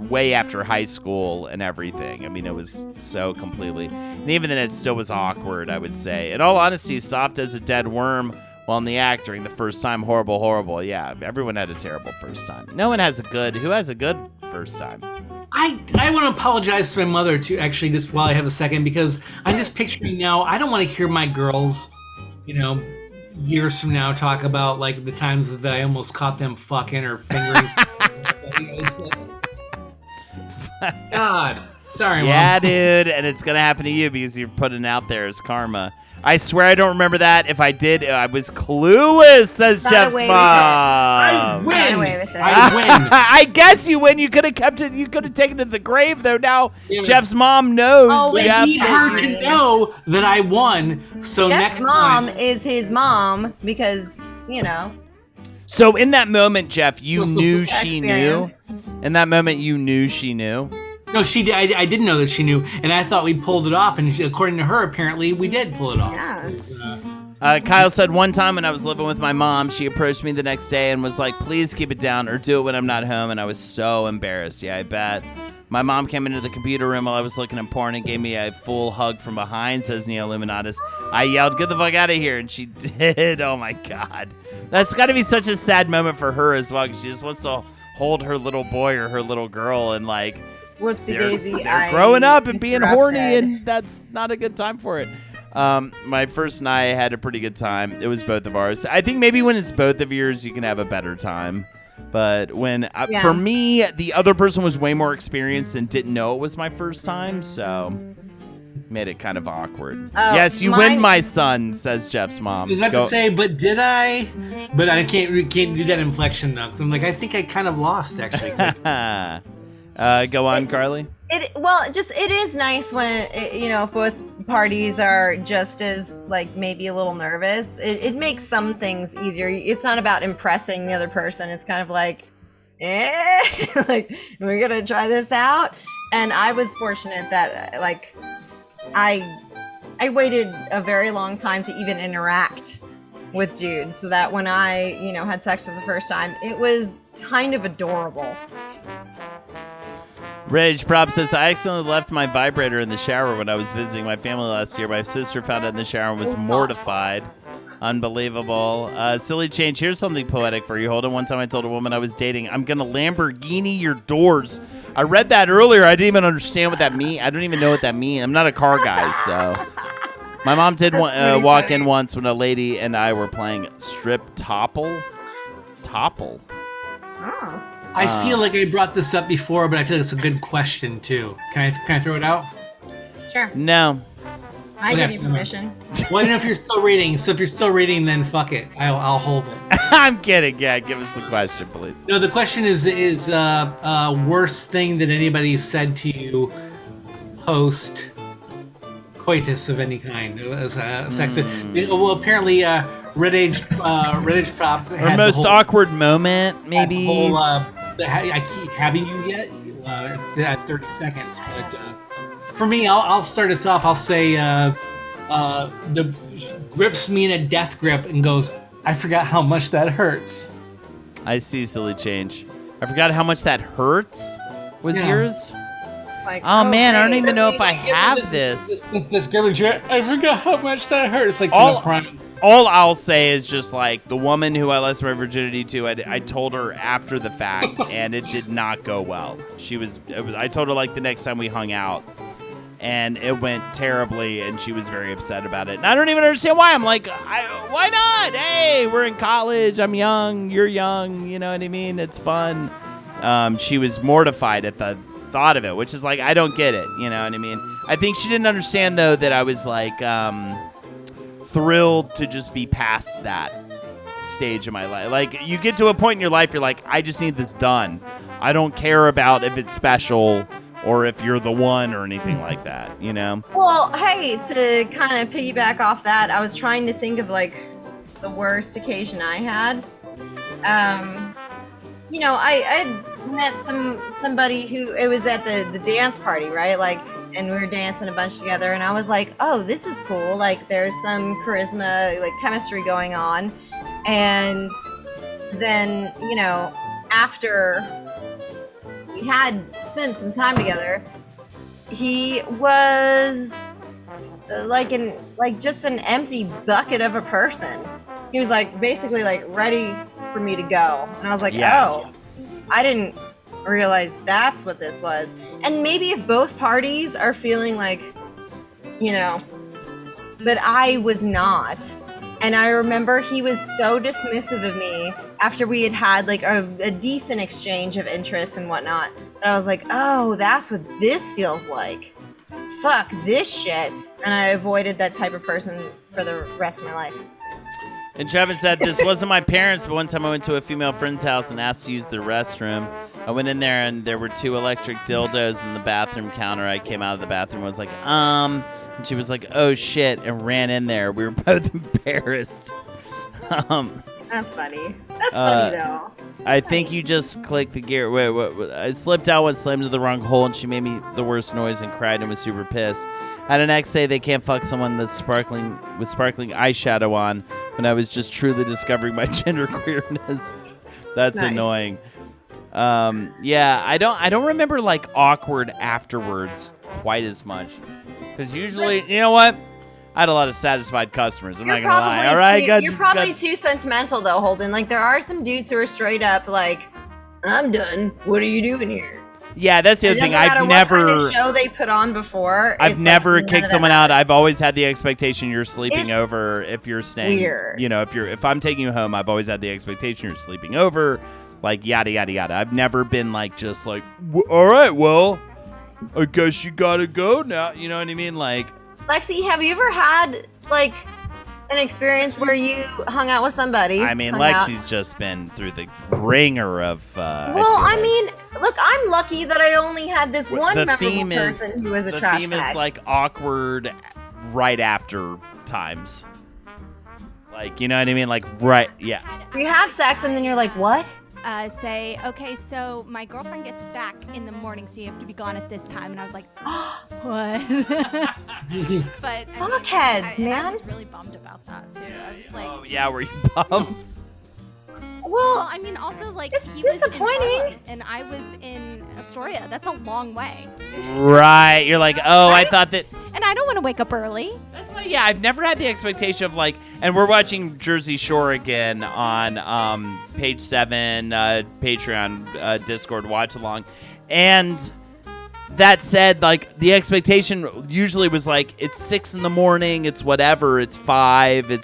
way after high school and everything. I mean, it was so completely. And even then, it still was awkward, I would say. In all honesty, soft as a dead worm while in the act during the first time. Horrible, horrible. Yeah, everyone had a terrible first time. No one has a good. Who has a good first time? I want to apologize to my mother, too, actually, just while I have a second, because I'm just picturing now, I don't want to hear my girls, years from now talk about like the times that I almost caught them fucking or fingering. It's God, sorry, yeah, Mom. dude, and it's gonna happen to you because you're putting it out there as karma. I swear I don't remember that. If I did, I was clueless, says Jeff's mom. I win. Got away with it. I win. I guess you win. You could have kept it. You could have taken it to the grave, though. Now Jeff's mom knows. Oh, Jeff. I need her to know that I won. So Jeff's next mom time, is his mom because, So in that moment, Jeff, you knew she knew. experience. In that moment, you knew she knew. no, she did. I didn't know that she knew, and I thought we pulled it off. And according to her, apparently we did pull it off. Yeah. Kyle said one time when I was living with my mom, she approached me the next day and was like, "Please keep it down or do it when I'm not home." And I was so embarrassed. Yeah, I bet. My mom came into the computer room while I was looking at porn and gave me a full hug from behind, says Neo Illuminatus. I yelled, "Get the fuck out of here," and she did. Oh, my God. That's got to be such a sad moment for her as well, because she just wants to hold her little boy or her little girl and, like, Whoopsie they're daisy. they're growing up and being horny, interrupted. and that's not a good time for it. My first and I had a pretty good time. It was both of ours. I think maybe when it's both of yours, you can have a better time. But when, for me, the other person was way more experienced and didn't know it was my first time, so made it kind of awkward. Oh, yes, you win, my son, says Jeff's mom. I was about to say, but did I? But I can't do that inflection though, because I'm like, I think I kind of lost actually. Go on, Carly. It is nice when if both parties are just as like maybe a little nervous. It makes some things easier. It's not about impressing the other person. It's kind of like, like we're gonna try this out. And I was fortunate that like I waited a very long time to even interact with Jude, so that when I had sex for the first time, it was kind of adorable. Rage Prop says, I accidentally left my vibrator in the shower when I was visiting my family last year. My sister found it in the shower and was mortified. Unbelievable. Silly Change, here's something poetic for you. Hold on. One time I told a woman I was dating, I'm going to Lamborghini your doors. I read that earlier. I didn't even understand what that means. I don't even know what that means. I'm not a car guy, so. My mom did walk in once when a lady and I were playing strip topple. Topple. Oh. I feel like I brought this up before, but I feel like it's a good question too. Can I throw it out? Sure. No. I give you permission. Well, I don't know if you're still reading. So if you're still reading, then fuck it. I'll hold it. I'm kidding. Yeah, give us the question, please. No, the question is worst thing that anybody said to you post coitus of any kind, sex. Well, apparently, Red Age Prop. Her most awkward moment, maybe. I keep having you yet at 30 seconds, but for me, I'll start us off. I'll say the grips me in a death grip and goes, I forgot how much that hurts. I see, Silly Change. I forgot how much that hurts. Was yours? Like, oh man, I don't great. even know if I have this. This grip, I forgot how much that hurts. Like all I'll say is just like the woman who I lost my virginity to, I told her after the fact, and it did not go well. I told her like the next time we hung out, and it went terribly, and she was very upset about it. And I don't even understand why. I'm like, why not? Hey, we're in college. I'm young. You're young. You know what I mean? It's fun. She was mortified at the thought of it, which is like, I don't get it. You know what I mean? I think she didn't understand though that I was like, thrilled to just be past that. stage of my life. Like, you get to a point in your life, you're like, I just need this done. I don't care about if it's special or if you're the one or anything like that, you know? Well, hey, to kind of piggyback off that, I was trying to think of like the worst occasion I had. You know, I met somebody who, it was at the dance party, right? Like, and we were dancing a bunch together, and I was like, oh, this is cool. Like, there's some charisma, like chemistry going on. And then, you know, after we had spent some time together, he was just an empty bucket of a person. He was like basically like ready for me to go, and I was like, oh, I didn't realize that's what this was. And maybe if both parties are feeling like, you know, but I was not. And I remember he was so dismissive of me after we had like a decent exchange of interests and whatnot, that I was like, oh, that's what this feels like. Fuck this shit. And I avoided that type of person for the rest of my life. And Travis said, this wasn't my parents, but one time I went to a female friend's house and asked to use the restroom. I went in there and there were 2 electric dildos in the bathroom counter. I came out of the bathroom and was like, and she was like, oh shit, and ran in there. We were both embarrassed. That's funny. That's funny though. I think you just clicked the gear. Wait, I slipped out, went slammed to the wrong hole, and she made me the worst noise and cried and was super pissed. I had an ex say they can't fuck someone that's sparkling eyeshadow on when I was just truly discovering my genderqueerness. That's nice. Annoying. Yeah, I don't remember like awkward afterwards quite as much, because usually, you know what? I had a lot of satisfied customers. I'm not gonna lie. All right, you're probably too sentimental though, Holden. Like, there are some dudes who are straight up like, I'm done. What are you doing here? Yeah, that's the other thing. I've never what kind of show they put on before. I've never kicked someone out. I've always had the expectation you're sleeping over if you're staying. Weird. You know, if I'm taking you home, I've always had the expectation you're sleeping over. Like, yada yada yada. I've never been like just like, all right, well, I guess you gotta go now. You know what I mean? Like, Lexi, have you ever had like an experience where you hung out with somebody? I mean, Lexi's just been through the ringer of. I mean, look, I'm lucky that I only had this one memorable person who was a trash bag. The theme is like awkward right after times. Like, you know what I mean? Like, right, yeah. You have sex and then you're like, what? Say, okay, so my girlfriend gets back in the morning, so you have to be gone at this time. And I was like, what? But fuckheads, man. I was really bummed about that too. I was like, oh yeah, were you bummed? Well, I mean, also like it's he disappointing. Was in Harlem, and I was in Astoria. That's a long way. Right. You're like, oh, right? I thought that. And I don't want to wake up early. That's why, yeah, I've never had the expectation of like, and we're watching Jersey Shore again on page 7, Patreon, Discord watch along. And that said, like, the expectation usually was like, it's 6 a.m, it's whatever, it's 5,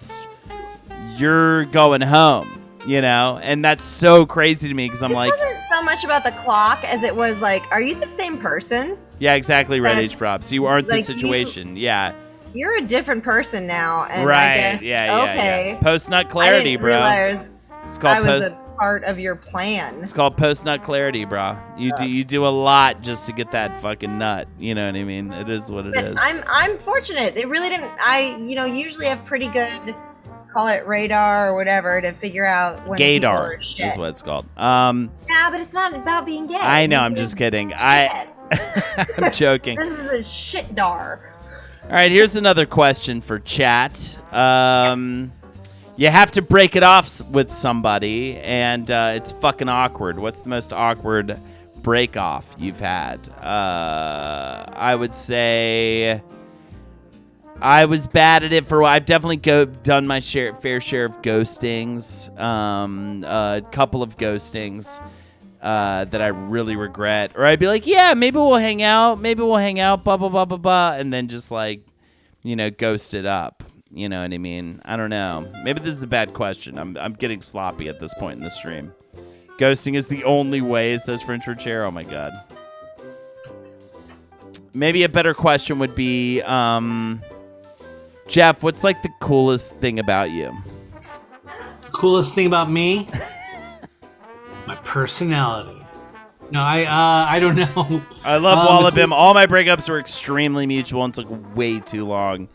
you're going home. You know, and that's so crazy to me because I'm like, it wasn't so much about the clock as it was like, are you the same person? Yeah, exactly. Red Age props. You aren't like the situation. You're a different person now. And right. I guess, okay. Post nut clarity, bro. Realize it's called I was a part of your plan. It's called post nut clarity, bro. You do a lot just to get that fucking nut. You know what I mean? It is what it is. I'm fortunate. It really didn't. I usually have pretty good. Call it radar or whatever to figure out when gaydar is what it's called. Yeah, but it's not about being gay. I know. I'm just kidding. I'm joking. This is a shit dar. All right. Here's another question for chat. You have to break it off with somebody, and it's fucking awkward. What's the most awkward break off you've had? I would say. I was bad at it for a while. I've definitely done my fair share of ghostings, a couple of ghostings that I really regret. Or I'd be like, yeah, maybe we'll hang out, blah, blah, blah, blah, blah, and then just like, you know, ghost it up. You know what I mean? I don't know. Maybe this is a bad question. I'm getting sloppy at this point in the stream. Ghosting is the only way, says French for Chair. Oh, my God. Maybe a better question would be... Jeff, what's like the coolest thing about you? coolest thing about me? My personality. No, I don't know. I love Wallabim. All my breakups were extremely mutual and took way too long.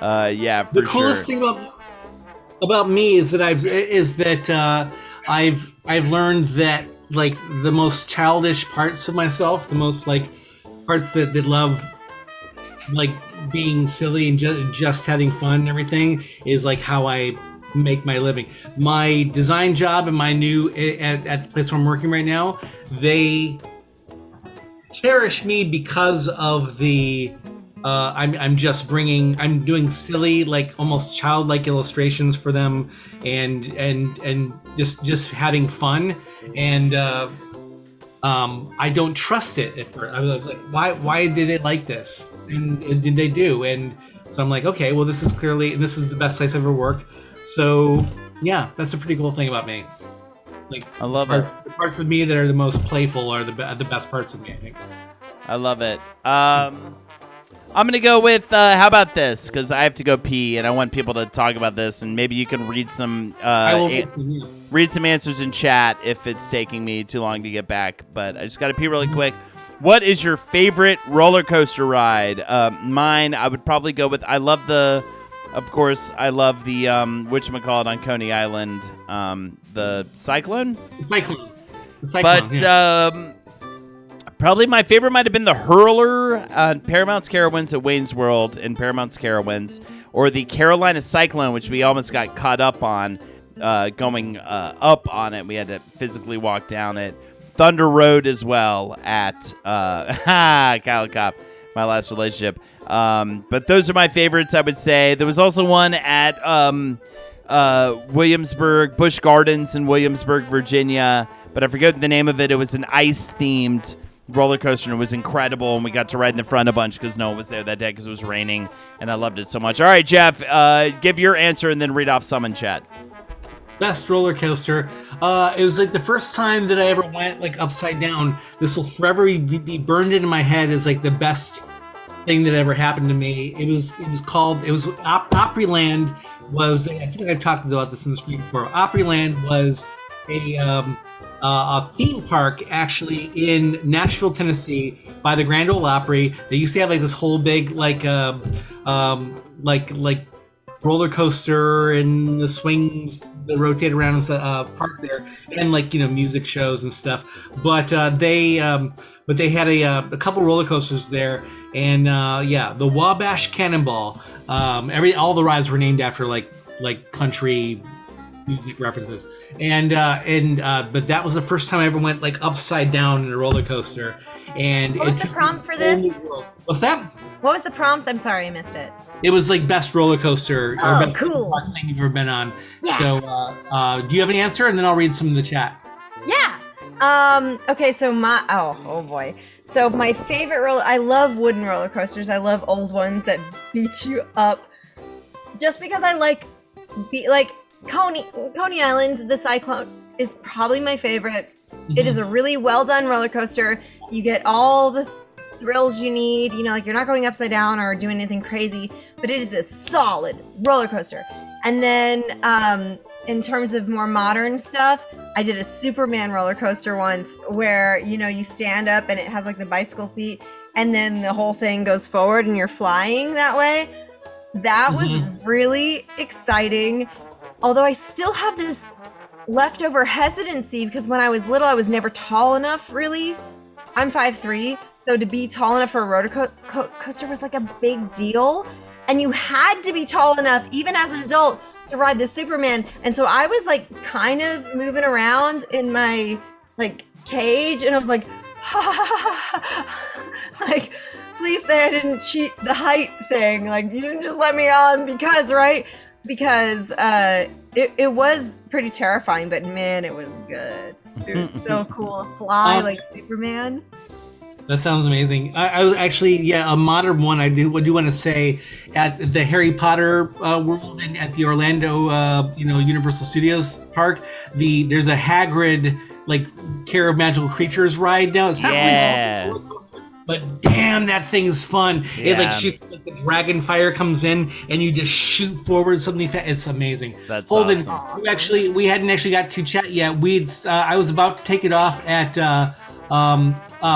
Yeah, for sure. The coolest thing about me is that I've learned that like the most childish parts of myself, the most like parts that love like being silly and just having fun and everything, is like how I make my living. My design job and my new at the place where I'm working right now, they cherish me because of the I'm doing silly, like almost childlike illustrations for them, and just having fun, and I don't trust it. I was like, why did it like this? And did they do? And so I'm like, okay, well, this is the best place I've ever worked. So yeah, that's a pretty cool thing about me. Like, I love it. The parts of me that are the most playful are the best parts of me, I think. I love it. I'm gonna go with how about this, because I have to go pee and I want people to talk about this, and maybe you can read some read some answers in chat if it's taking me too long to get back. But I just gotta pee really quick. What is your favorite roller coaster ride? Mine, I would probably go with. I love the whatchamacallit on Coney Island, the Cyclone. But yeah. Probably my favorite might have been the Hurler on Paramount's Carowinds at Wayne's World and Paramount's Carowinds, or the Carolina Cyclone, which we almost got caught up on going up on it. We had to physically walk down it. Thunder Road as well at Kyle Kopp, my last relationship. But those are my favorites, I would say. There was also one at Williamsburg, Busch Gardens in Williamsburg, Virginia, but I forget the name of it. It was an ice-themed roller coaster, and it was incredible, and we got to ride in the front a bunch because no one was there that day because it was raining, and I loved it so much. All right, Jeff, give your answer and then read off some in chat. Best roller coaster. It was like the first time that I ever went like upside down. This will forever be burned into my head as like the best thing that ever happened to me. It was Opryland was, I think I've talked about this in the screen before. Opryland was a theme park actually in Nashville, Tennessee, by the Grand Ole Opry. They used to have like this whole big like roller coaster and the swings that rotate around the park there, and like, you know, music shows and stuff. But they had a couple roller coasters there, and the Wabash Cannonball. All the rides were named after like country music references, but that was the first time I ever went like upside down in a roller coaster. And what was the prompt for this? What's that? What was the prompt? I'm sorry, I missed it. It was like best roller coaster or best cool thing you've ever been on. Yeah. So, do you have an answer? And then I'll read some in the chat. Yeah. Okay. So oh boy. So my favorite I love wooden roller coasters. I love old ones that beat you up. Just because I like Coney Island, the Cyclone is probably my favorite. Mm-hmm. It is a really well done roller coaster. You get all the thrills you need, you know, like you're not going upside down or doing anything crazy, but it is a solid roller coaster. And then in terms of more modern stuff, I did a Superman roller coaster once where, you know, you stand up and it has like the bicycle seat and then the whole thing goes forward and you're flying that way. That was really exciting. Although I still have this leftover hesitancy because when I was little, I was never tall enough, really. I'm 5'3", so to be tall enough for a roller coaster was like a big deal. And you had to be tall enough, even as an adult, to ride the Superman. And so I was like kind of moving around in my like cage, and I was like, like, please say I didn't cheat the height thing. Like, you didn't just let me on because, right? Because it was pretty terrifying, but man, it was good. It was so cool. Fly like Superman. That sounds amazing. I was actually, a modern one. I do want to say at the Harry Potter world and at the Orlando, Universal Studios park. There's a Hagrid like Care of Magical Creatures ride now. It's not really a roller coaster, but damn, that thing's fun. Yeah. It like shoots, like the dragon fire comes in, and you just shoot forward something. It's amazing. That's Holden, awesome. we hadn't actually got to chat yet. I was about to take it off at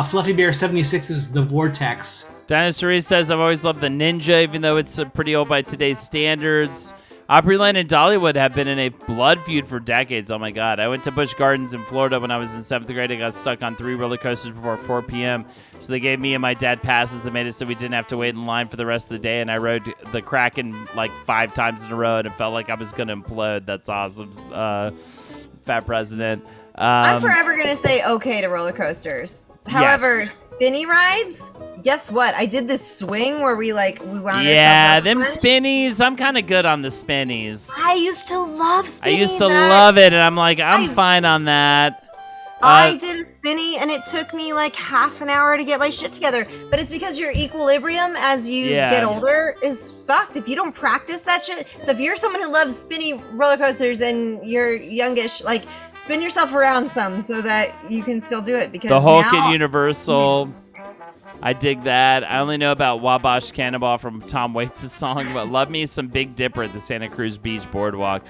Fluffy Bear 76's The Vortex. Dinosaur says, I've always loved the Ninja, even though it's pretty old by today's standards. Opryland and Dollywood have been in a blood feud for decades. Oh my God. I went to Busch Gardens in Florida when I was in 7th grade. I got stuck on 3 roller coasters before 4 p.m. So they gave me and my dad passes that made it so we didn't have to wait in line for the rest of the day. And I rode the Kraken like 5 times in a row and it felt like I was going to implode. That's awesome. Fat president. I'm forever going to say okay to roller coasters. However, spinny rides, guess what? I did this swing where we wound yeah, ourselves them up. spinnies. I'm kind of good on the spinnies. I used to love spinnies. I used to love it, and I'm like, I'm fine on that. I did a spinny, and it took me like half an hour to get my shit together. But it's because your equilibrium as you get older is fucked if you don't practice that shit. So if you're someone who loves spinny roller coasters and you're youngish, like spin yourself around some so that you can still do it. Because the Hulk and Universal, I dig that. I only know about Wabash Cannonball from Tom Waits' song, but love me some Big Dipper at the Santa Cruz Beach Boardwalk.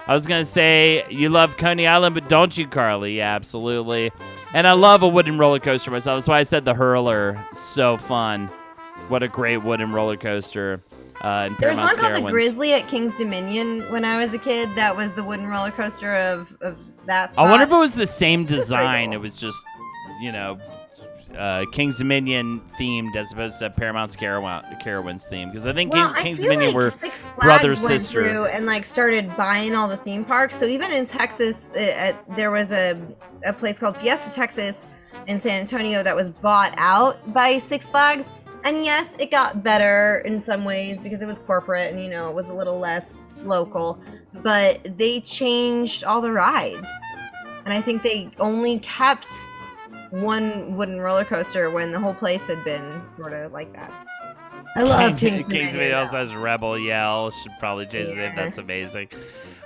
I was going to say, you love Coney Island, but don't you, Carly? Yeah, absolutely. And I love a wooden roller coaster myself. That's why I said the Hurler. So fun. What a great wooden roller coaster. There was one called the Grizzly at King's Dominion when I was a kid. That was the wooden roller coaster of that spot. I wonder if it was the same design. It was just, King's Dominion themed as opposed to Paramount's Carowinds theme, because I think King's Dominion were brother sister and started buying all the theme parks. So even in Texas, there was a place called Fiesta Texas in San Antonio that was bought out by Six Flags. And yes, it got better in some ways because it was corporate and it was a little less local. But they changed all the rides, and I think they only kept one wooden roller coaster when the whole place had been sort of like that. I love King's Dominion. also has Rebel Yell. Should probably change the name. That's amazing.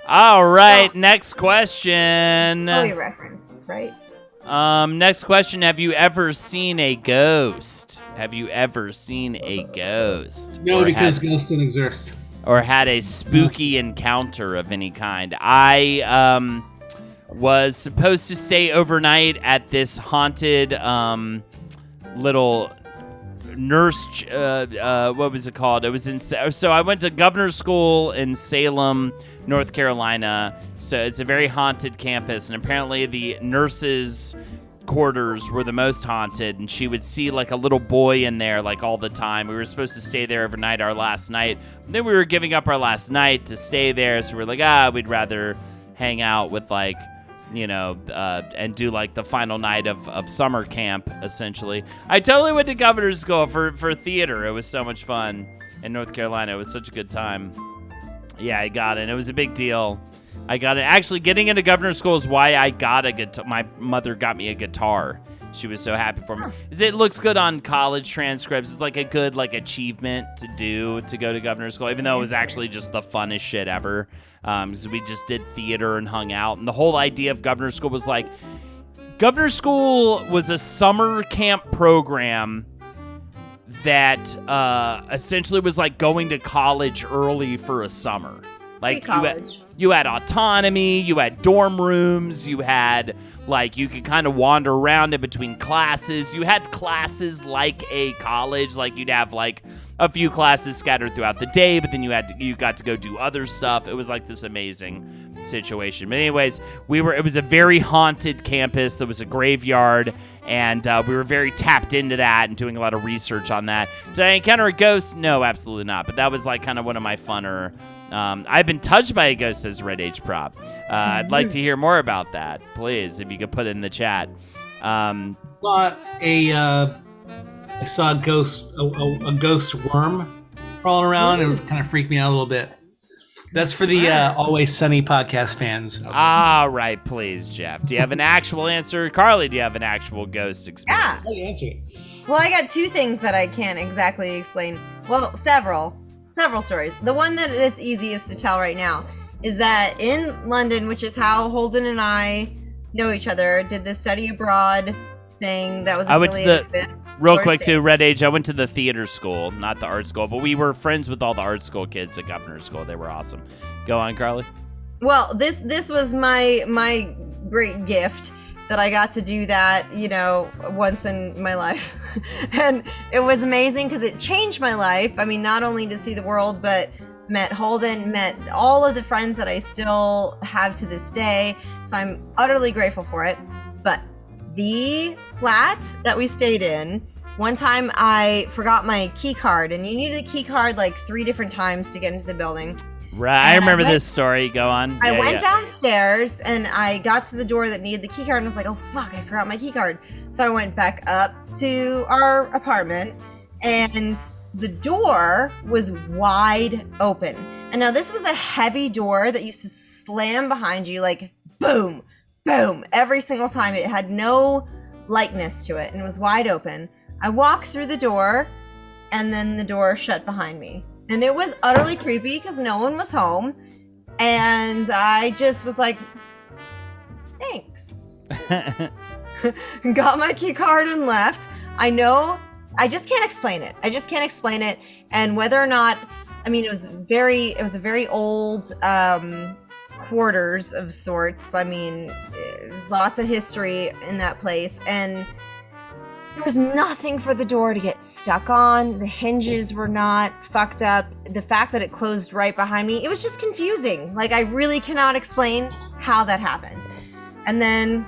All right, next question. Bowie reference, right? Next question. Have you ever seen a ghost? Have you ever seen a ghost? No, because ghosts don't exist. Or had a spooky encounter of any kind? I was supposed to stay overnight at this haunted little nurse. What was it called? It was so I went to governor's school in Salem, North Carolina. So it's a very haunted campus, and apparently the nurses' quarters were the most haunted, and she would see like a little boy in there like all the time. We were supposed to stay there overnight, our last night. And then we were giving up our last night to stay there, so we were like, we'd rather hang out with like, and do like the final night of summer camp, essentially. I totally went to governor's school for theater. It was so much fun in North Carolina. It was such a good time. Yeah, I got it. It was a big deal. I got it. Actually, getting into governor's school is why I got a guitar. My mother got me a guitar. She was so happy for me. It looks good on college transcripts. It's like a good achievement to do to go to governor's school, even though it was actually just the funnest shit ever. So we just did theater and hung out. And the whole idea of governor's school was governor's school was a summer camp program that essentially was like going to college early for a summer. Like you had autonomy, you had dorm rooms, you had you could kind of wander around in between classes. You had classes like a college, you'd have a few classes scattered throughout the day, but then you got to go do other stuff. It was like this amazing situation. But anyways, it was a very haunted campus. There was a graveyard, and we were very tapped into that and doing a lot of research on that. Did I encounter a ghost? No, absolutely not. But that was kind of one of my funner. I've been touched by a ghost as Red H prop. I'd like to hear more about that, please, if you could put it in the chat. I saw a ghost worm crawling around, and it kind of freaked me out a little bit. That's for the Always Sunny podcast fans. All right, please, Jeff. Do you have an actual answer? Carly, do you have an actual ghost experience? Yeah. Answer. Well, I got 2 things that I can't exactly explain. Well, several stories. The one that's easiest to tell right now is that in London, which is how Holden and I know each other, did this study abroad thing that was affiliated with. Real Or quick, state. too, Red Age, I went to the theater school, not the art school, but we were friends with all the art school kids at Governor School. They were awesome. Go on, Carly. Well, this was my great gift that I got to do that, once in my life. And it was amazing because it changed my life. I mean, not only to see the world, but met Holden, met all of the friends that I still have to this day. So I'm utterly grateful for it. But the flat that we stayed in, one time I forgot my key card, and you needed a key card like 3 different times to get into the building. Right, I remember this story. Go on. I went downstairs and I got to the door that needed the key card and I was like, oh fuck, I forgot my key card. So I went back up to our apartment and the door was wide open. And now this was a heavy door that used to slam behind you like boom, boom, every single time. It had no lightness to it and it was wide open. I walked through the door and then the door shut behind me. And it was utterly creepy because no one was home. And I just was like, thanks. Got my key card and left. I just can't explain it. And whether or not, it was a very old quarters of sorts. Lots of history in that place. And there was nothing for the door to get stuck on. The hinges were not fucked up. The fact that it closed right behind me, it was just confusing. Like, I really cannot explain how that happened. And then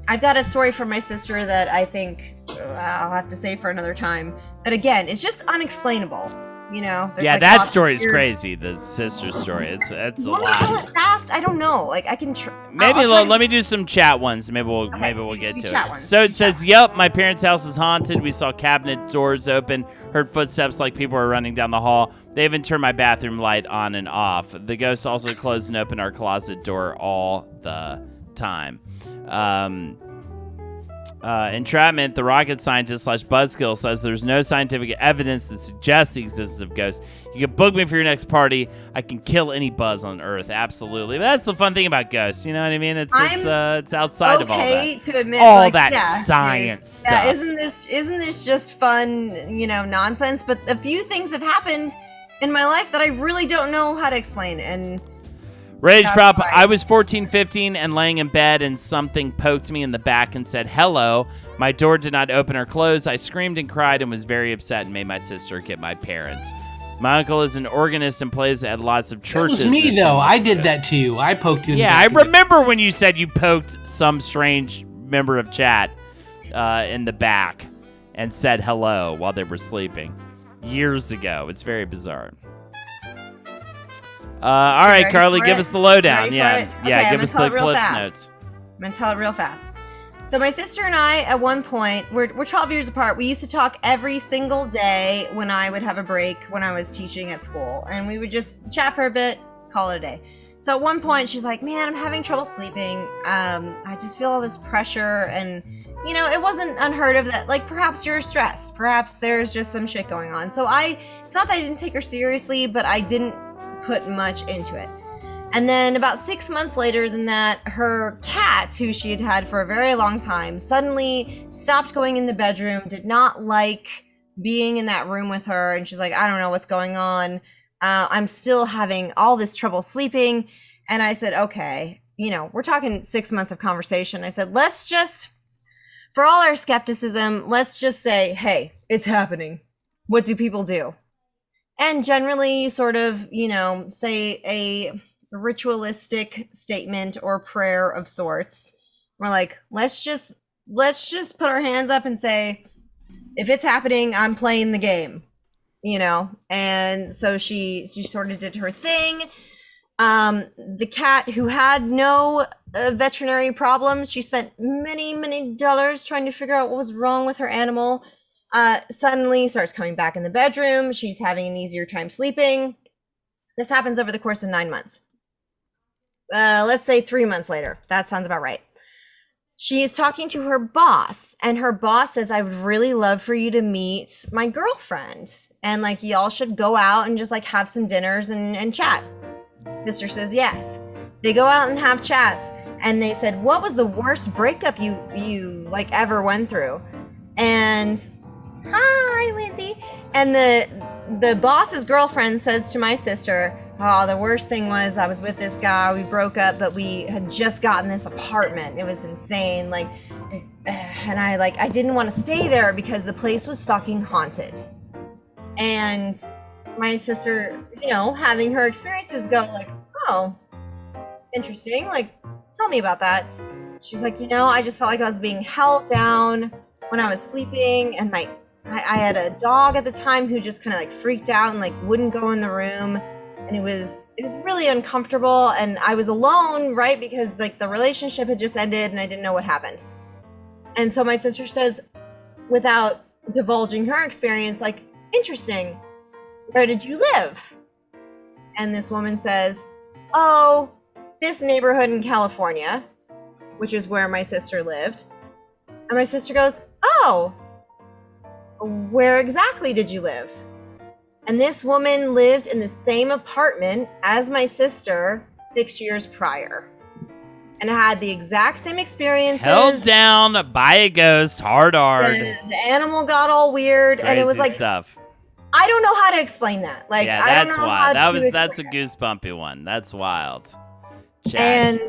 I've got a story from my sister that I think I'll have to say for another time. That again, it's just unexplainable. There's that story is crazy. The sister story. It's a lot. Tell it fast? I don't know. Like I can. Let me do some chat ones. Maybe we'll get to it. So it says, "Yep, my parents' house is haunted. We saw cabinet doors open, heard footsteps like people were running down the hall. They even turned my bathroom light on and off. The ghosts also closed and opened our closet door all the time." Entrapment, the rocket scientist / buzzkill, says there's no scientific evidence that suggests the existence of ghosts. You can book me for your next party. I can kill any buzz on Earth. Absolutely. But that's the fun thing about ghosts. You know what I mean? It's outside of all that. Okay to admit all that science stuff. Yeah, isn't this just fun, nonsense? But a few things have happened in my life that I really don't know how to explain. And Rage Prop, I was 14, 15 and laying in bed and something poked me in the back and said, hello. My door did not open or close. I screamed and cried and was very upset and made my sister get my parents. My uncle is an organist and plays at lots of churches. It was me, though. I did that to you. I poked you in the back. I remember when you said you poked some strange member of chat in the back and said hello while they were sleeping years ago. It's very bizarre. All right, Carly, give us the lowdown. Give us the Cliffs notes. I'm going to tell it real fast. So my sister and I, at one point, we're 12 years apart. We used to talk every single day when I would have a break when I was teaching at school. And we would just chat for a bit, call it a day. So at one point, she's like, man, I'm having trouble sleeping. I just feel all this pressure. And, it wasn't unheard of that, like, perhaps you're stressed. Perhaps there's just some shit going on. So it's not that I didn't take her seriously, but I didn't put much into it. And then about 6 months later than that, her cat, who she had had for a very long time, suddenly stopped going in the bedroom, did not like being in that room with her. And she's like, I don't know what's going on. I'm still having all this trouble sleeping. And I said, okay, we're talking 6 months of conversation. I said, let's just, for all our skepticism, let's just say, hey, it's happening. What do people do? And generally you sort of, say a ritualistic statement or prayer of sorts. We're like, let's just put our hands up and say, if it's happening, I'm playing the game, And so she sort of did her thing. The cat, who had no veterinary problems, she spent many, many dollars trying to figure out what was wrong with her animal. Suddenly starts coming back in the bedroom. She's having an easier time sleeping. This happens over the course of 9 months. Let's say 3 months later. That sounds about right. She's talking to her boss, and her boss says, I would really love for you to meet my girlfriend. And like, y'all should go out and just like have some dinners and chat. Sister says, yes. They go out and have chats. And they said, what was the worst breakup you like ever went through? And Hi, Lindsay. And the boss's girlfriend says to my sister, oh, the worst thing was I was with this guy. We broke up, but we had just gotten this apartment. It was insane. Like, and I didn't want to stay there because the place was fucking haunted. And my sister, having her experiences go like, oh, interesting. Like, tell me about that. She's like, I just felt like I was being held down when I was sleeping, and I had a dog at the time who just kind of like freaked out and like wouldn't go in the room, and it was really uncomfortable, and I was alone, right? Because like the relationship had just ended and I didn't know what happened. And so my sister says, without divulging her experience, like, interesting, where did you live? And this woman says, oh, this neighborhood in California, which is where my sister lived. And my sister goes, oh, where exactly did you live? And this woman lived in the same apartment as my sister 6 years prior. And had the exact same experiences. Held down by a ghost, hard. The animal got all weird, Crazy and it was like stuff. I don't know how to explain that. Like, Yeah, I don't that's know wild. how to That's a explain goosebumpy one. That's wild. Chat. And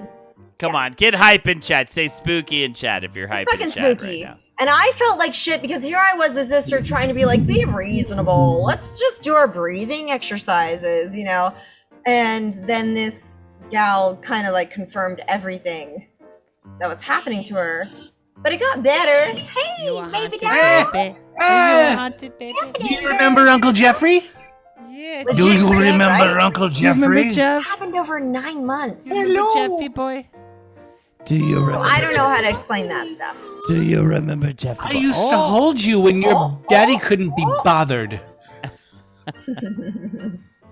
Come on, get hype in chat. Say spooky in chat if you're hype it's in fucking chat spooky. right now. And I felt like shit because here I was, the sister, trying to be like, be reasonable. Let's just do our breathing exercises, And then this gal kind of like confirmed everything that was happening to her. But it got better. Hey, baby doll. Do you remember Uncle Jeffrey? Yeah. Legit, Do you remember right? Uncle Jeffrey? It happened over 9 months. Remember Jeffy boy? Do you remember? I don't know how to explain that stuff. Do you remember Jeff? I used to hold you when your daddy couldn't be bothered.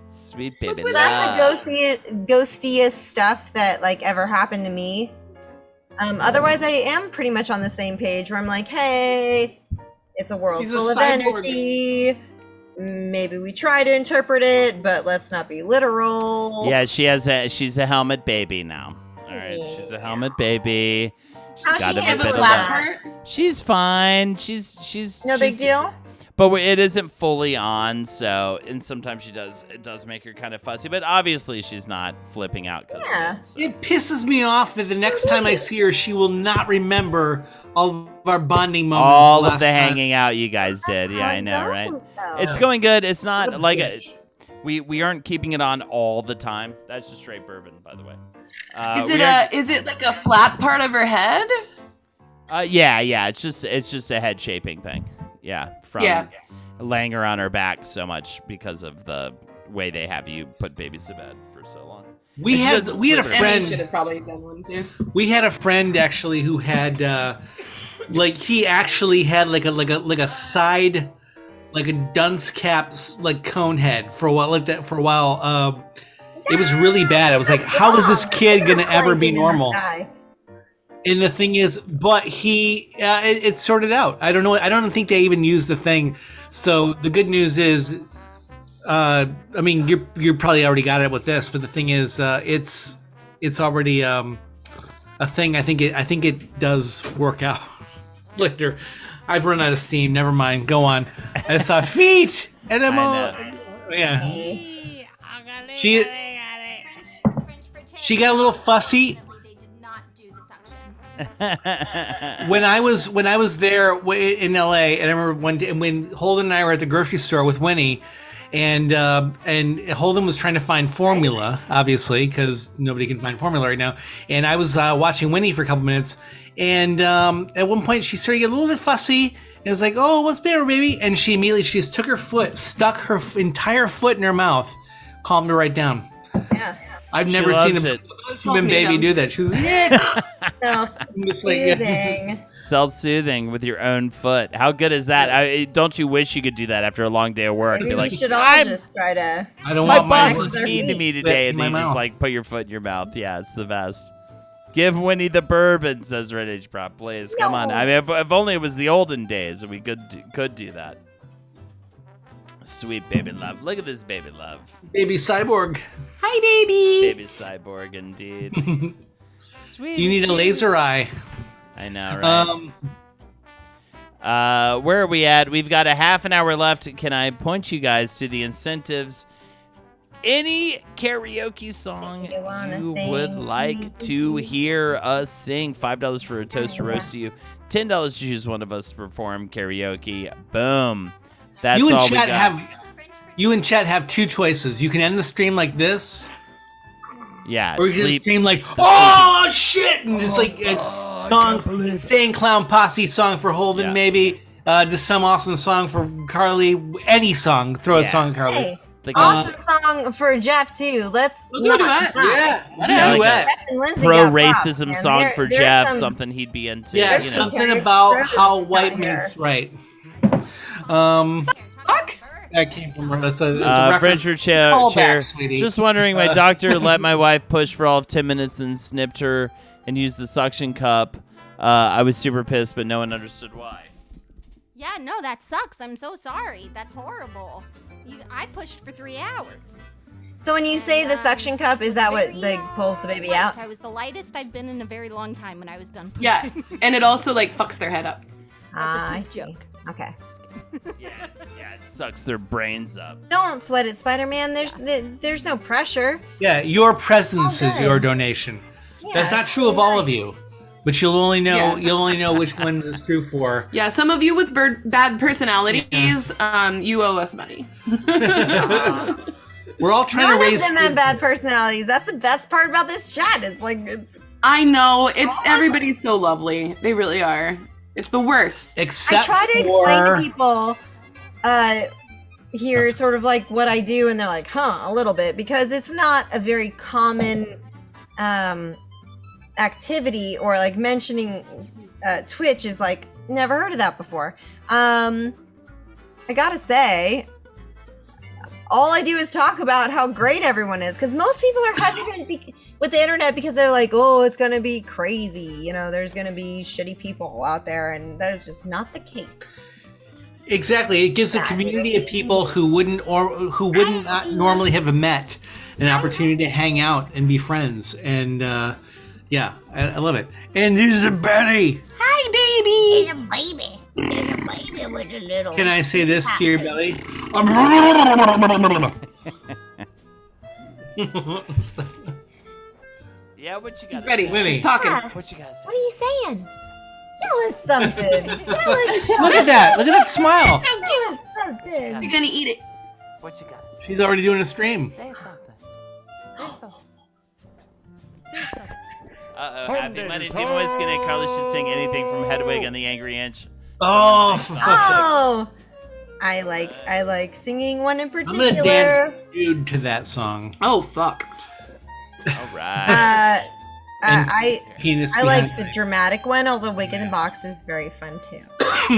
Sweet baby. That's the ghostiest stuff that like ever happened to me. Otherwise, I am pretty much on the same page where I'm like, hey, it's a world She's a full of cyborg. energy. Maybe we try to interpret it, but let's not be literal. Yeah, she's a helmet baby now. All right, she's a helmet baby. She's How's got she a handle bit of that? part? She's fine. She's No big deal. But it isn't fully on, and sometimes it does make her kind of fussy, but obviously she's not flipping out. Yeah. It pisses me off that the next time I see her, she will not remember all of our bonding moments. All of last the time. hanging out you guys did. Yeah, I know, right? It's going good. It's not What a like bitch. we aren't keeping it on all the time. That's just straight bourbon, by the way. Is it like a flat part of her head? Yeah. It's just a head shaping thing. Yeah, from Yeah. laying her on her back so much because of the way they have you put babies to bed for so long. We And she had doesn't a sleep Emily friend. should have probably done one too. We had a friend actually who had like he actually had like a side like a dunce cap like cone head for a while like that for a while. It was really bad. I was like, how is this kid gonna ever be normal? And the thing is, but he it's sorted out. I don't know. I don't think they even used the thing. So the good news is, I mean, you probably already got it with this, but the thing is, it's already a thing. I think it does work out later. I've run out of steam. Never mind. Go on. I saw feet, and I'm all yeah. She got a little fussy. when I was there in LA, and I remember when Holden and I were at the grocery store with Winnie, and Holden was trying to find formula, obviously, because nobody can find formula right now. And I was watching Winnie for a couple minutes, and at one point she started to get a little bit fussy. And it was like, "Oh, what's the matter, baby?" And she just took her foot, stuck her entire foot in her mouth, calmed her right down. Yeah. I've never seen a human baby do that. She was like, yeah. Self-soothing. Self-soothing with your own foot. How good is that? Don't you wish you could do that after a long day of work? Maybe Be we like, should all just try to. I don't my want my boss was mean to me today, and then you just like put your foot in your mouth. Yeah, it's the best. Give Winnie the bourbon, says Red H Prop. Please, come on. I mean, if only it was the olden days and we could do that. Sweet baby love. Look at this baby love. Baby cyborg. Hi, baby. Baby cyborg, indeed. Sweet. You need a laser eye. I know, right? Where are we at? We've got a half an hour left. Can I point you guys to the incentives? Any karaoke song you would like to hear us sing. $5 for a toast to roast to you. $10 to choose one of us to perform karaoke. Boom. That's You and all we Chet got. You and Chet have two choices. You can end the stream like this, Yeah, or you can sleep. stream like, oh shit, and just like songs, Insane Clown Posse song for Holden, Yeah. maybe, just some awesome song for Carly. Any song, throw a song, Carly. Hey, Like awesome song for Jeff too. Let's We'll do a duet. Yeah, duet. Jeff and Lindsay pro got props, racism man. song for There's Jeff, some- something he'd be into. Yeah, you know. something There's about there's how some white out here. means right. Fuck. That came from that's a French reference. for chair. Callback, sweetie. Just wondering, my doctor let my wife push for all of 10 minutes and snipped her and used the suction cup. I was super pissed, but no one understood why. Yeah, no, that sucks. I'm so sorry. That's horrible. I pushed for 3 hours. So when you say the suction cup, is that what like pulls the baby out? I was the lightest I've been in a very long time when I was done pushing. Yeah, and it also like fucks their head up. Ah, I poop see. joke. Okay. Yeah, it sucks their brains up. Don't sweat it, Spider-Man. There's no pressure. Yeah, your presence Oh, is good. your donation. That's Yeah, not true of all of you, but you'll only know Yeah. you'll only know which ones is true for. Yeah, some of you with bad personalities, you owe us money. We're all trying None to raise. of them have bad personalities. That's the best part about this chat. It's like it's. I know, it's everybody's so lovely. They really are. It's the worst. Except I try to for explain to people here sort of like what I do, and they're like, huh, a little bit, because it's not a very common activity, or like mentioning Twitch is like, never heard of that before. I gotta say, all I do is talk about how great everyone is, because most people are hesitant with the internet because they're like, oh, it's gonna be crazy, you know, there's gonna be shitty people out there, and that is just not the case. Exactly, it gives a community of people who wouldn't not normally have met an opportunity to hang out and be friends, and yeah, I love it. And there's a Betty. Hi, baby. There's a baby with a little. Can I say this to your belly? Yeah, what you got? Ready? Winnie. She's talking. What you got? What are you saying? Tell us something. Tell us Look at that! Look at that smile. So cute. something. You're gonna eat it. What you got? She's already doing a stream. Say something. Say something. Uh-oh, happy Monday. Team Always Connect. Carly should sing anything from Hedwig and the Angry Inch. Oh, Someone sing for something. fuck's sake. Oh, I like singing one in I'm particular. gonna dance nude to that song. Oh fuck. All right. I Penis. I like behind the dramatic one, although Wig in the Box is very fun too.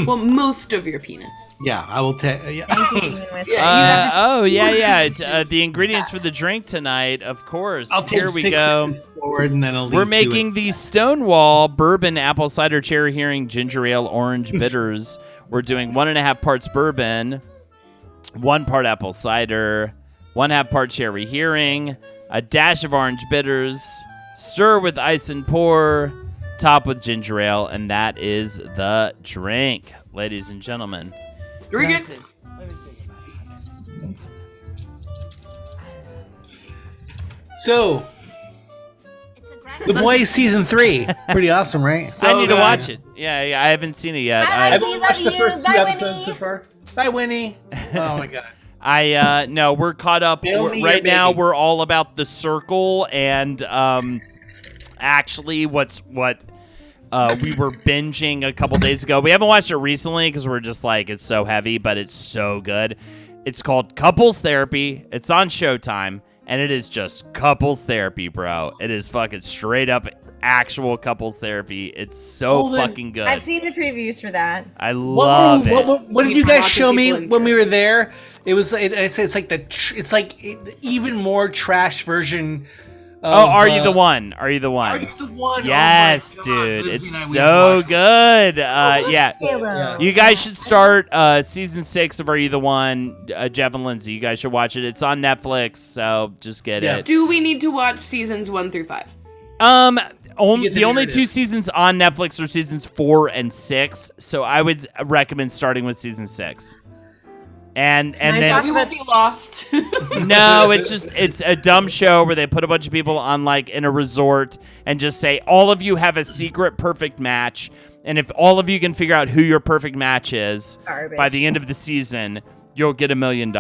Well, most of your penis. Yeah, I will tell. Yeah. Thank you, Dean Whiskey. Yeah. Oh, yeah. The ingredients for the drink tonight, of course. I'll take Here we 6 go. inches forward and then I'll leave We're 2 making the Stonewall bourbon apple cider cherry hearing ginger ale orange bitters. We're doing 1.5 parts bourbon, 1 part apple cider, 1/2 part cherry hearing, a dash of orange bitters, stir with ice and pour, top with ginger ale, and that is the drink, ladies and gentlemen. Drink Let me it. see. Let me see. So, The Boys season 3, pretty awesome, right? So I need to good. watch it. Yeah, I haven't seen it yet. I I've love only watched the you. first 2 Bye, episodes Winnie. so far. Bye, Winnie. Oh my god. No, we're caught up. Mail me Right your now, baby. we're all about the circle, and actually, what we were binging a couple days ago. We haven't watched it recently because we're just like, it's so heavy, but it's so good. It's called Couples Therapy. It's on Showtime, and it is just couples therapy, bro. It is fucking straight up actual couples therapy. It's so Well, then, fucking good. I've seen the previews for that. I love it. What did Keep you guys locking show me people in when we there. were there? It was. It's like it's like even more trash version. Of, Are you the one? Are you the one? Are you the one? Yes, oh my God. dude. Lindsay It's and I, we so watched- good. Yeah. Halo. You guys should start season 6 of Are You the One? Jeff and Lindsay. You guys should watch it. It's on Netflix, so just get Yeah. it. Do we need to watch seasons 1 through 5? The only 2 seasons on Netflix are seasons 4 and 6, so I would recommend starting with season 6. And then we won't be lost. no, it's a dumb show where they put a bunch of people on like in a resort and just say all of you have a secret perfect match, and if all of you can figure out who your perfect match is by the end of the season, you'll get $1 million.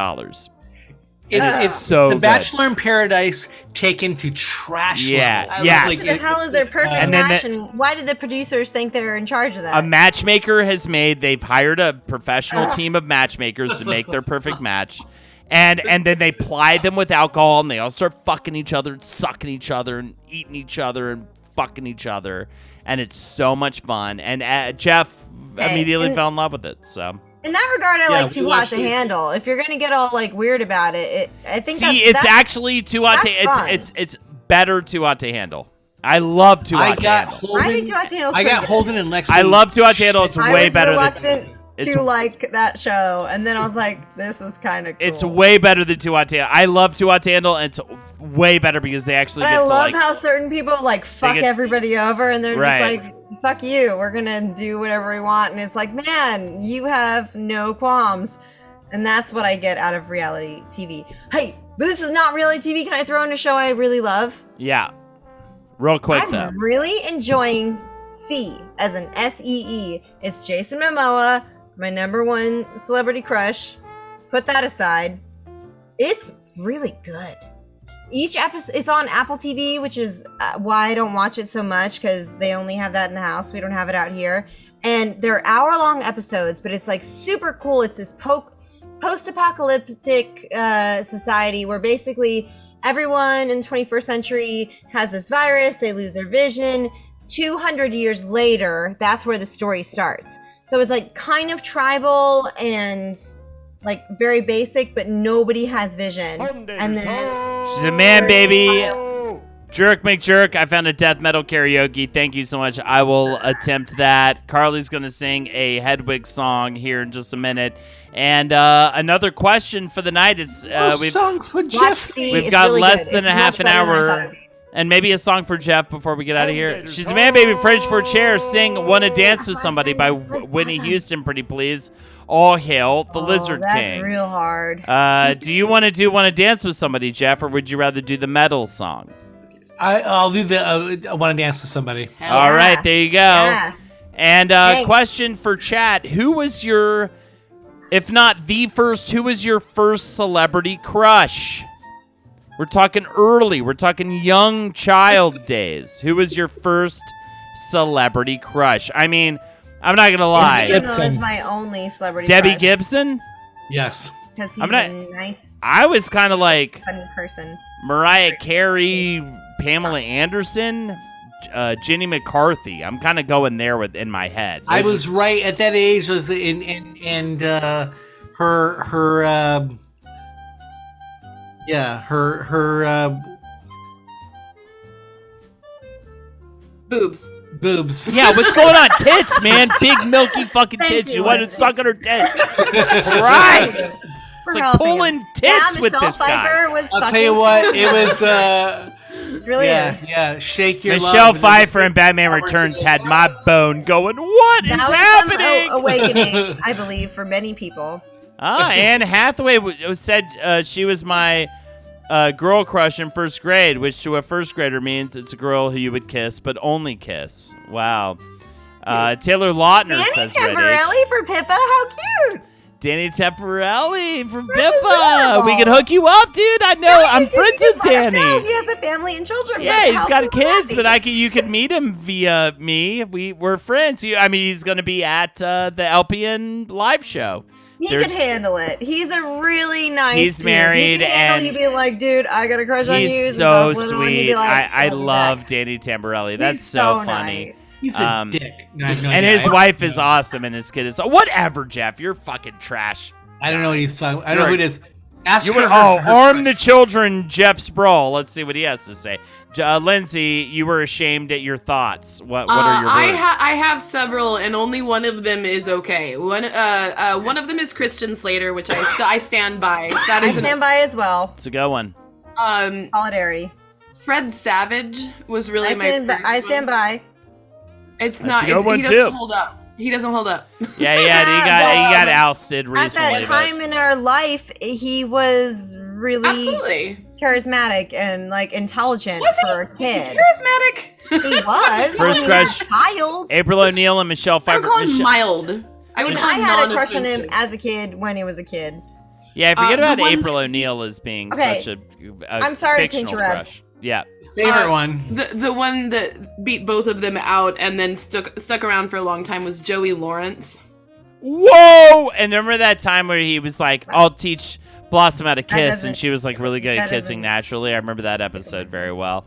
It's so The good. Bachelor in Paradise taken to trash level. What the hell is their perfect match, and why did the producers think they were in charge of that? A matchmaker they've hired a professional team of matchmakers to make their perfect match. And then they ply them with alcohol, and they all start fucking each other, and sucking each other, and eating each other, and fucking each other. And it's so much fun. And Jeff immediately fell in love with it, so... In that regard, I like Too Hot to Handle. If you're gonna get all like weird about it, I think it's actually Too Hot to it's better Too Hot to Handle. I love Too Hot to Handle. I think Too Hot to Handle. I got Holden and Lexi. I love Too Hot to Handle. It's way better than to like that show, and then I was like, this is kind of cool. It's way better than Too Hot to Handle. I love Too Hot to Handle, and it's way better because they actually but get I to love like... how certain people like fuck everybody over, and they're Right. just like, fuck you, we're gonna do whatever we want, and it's like, man, you have no qualms. And that's what I get out of reality TV. Hey, but this is not reality TV. Can I throw in a show I really love? Yeah. Real quick, though. I'm really enjoying C as an S-E-E. It's Jason Momoa, my #1 celebrity crush. Put that aside. It's really good. Each episode, it's on Apple TV, which is why I don't watch it so much, because they only have that in the house. We don't have it out here. And they're hour-long episodes, but it's like super cool. It's this post-apocalyptic society where basically everyone in the 21st century has this virus. They lose their vision. 200 years later, that's where the story starts. So it's like kind of tribal and like very basic, but nobody has vision. And then she's a man, baby. Jerk McJerk. I found a death metal karaoke. Thank you so much. I will attempt that. Carly's going to sing a Hedwig song here in just a minute. And another question for the night is song for Jeff. We've got really less than a half an hour. And maybe a song for Jeff before we get out of here. She's a man, baby. French for chair. Sing "Wanna Dance with Somebody" by Whitney Houston, pretty please. All hail the Lizard King. That's real hard. Do you want to "Wanna Dance with Somebody," Jeff, or would you rather do the metal song? I'll do the I Want to Dance with Somebody. All right, there you go. Yeah. And question for chat: who was your, if not the first, who was your first celebrity crush? We're talking early. We're talking young child days. Who was your first celebrity crush? I mean, I'm not gonna lie. Debbie Gibson was my only celebrity Debbie crush. Gibson? Yes. Because he's a nice, I was kind of like funny person. Mariah Carey, Pamela Anderson, Jenny McCarthy. I'm kind of going there in my head. I was right at that age. Was her boobs. Yeah, what's going on? Tits, man. Big milky fucking tits. You want to suck on her tits. Christ. It's like pulling tits with this guy. I'll tell you what, it was really shake your Michelle Pfeiffer in Batman Returns had my bone going, what is happening? Awakening, I believe, for many people. Anne Hathaway said she was my girl crush in first grade, which to a first grader means it's a girl who you would kiss, but only kiss. Wow. Taylor Lautner says Danny Temporelli for Pippa, how cute! Danny Temporelli from Pippa. We can hook you up, dude. I know. I'm friends with Danny. He has a family and children. Yeah, he's got kids, but you could meet him via me. We're friends. He's going to be at the LPN live show. He could handle it. He's a really nice He's dude. married he can and you being like, dude, I got a crush on you. He's so sweet. Like, I love Danny Tamborelli. That's so funny. Nice. He's a dick. And his wife is awesome, and his kid is whatever. Jeff, you're fucking trash. I don't know what he's talking. I don't know who it is. Ask her. Arm the children, Jeff Sproul. Let's see what he has to say. Lindsay, you were ashamed at your thoughts. What are your words? I have several, and only one of them is okay. One of them is Christian Slater, which I stand by. I stand by as well. It's a good one. Solidarity. Fred Savage was really I stand by. It's That's not. a good one, he doesn't too. hold up. He doesn't hold up. Yeah, he got ousted At recently. that time in our life, he was really Absolutely. charismatic and like intelligent Was he? for a Was kid. he charismatic? He was. First when he was crush. a child. April O'Neil and Michelle I would Pfeiffer. call him mild. I would call I him had a crush on him non-offensive. as a kid when he was a kid. Yeah, I forget the about one April that- O'Neil as being Okay. such a I'm sorry to fictional interrupt. crush. Yeah. Favorite one. The one that beat both of them out and then stuck around for a long time was Joey Lawrence. Whoa! And remember that time where he was like, I'll teach Blossom how to kiss, and she was like really good at that kissing doesn't- naturally. I remember that episode very well.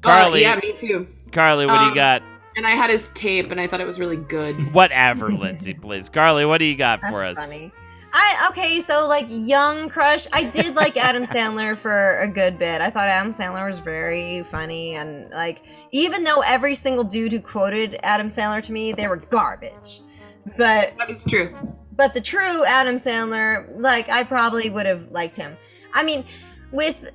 Carly, Yeah, me too. Carly, what do you got? And I had his tape, and I thought it was really good. Whatever, Lindsay, please. Carly, what do you got for us? Funny. Okay, so like young crush, I did like Adam Sandler for a good bit. I thought Adam Sandler was very funny, and like even though every single dude who quoted Adam Sandler to me, they were garbage. But It's true. the true Adam Sandler, like I probably would have liked him. I mean, with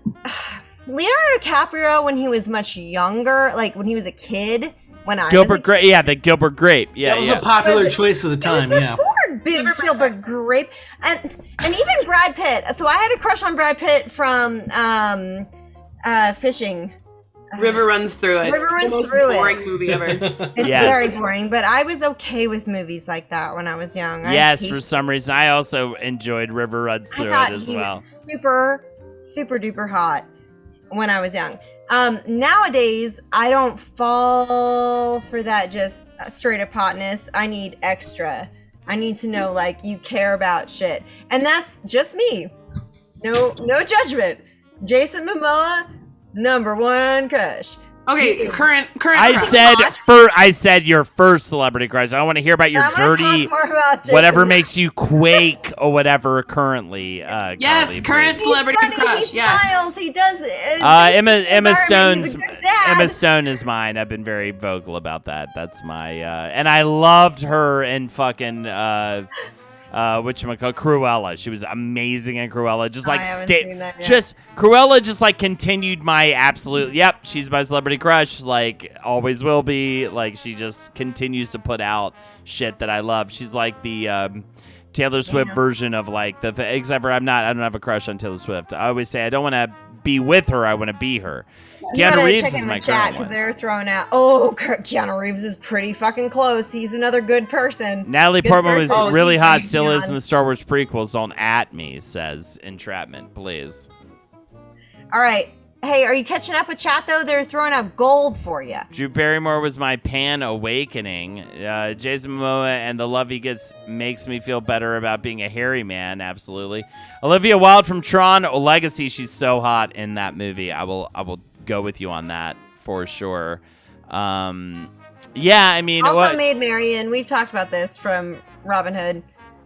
Leonardo DiCaprio when he was much younger, like when he was a kid, when I was a Gilbert Grape. Yeah, the Gilbert Grape. Yeah, That was yeah. a popular Was it- choice of the time, yeah. before Big Gilbert Grape, and even Brad Pitt. So I had a crush on Brad Pitt from Fishing. River Runs Through It. River Runs the most Through It. boring movie ever. It's Yes. very boring, but I was okay with movies like that when I was young. Yes, I for some reason. I also enjoyed River Runs Through thought It as he well. was super, super duper hot when I was young. Nowadays, I don't fall for that just straight up hotness. I need extra. I need to know like you care about shit, and that's just me. No judgment. Jason Momoa, #1 crush. Okay, current I crush. said your first celebrity crush. I don't want to hear about your I wanna dirty, talk more about Jason whatever Momoa. makes you quake or whatever currently. Yes, Carly, current please. celebrity He's funny, crush. He Yes. smiles. He does. Emma He's Stone's a good dad. Emma Stone is mine. I've been very vocal about that. That's my and I loved her in fucking whatchamacallit, Cruella. She was amazing in Cruella. Just like I haven't seen that yet. just Cruella just like continued my absolute yep, she's my celebrity crush, like always will be. Like she just continues to put out shit that I love. She's like the Taylor Swift version of like except for I don't have a crush on Taylor Swift. I always say I don't want to be with her, I want to be her. You Keanu gotta Reeves check is in my the chat current because one. they're throwing out. Oh, Keanu Reeves is pretty fucking close. He's another good person. Natalie Good Portman was person. Oh, really he- hot, he's still is beyond. in the Star Wars prequels. Don't at me, says Entrapment, please. All right. Hey, are you catching up with chat though? They're throwing out gold for you. Drew Barrymore was my Pan awakening. Jason Momoa and the love he gets makes me feel better about being a hairy man. Absolutely. Olivia Wilde from Tron Legacy. She's so hot in that movie. I will go with you on that for sure. Yeah, I mean, Also, Maid Marian. We've talked about this from Robin Hood.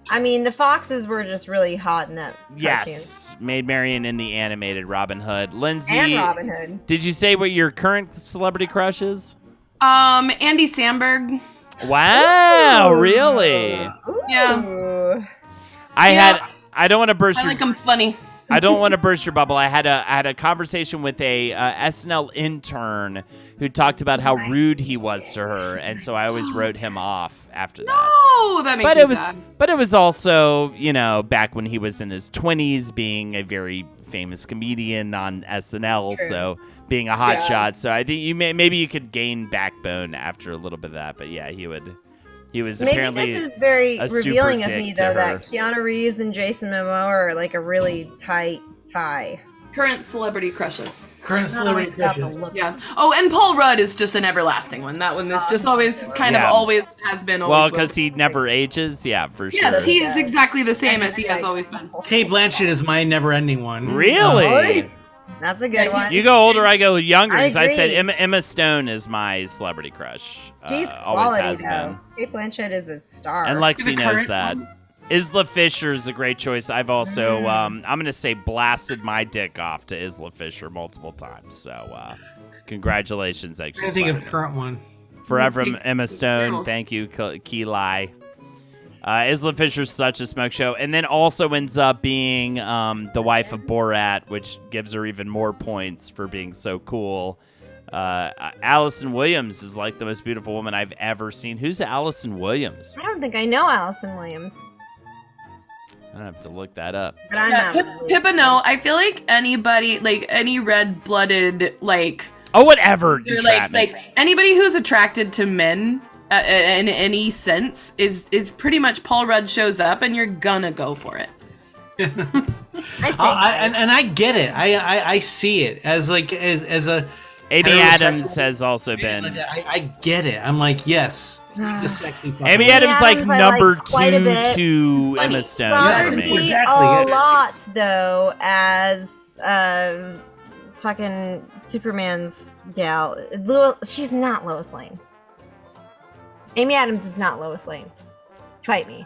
I mean, the foxes were just really hot in that cartoon. yes, Maid Marian in the animated Robin Hood. Lindsay, And Robin Hood. did you say what your current celebrity crush is? Andy Samberg. Wow, Ooh. really? Yeah. Ooh. I don't want to burst I your like him funny. I don't want to burst your bubble. I had a conversation with a SNL intern who talked about how rude he was to her, and so I always wrote him off after that. Oh, that makes But me it was sad. but it was also, back when he was in his 20s being a very famous comedian on SNL, True. so being a hot Yeah. shot. So I think maybe you could gain backbone after a little bit of that, but yeah, he was Maybe apparently this is very a super revealing of dick me, to though, her. that Keanu Reeves and Jason Momoa are like a really tight tie. Current celebrity crushes. Current It's not always celebrity about the crushes. looks. Yeah. Oh, and Paul Rudd is just an everlasting one. That one is just always kind Yeah. of always has been. Always well, will because be. he never ages. Yeah, for sure. Yes, he is Yeah. exactly the same as he has always been. Kate Blanchett is my never-ending one. Really? Nice. That's a good Yeah, one. You go older, I go younger. I 'Cause I said agree. Emma Stone is my celebrity crush. He's always quality, has though. been. Kate Blanchett is a star. And The Lexi knows current that. one? Isla Fisher is a great choice. I've also, I'm going to say, blasted my dick off to Isla Fisher multiple times. So, congratulations, I actually. think of current one. Forever Let's see. Emma Stone. Cool. Thank you, Key Lai. Isla Fisher's such a smoke show, and then also ends up being the wife of Borat, which gives her even more points for being so cool. Allison Williams is like the most beautiful woman I've ever seen. Who's Allison Williams? I don't think I know Allison Williams. I don't have to look that up. But I'm not. Pippa, no. I feel like anybody, like any red-blooded, like Oh, whatever. you like Chapman. anybody who's attracted to men in any sense is pretty much Paul Rudd shows up and you're gonna go for it. I get it. I see it as like as a. Amy heterosexual Adams has also man, been. I get it. I'm like, yes. He's a sexy fucking Amy man. Adams like Adams I number like quite a 2 bit. to Funny. Emma Stone Bothered for me me. Exactly, a yeah. lot though as fucking Superman's gal. She's not Lois Lane. Amy Adams is not Lois Lane. Fight me.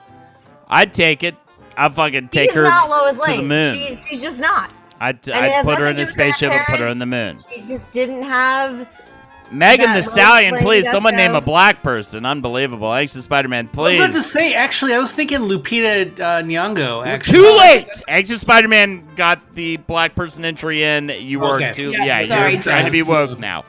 I'd take it. I'll fucking take She's her not Lois to Lane. the moon. She's just not. I'd And it has put her in nothing to a do with her spaceship and put her on the moon. She just didn't have. Megan That the Lois Stallion, Lane please. Someone gusto. name a black person. Unbelievable. Anxious Spider-Man, I was please. about to say, actually, I was thinking Lupita Nyong'o. Actually, Too late. Anxious Spider-Man got the black person entry in. You were Okay. too. Yeah, Yeah, sorry, you're trying to Jeff. be woke now.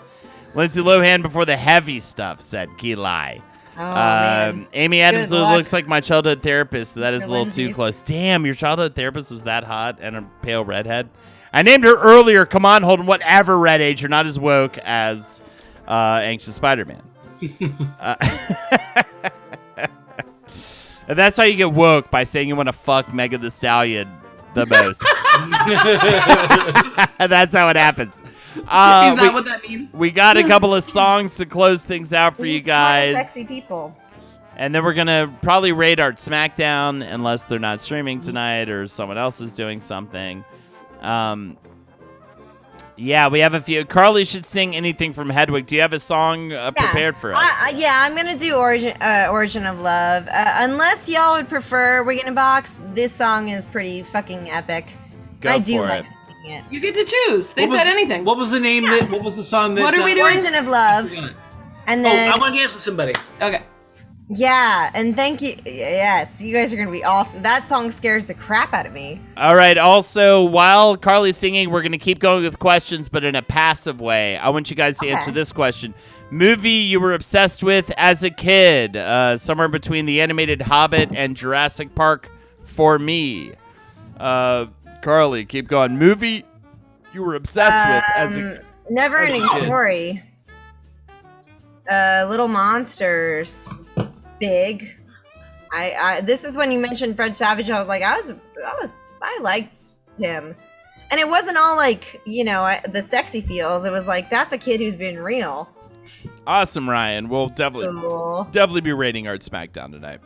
Lindsay Lohan before the heavy stuff said Gilai. Oh man. Amy Adams Good luck. looks like my childhood therapist, so that is a For little too Lindsay's. close. Damn, your childhood therapist was that hot and a pale redhead. I named her earlier. Come on, Holden. Whatever, Red Age. You're not as woke as Anxious Spider-Man. And that's how you get woke, by saying you want to fuck Megan the Stallion the most. That's how it happens. Is that what that means? We got a couple of songs to close things out for We you need smart, guys. Sexy people. And then we're going to probably raid Art SmackDown unless they're not streaming tonight or someone else is doing something. Yeah, we have a few. Carly should sing anything from Hedwig. Do you have a song prepared for us? I'm gonna do Origin of Love. Unless y'all would prefer Wig in a Box, this song is pretty fucking epic. Go I do for like it. singing it. You get to choose. They What said was- anything. What was the name? What was the song? That, What are we doing? Origin of Love, and then I want to dance with somebody. Okay. yeah, and thank you. Yes, you guys are gonna be awesome. That song scares the crap out of me. All right. Also, while Carly's singing, we're going to keep going with questions, but in a passive way. I want you guys to answer this question. Movie you were obsessed with as a kid, somewhere between the animated Hobbit and Jurassic Park for me. Carly, keep going. Movie you were obsessed with as a Never as a ending kid. story. Little Monsters. Big. I this is when you mentioned Fred Savage. I was like, I liked him, and it wasn't all like the sexy feels. It was like that's a kid who's been real. Awesome, Ryan. We'll Cool. definitely be rating Art SmackDown tonight.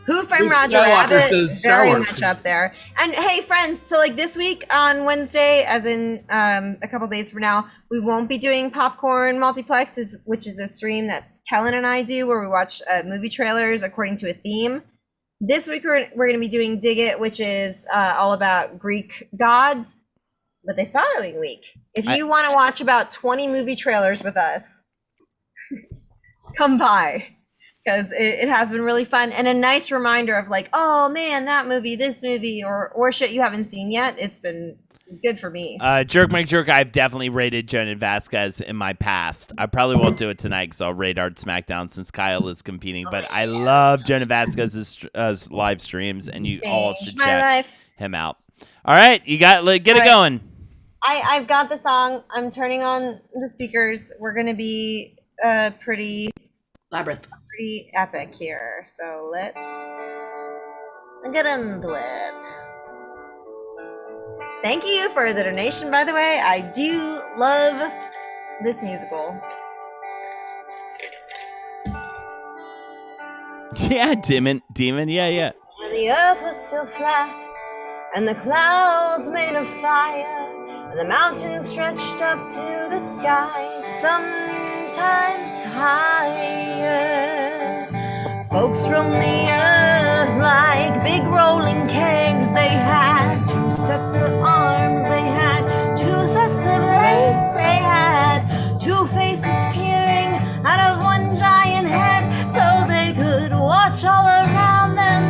Who Framed Luke Roger Skywalker Rabbit? says Star Very Wars. much up there. And hey, friends, so like this week on Wednesday, as in a couple days from now, we won't be doing Popcorn Multiplex, which is a stream that Kellen and I do where we watch movie trailers according to a theme. This week we're going to be doing Dig It, which is all about Greek gods. But the following week, if you want to watch about 20 movie trailers with us, come by. Because it has been really fun and a nice reminder of like, oh man, that movie, this movie, or shit you haven't seen yet. It's been good for me. Jerk McJerk, I've definitely rated Jonan Vasquez in my past. I probably won't do it tonight because I'll rate Art SmackDown since Kyle is competing. But I love Jonan Vasquez's live streams, and you all should Changed my check life. him out. All right, you got get it All right. going. I've got the song. I'm turning on the speakers. We're gonna be pretty Labyrinth. epic here. So let's get into it. Thank you for the donation, by the way. I do love this musical. Yeah, demon, yeah. When the earth was still flat, and the clouds made of fire, and the mountains stretched up to the sky, sometimes higher. Folks roamed the earth like big rolling kegs. They had 2 sets of arms, they had 2 sets of legs, they had 2 faces peering out of one giant head, so they could watch all around them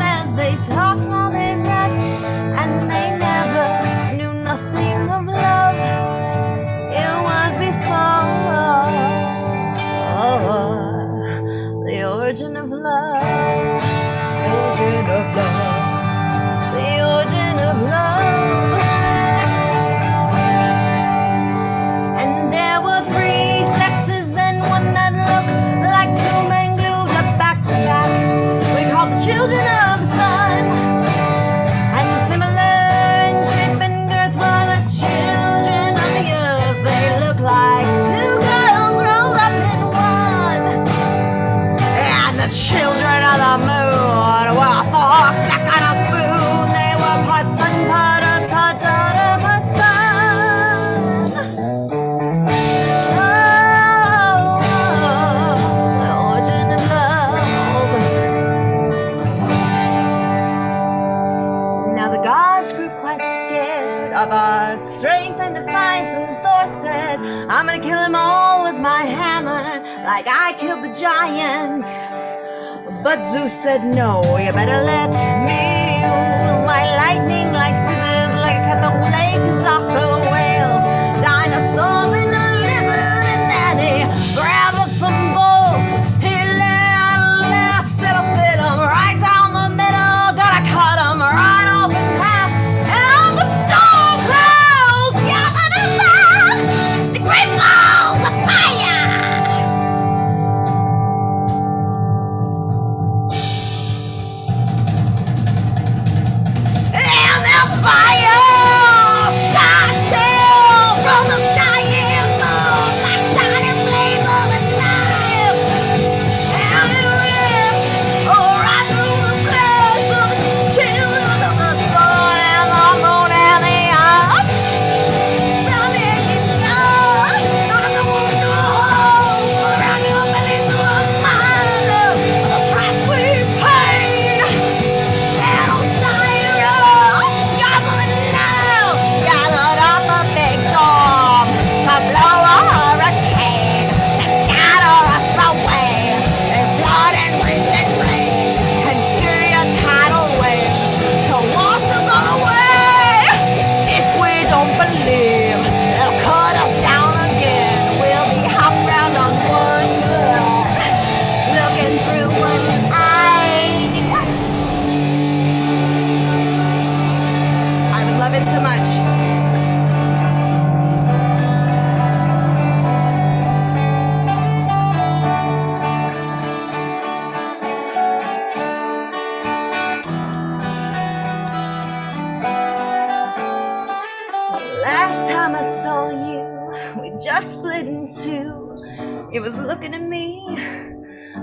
I'm gonna kill them all with my hammer, like I killed the giants. But Zeus said, no, you better let me use my lightning like scissors, like I cut the legs off the whales, dinosaurs and a lizard, and then he grabbed up some bolts. He left, said I'll split them right down the middle, gotta cut them right off in half, and all the storm clouds gathered above to great balls of fire. And the fire shot down from the sky and moon like shining blades of a knife. And it ripped right through the flesh of the children of the sun and the moon and the earth. Something you know, so that the wound to hold around your bellies to remind of the price we pay. And Osiris, gods of the Nile, gathered up a big storm to blow a hurricane, to scatter us away in flood and wind and rain, and Syria tidal waves to wash us all away. If we don't believe, they'll cut us down again. We'll be hopped round on one foot, looking through one eye. I would love it so much. Last time I saw you, we just split in two. It was looking at me,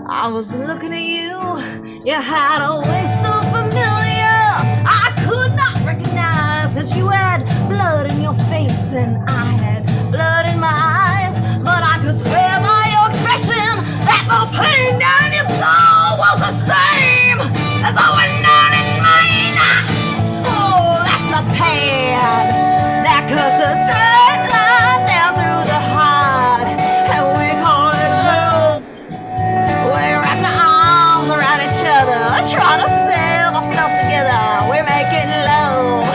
I was looking at you. You had a way so familiar, I could not recognize, 'cause you had blood in your face and I had blood in my eyes. But I could swear by your expression that the pain down your soul was the same as the one down in mine. Oh, that's the pain that cuts a straight line down through the heart, and we call it love. We wrapped our arms around each other, trying to save ourselves together. We're making love,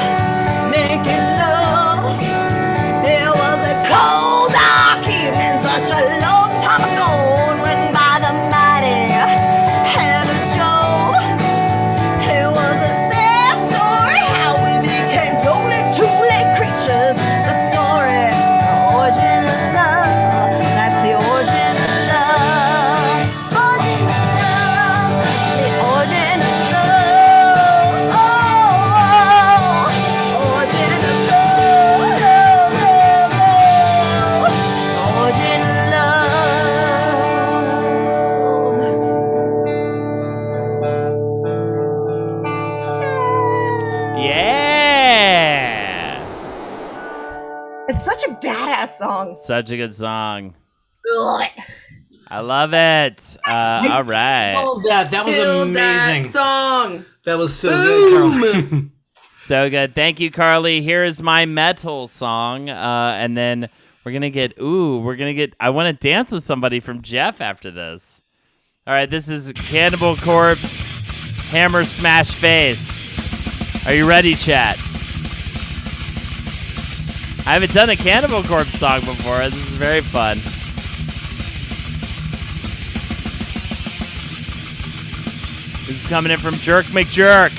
making love. It was a cold, dark evening, such a long time ago, and went by the mighty hand of Jove. It was a sad story how we became totally two late creatures. The story, the origin of love. That's the origin of love. Origin of love. The origin of love. Oh, origin of love. Love, love, love. Origin of love. Yeah. It's such a badass song. Such a good song. Love it. I love it. All right. Oh, that was Kill amazing. that song. That was so good, Carl. So good. Thank you, Carly. Here's my metal song. And then we're going to get, I want to dance with somebody from Jeff after this. All right. This is Cannibal Corpse, Hammer Smash Face. Are you ready, chat? I haven't done a Cannibal Corpse song before. This is very fun. This is coming in from Jerk McJerk.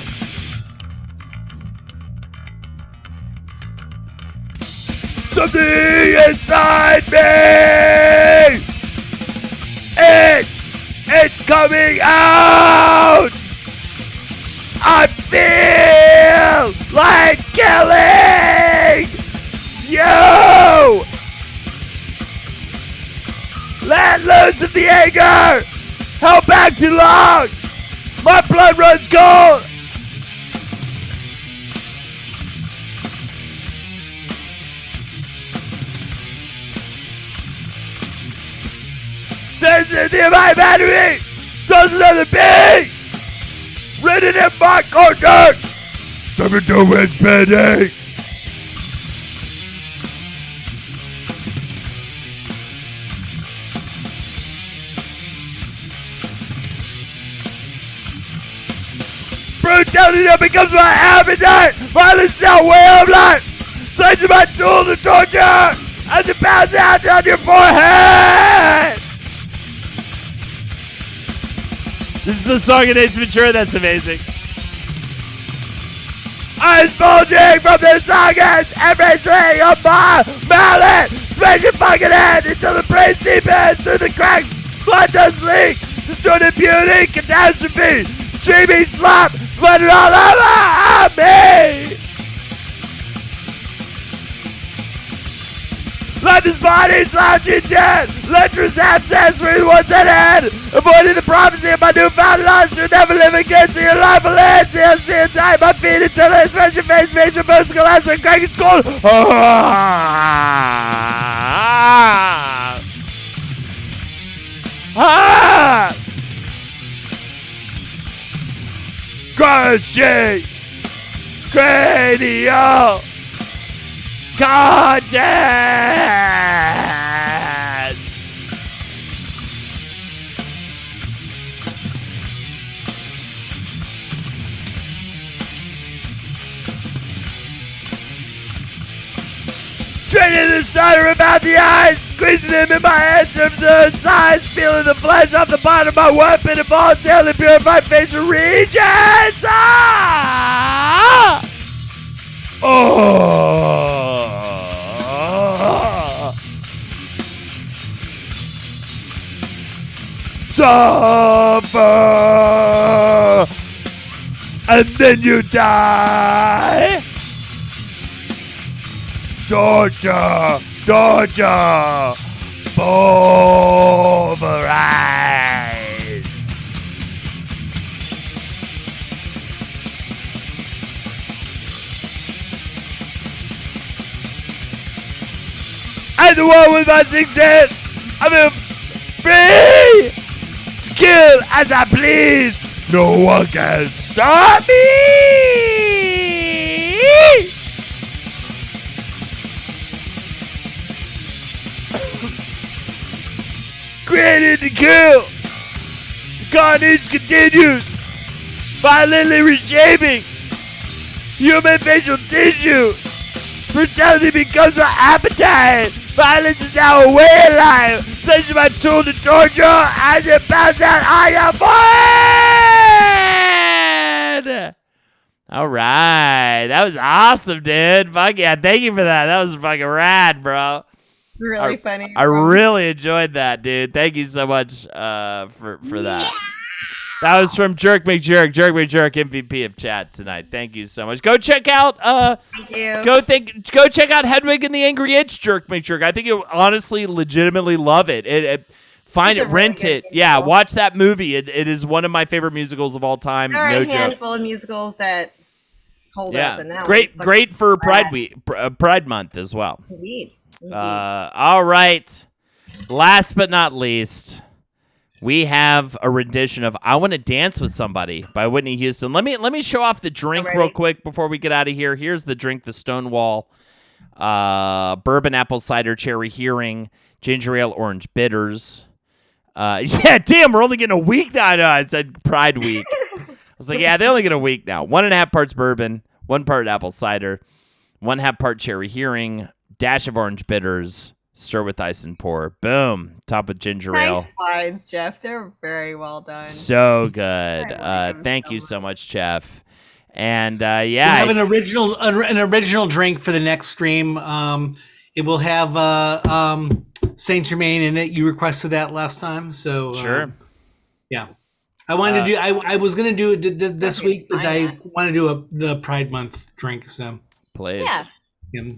Something inside me! It's coming out! I feel like killing you! Let loose of the anger! Held back too long! My blood runs cold! This is the my battery! Does another be! Written in my cortex! 7-2 wins pending! Brutality now becomes my appetite. Violence now way of life. Slices my tool to torture as it passes out on your forehead. This is the song of Ace Ventura. That's amazing. Eyes bulging from the sockets. Every swing of my mallet. Smash your fucking head until the brain seeps in through the cracks. Blood does leak. Distorted beauty. Catastrophe. Dreamy slap. Splattered all over me. Left his body slouching dead. Lecherous abscess with what's at hand. Avoiding the prophecy of my newfound loss. You'll never live again. See your life will end. See you die. My feet eternally. Smash your face. Major burst collapse and crack its cold. Crushing. Cranial. Contest! Draining the cider about the eyes, squeezing them in my hands from the sides, feeling the flesh off the bottom of my weapon and voluntarily purified facial regions! Ah! Oh! Suffer! And then you die! Torture! Torture! Pulverize! I'm the one with my 6 hands! I'm free! To kill as I please! No one can stop me! Created to kill! The carnage continues! Violently reshaping! Human facial tissue! Brutality becomes my appetite! Violence is now a way of life! Such is my tool to torture as it bounces out on your forehead! Alright, that was awesome, dude. Fuck yeah, thank you for that. That was fucking rad, bro. It's really funny. I really enjoyed that, dude. Thank you so much for that. That was from Jerk McJerk. Jerk McJerk, MVP of chat tonight. Thank you so much. Go check out. Thank you. Go check out Hedwig and the Angry Inch. Jerk McJerk. I think you'll honestly, legitimately love it. Find It's it, a really rent good it. musical. Yeah, watch that movie. It is one of my favorite musicals of all time. There are No a joke. handful of musicals that hold Yeah, up, and that great, one's fucking great for Pride rad. Week, Pride Month as well. Indeed. All right. Last but not least, we have a rendition of "I Want to Dance with Somebody" by Whitney Houston. Let me show off the drink Alrighty. real quick before we get out of here. Here's the drink: the Stonewall bourbon, apple cider, cherry hearing, ginger ale, orange bitters. Yeah, damn, we're only getting a week now. I know, I said Pride Week. I was like, yeah, they only get a week now. 1.5 parts bourbon, 1 part apple cider, 1/2 part cherry hearing, dash of orange bitters, stir with ice and pour. Boom. Top with ginger ale. Nice slides, Jeff. They're very well done. So good. I like them Thank so you so much. much, Jeff. And We yeah, have an original drink for the next stream. It will have Saint Germain in it. You requested that last time, so sure. yeah. I wanted to do. I was gonna do it this Okay, week, but fine I then. want to do the Pride Month drink. So Please. Yeah. yeah.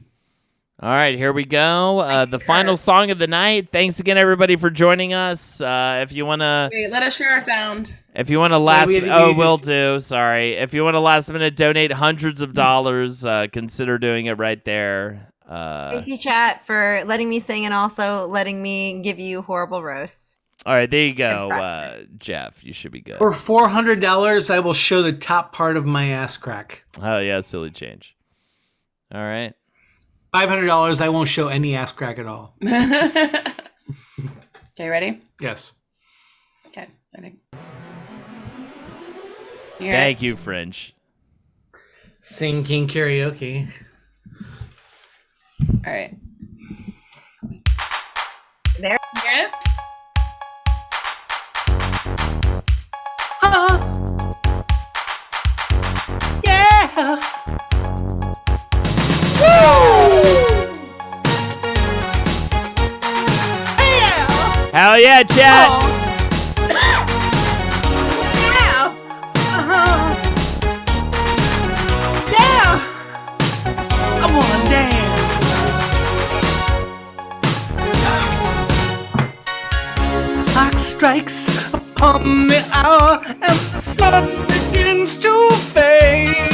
All right, here we go. The final song of the night. Thanks again, everybody, for joining us. If you wanna, Wait, let us share our sound. if you wanna last, we will do. Sorry, if you want to last minute donate hundreds of dollars, consider doing it right there. Thank you, chat, for letting me sing and also letting me give you horrible roasts. All right, there you go, Jeff. You should be good. For $400, I will show the top part of my ass crack. Oh yeah, silly change. All right. $500, I won't show any ass crack at all. Okay, ready? Yes. Okay, I think. Thank you, French. Sing King karaoke. All right. There. Hear it? Yeah. Hell yeah, chat. I wanna dance. Clock strikes upon the hour and the sun begins to fade.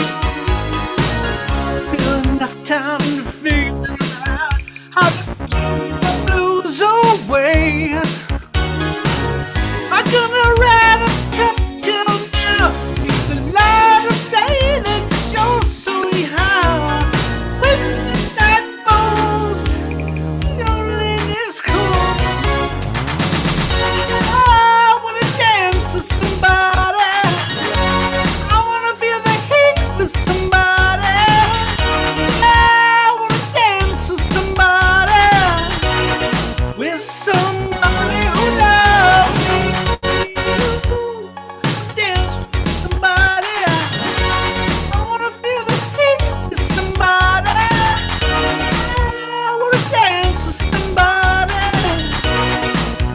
Still enough time to figure out how to keep the blues away. I'm gonna ride a truck till now. It's the light of day that shows so how. When the night falls, loneliness comes. I wanna dance with somebody. I wanna feel the heat with somebody. I wanna dance with somebody. With somebody who loves me. Dance with somebody. I wanna feel the heat with somebody. I wanna dance with somebody.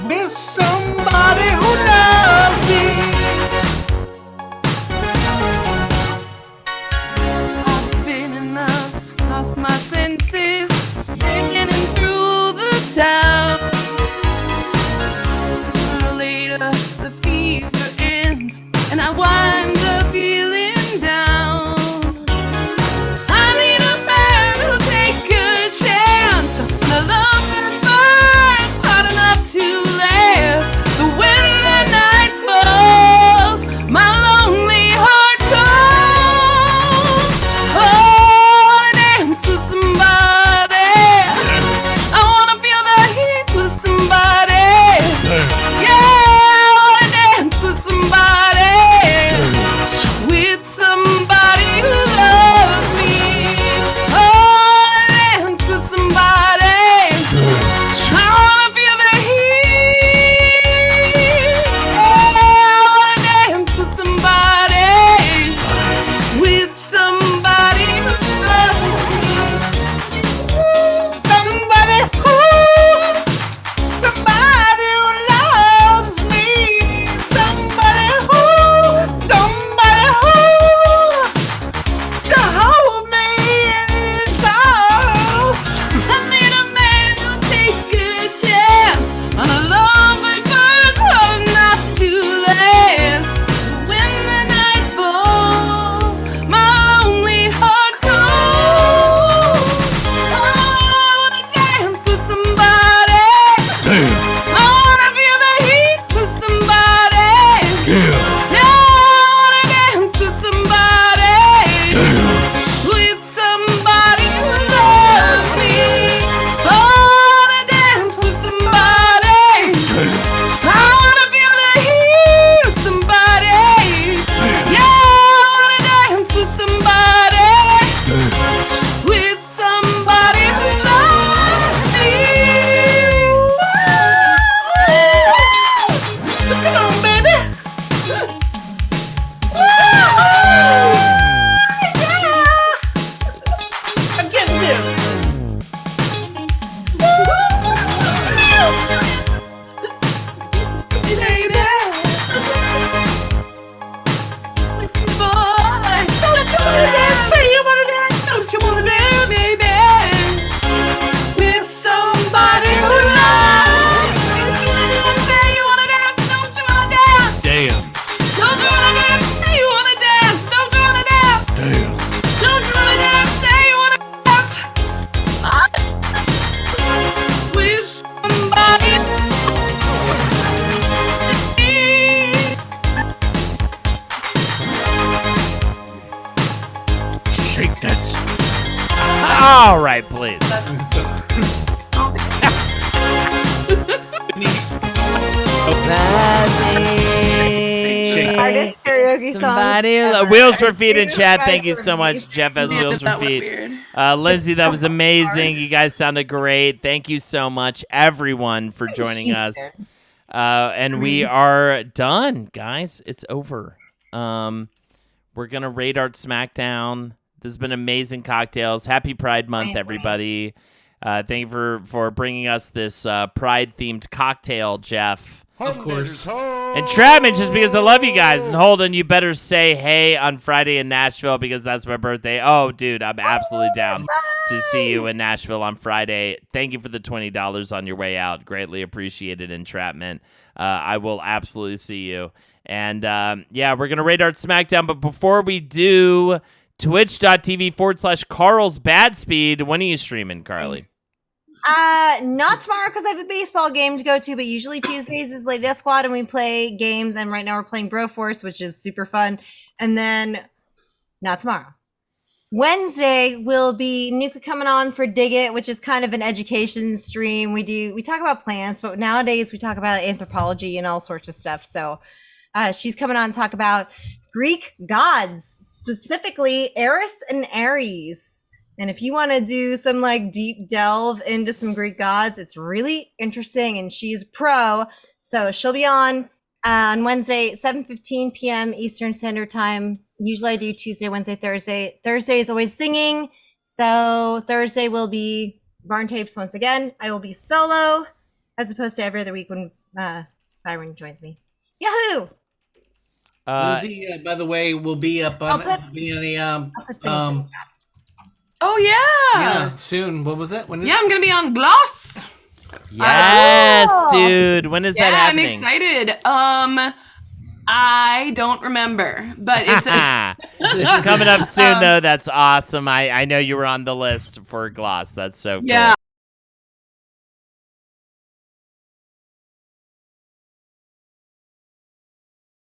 With somebody who loves me. I've been in love, lost my senses, spinning through the town. Sooner or later, the fever ends, and I wind up feeling down. I need a man who'll take a chance on a love that burns hot enough to last. So when the night falls, my lonely heart calls. Oh, I wanna dance with somebody. I wanna feel the heat with somebody. Yeah, I wanna dance with somebody. With somebody who loves me. Oh, I wanna dance with somebody. I wanna feel the heat. Yeah, I wanna dance with somebody. With somebody who loves me. Somebody who loves me. Somebody who to hold me in his arms. I need a man who'll take a chance on a love that burns hot enough to last. When the night falls, my lonely heart calls. I wanna dance with somebody. I wanna feel the heat with somebody. Yeah, I wanna dance with somebody. With somebody who loves me. I wanna dance with somebody. I wanna feel the heat with somebody. Yeah, I wanna dance with somebody. With somebody who loves me. Come on, baby. I'm getting this. Baby, boy, don't you wanna dance? Say you wanna dance, don't you wanna dance, baby? With somebody who loves you. Say you wanna dance, don't you wanna dance? Damn. Don't you wanna dance? Say you wanna dance, don't you wanna dance? Damn. Don't you wanna dance? Say you wanna dance. With somebody. Shake that. All right, please. Shake. Artist karaoke karaoke songs. Somebody ever. wheels for feet in chat. Guys Thank you for so me. much. Jeff has Yeah, wheels for that went feet. weird. Lindsay, that was amazing. You guys sounded great. Thank you so much, everyone, for joining us. Houston. And we are done, guys. It's over. We're gonna rate Art Smackdown. This has been amazing cocktails. Happy Pride Month, everybody. Thank you for bringing us this Pride-themed cocktail, Jeff. Of course. And Trapman, just because I love you guys. And Holden, you better say hey on Friday in Nashville because that's my birthday. Oh, dude, I'm absolutely down to see you in Nashville on Friday. Thank you for the $20 on your way out. Greatly appreciated, Entrapment. I will absolutely see you. And, yeah, we're going to rate Art Smackdown. But before we do, twitch.tv/Carl's Bad Speed. When are you streaming, Carly? Not tomorrow because I have a baseball game to go to, but usually Tuesdays is Lady Death Squad and we play games, and right now we're playing Broforce, which is super fun. And then not tomorrow. Wednesday will be Nuka coming on for Dig It, which is kind of an education stream. We talk about plants, but nowadays we talk about anthropology and all sorts of stuff. So she's coming on to talk about Greek gods, specifically Eris and Ares. And if you want to do some like deep delve into some Greek gods, it's really interesting, and she's pro. So she'll be on Wednesday, 7:15 p.m. Eastern Standard Time. Usually I do Tuesday, Wednesday, Thursday. Thursday is always singing. So Thursday will be Barn Tapes once again. I will be solo as opposed to every other week when Byron joins me. Yahoo! Lindsay, by the way, will be up on I'll put things in the chat. Oh yeah. yeah, soon. What was that? When is Yeah, I'm gonna be on Gloss. Yes, Oh. dude. When is that Yeah, I'm happening? excited. I don't remember, but it's It's coming up soon, though. That's awesome. I know you were on the list for Gloss. That's so cool. yeah.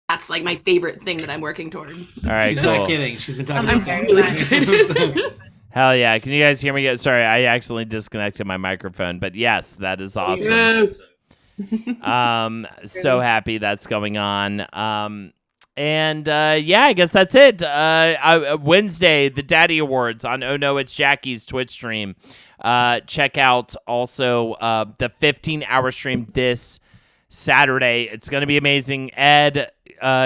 That's like my favorite thing that I'm working toward. All right, She's cool. not kidding. She's been talking I'm about that. really excited. Hell yeah. Can you guys hear me? Sorry, I accidentally disconnected my microphone, but yes, that is awesome. So happy that's going on. Yeah, I guess that's it. Wednesday, the Daddy Awards on Oh No, It's Jackie's Twitch stream. Check out also the 15-hour stream this Saturday. It's going to be amazing. Ed,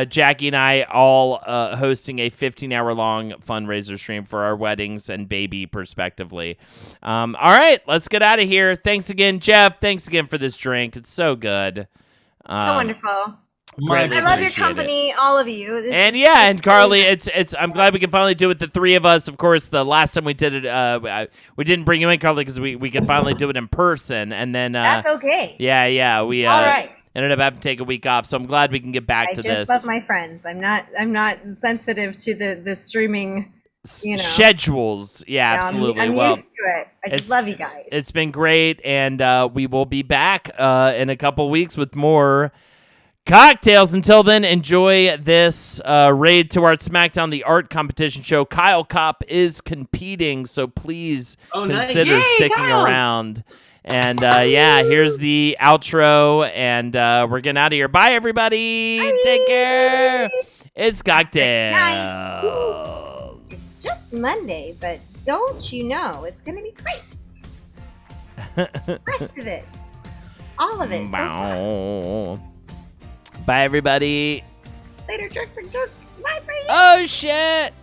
Jackie, and I all hosting a 15-hour long fundraiser stream for our weddings and baby, respectively. All right, let's get out of here. Thanks again, Jeff. Thanks again for this drink. It's so good. So wonderful. Greatly I love your appreciate it. company, all of you. And Carly, it's. I'm glad we can finally do it, the three of us. Of course, the last time we did it, we didn't bring you in, Carly, because we could finally do it in person, and then That's okay. yeah, we All right. ended up having to take a week off. So I'm glad we can get back I to just this. love my friends. I'm not sensitive to the streaming. Schedules. Yeah, absolutely. I'm well, used to it. I just love you guys. It's been great, and we will be back in a couple weeks with more cocktails. Until then, enjoy this raid to Art Smackdown, the art competition show. Kyle Kopp is competing, so please consider Yay, sticking Kyle. around. And yeah, here's the outro, and we're getting out of here. Bye, everybody. Bye. Take care. It's cocktails. It's just Monday, but don't you know it's gonna be great. The rest of it, all of it. So far. Bow. Bye, everybody. Later, jerk for jerk. Bye for you. Oh, shit.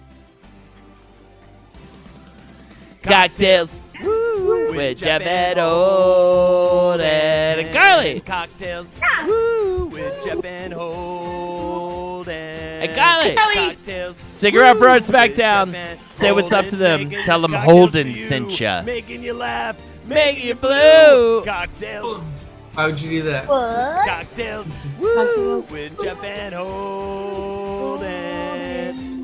Cocktails. Woo, with Jeff and Holden and Carly. Cocktails. Woo, with Jeff and Holden and Carly. Cocktails. Stick around for Art Smackdown. Say what's up to them. Tell them Holden sent ya. Making you laugh, Make you blue. Cocktails, Why would you do that? What? cocktails, woo, with Jeff and Holden.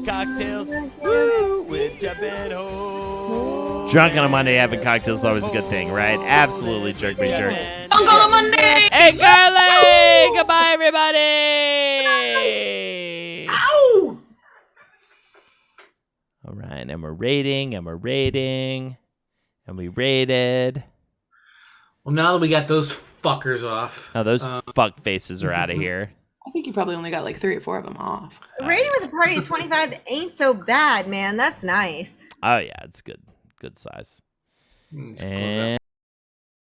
Cocktails, woo, with Jeff and Holden. Drunk on a Monday having cocktails is always a good thing, right? Absolutely, jerk me jerk. Don't go to Monday. Hey, Carly! Goodbye, everybody! Ow! All right, and we're rating, and we rated. Well, now that we got those fuckers off, Now those fuck faces are out of here. think you probably only got like 3 or 4 of them off. Rating with a party of 25 ain't so bad, man. That's nice. Oh yeah, it's good size. Let's close And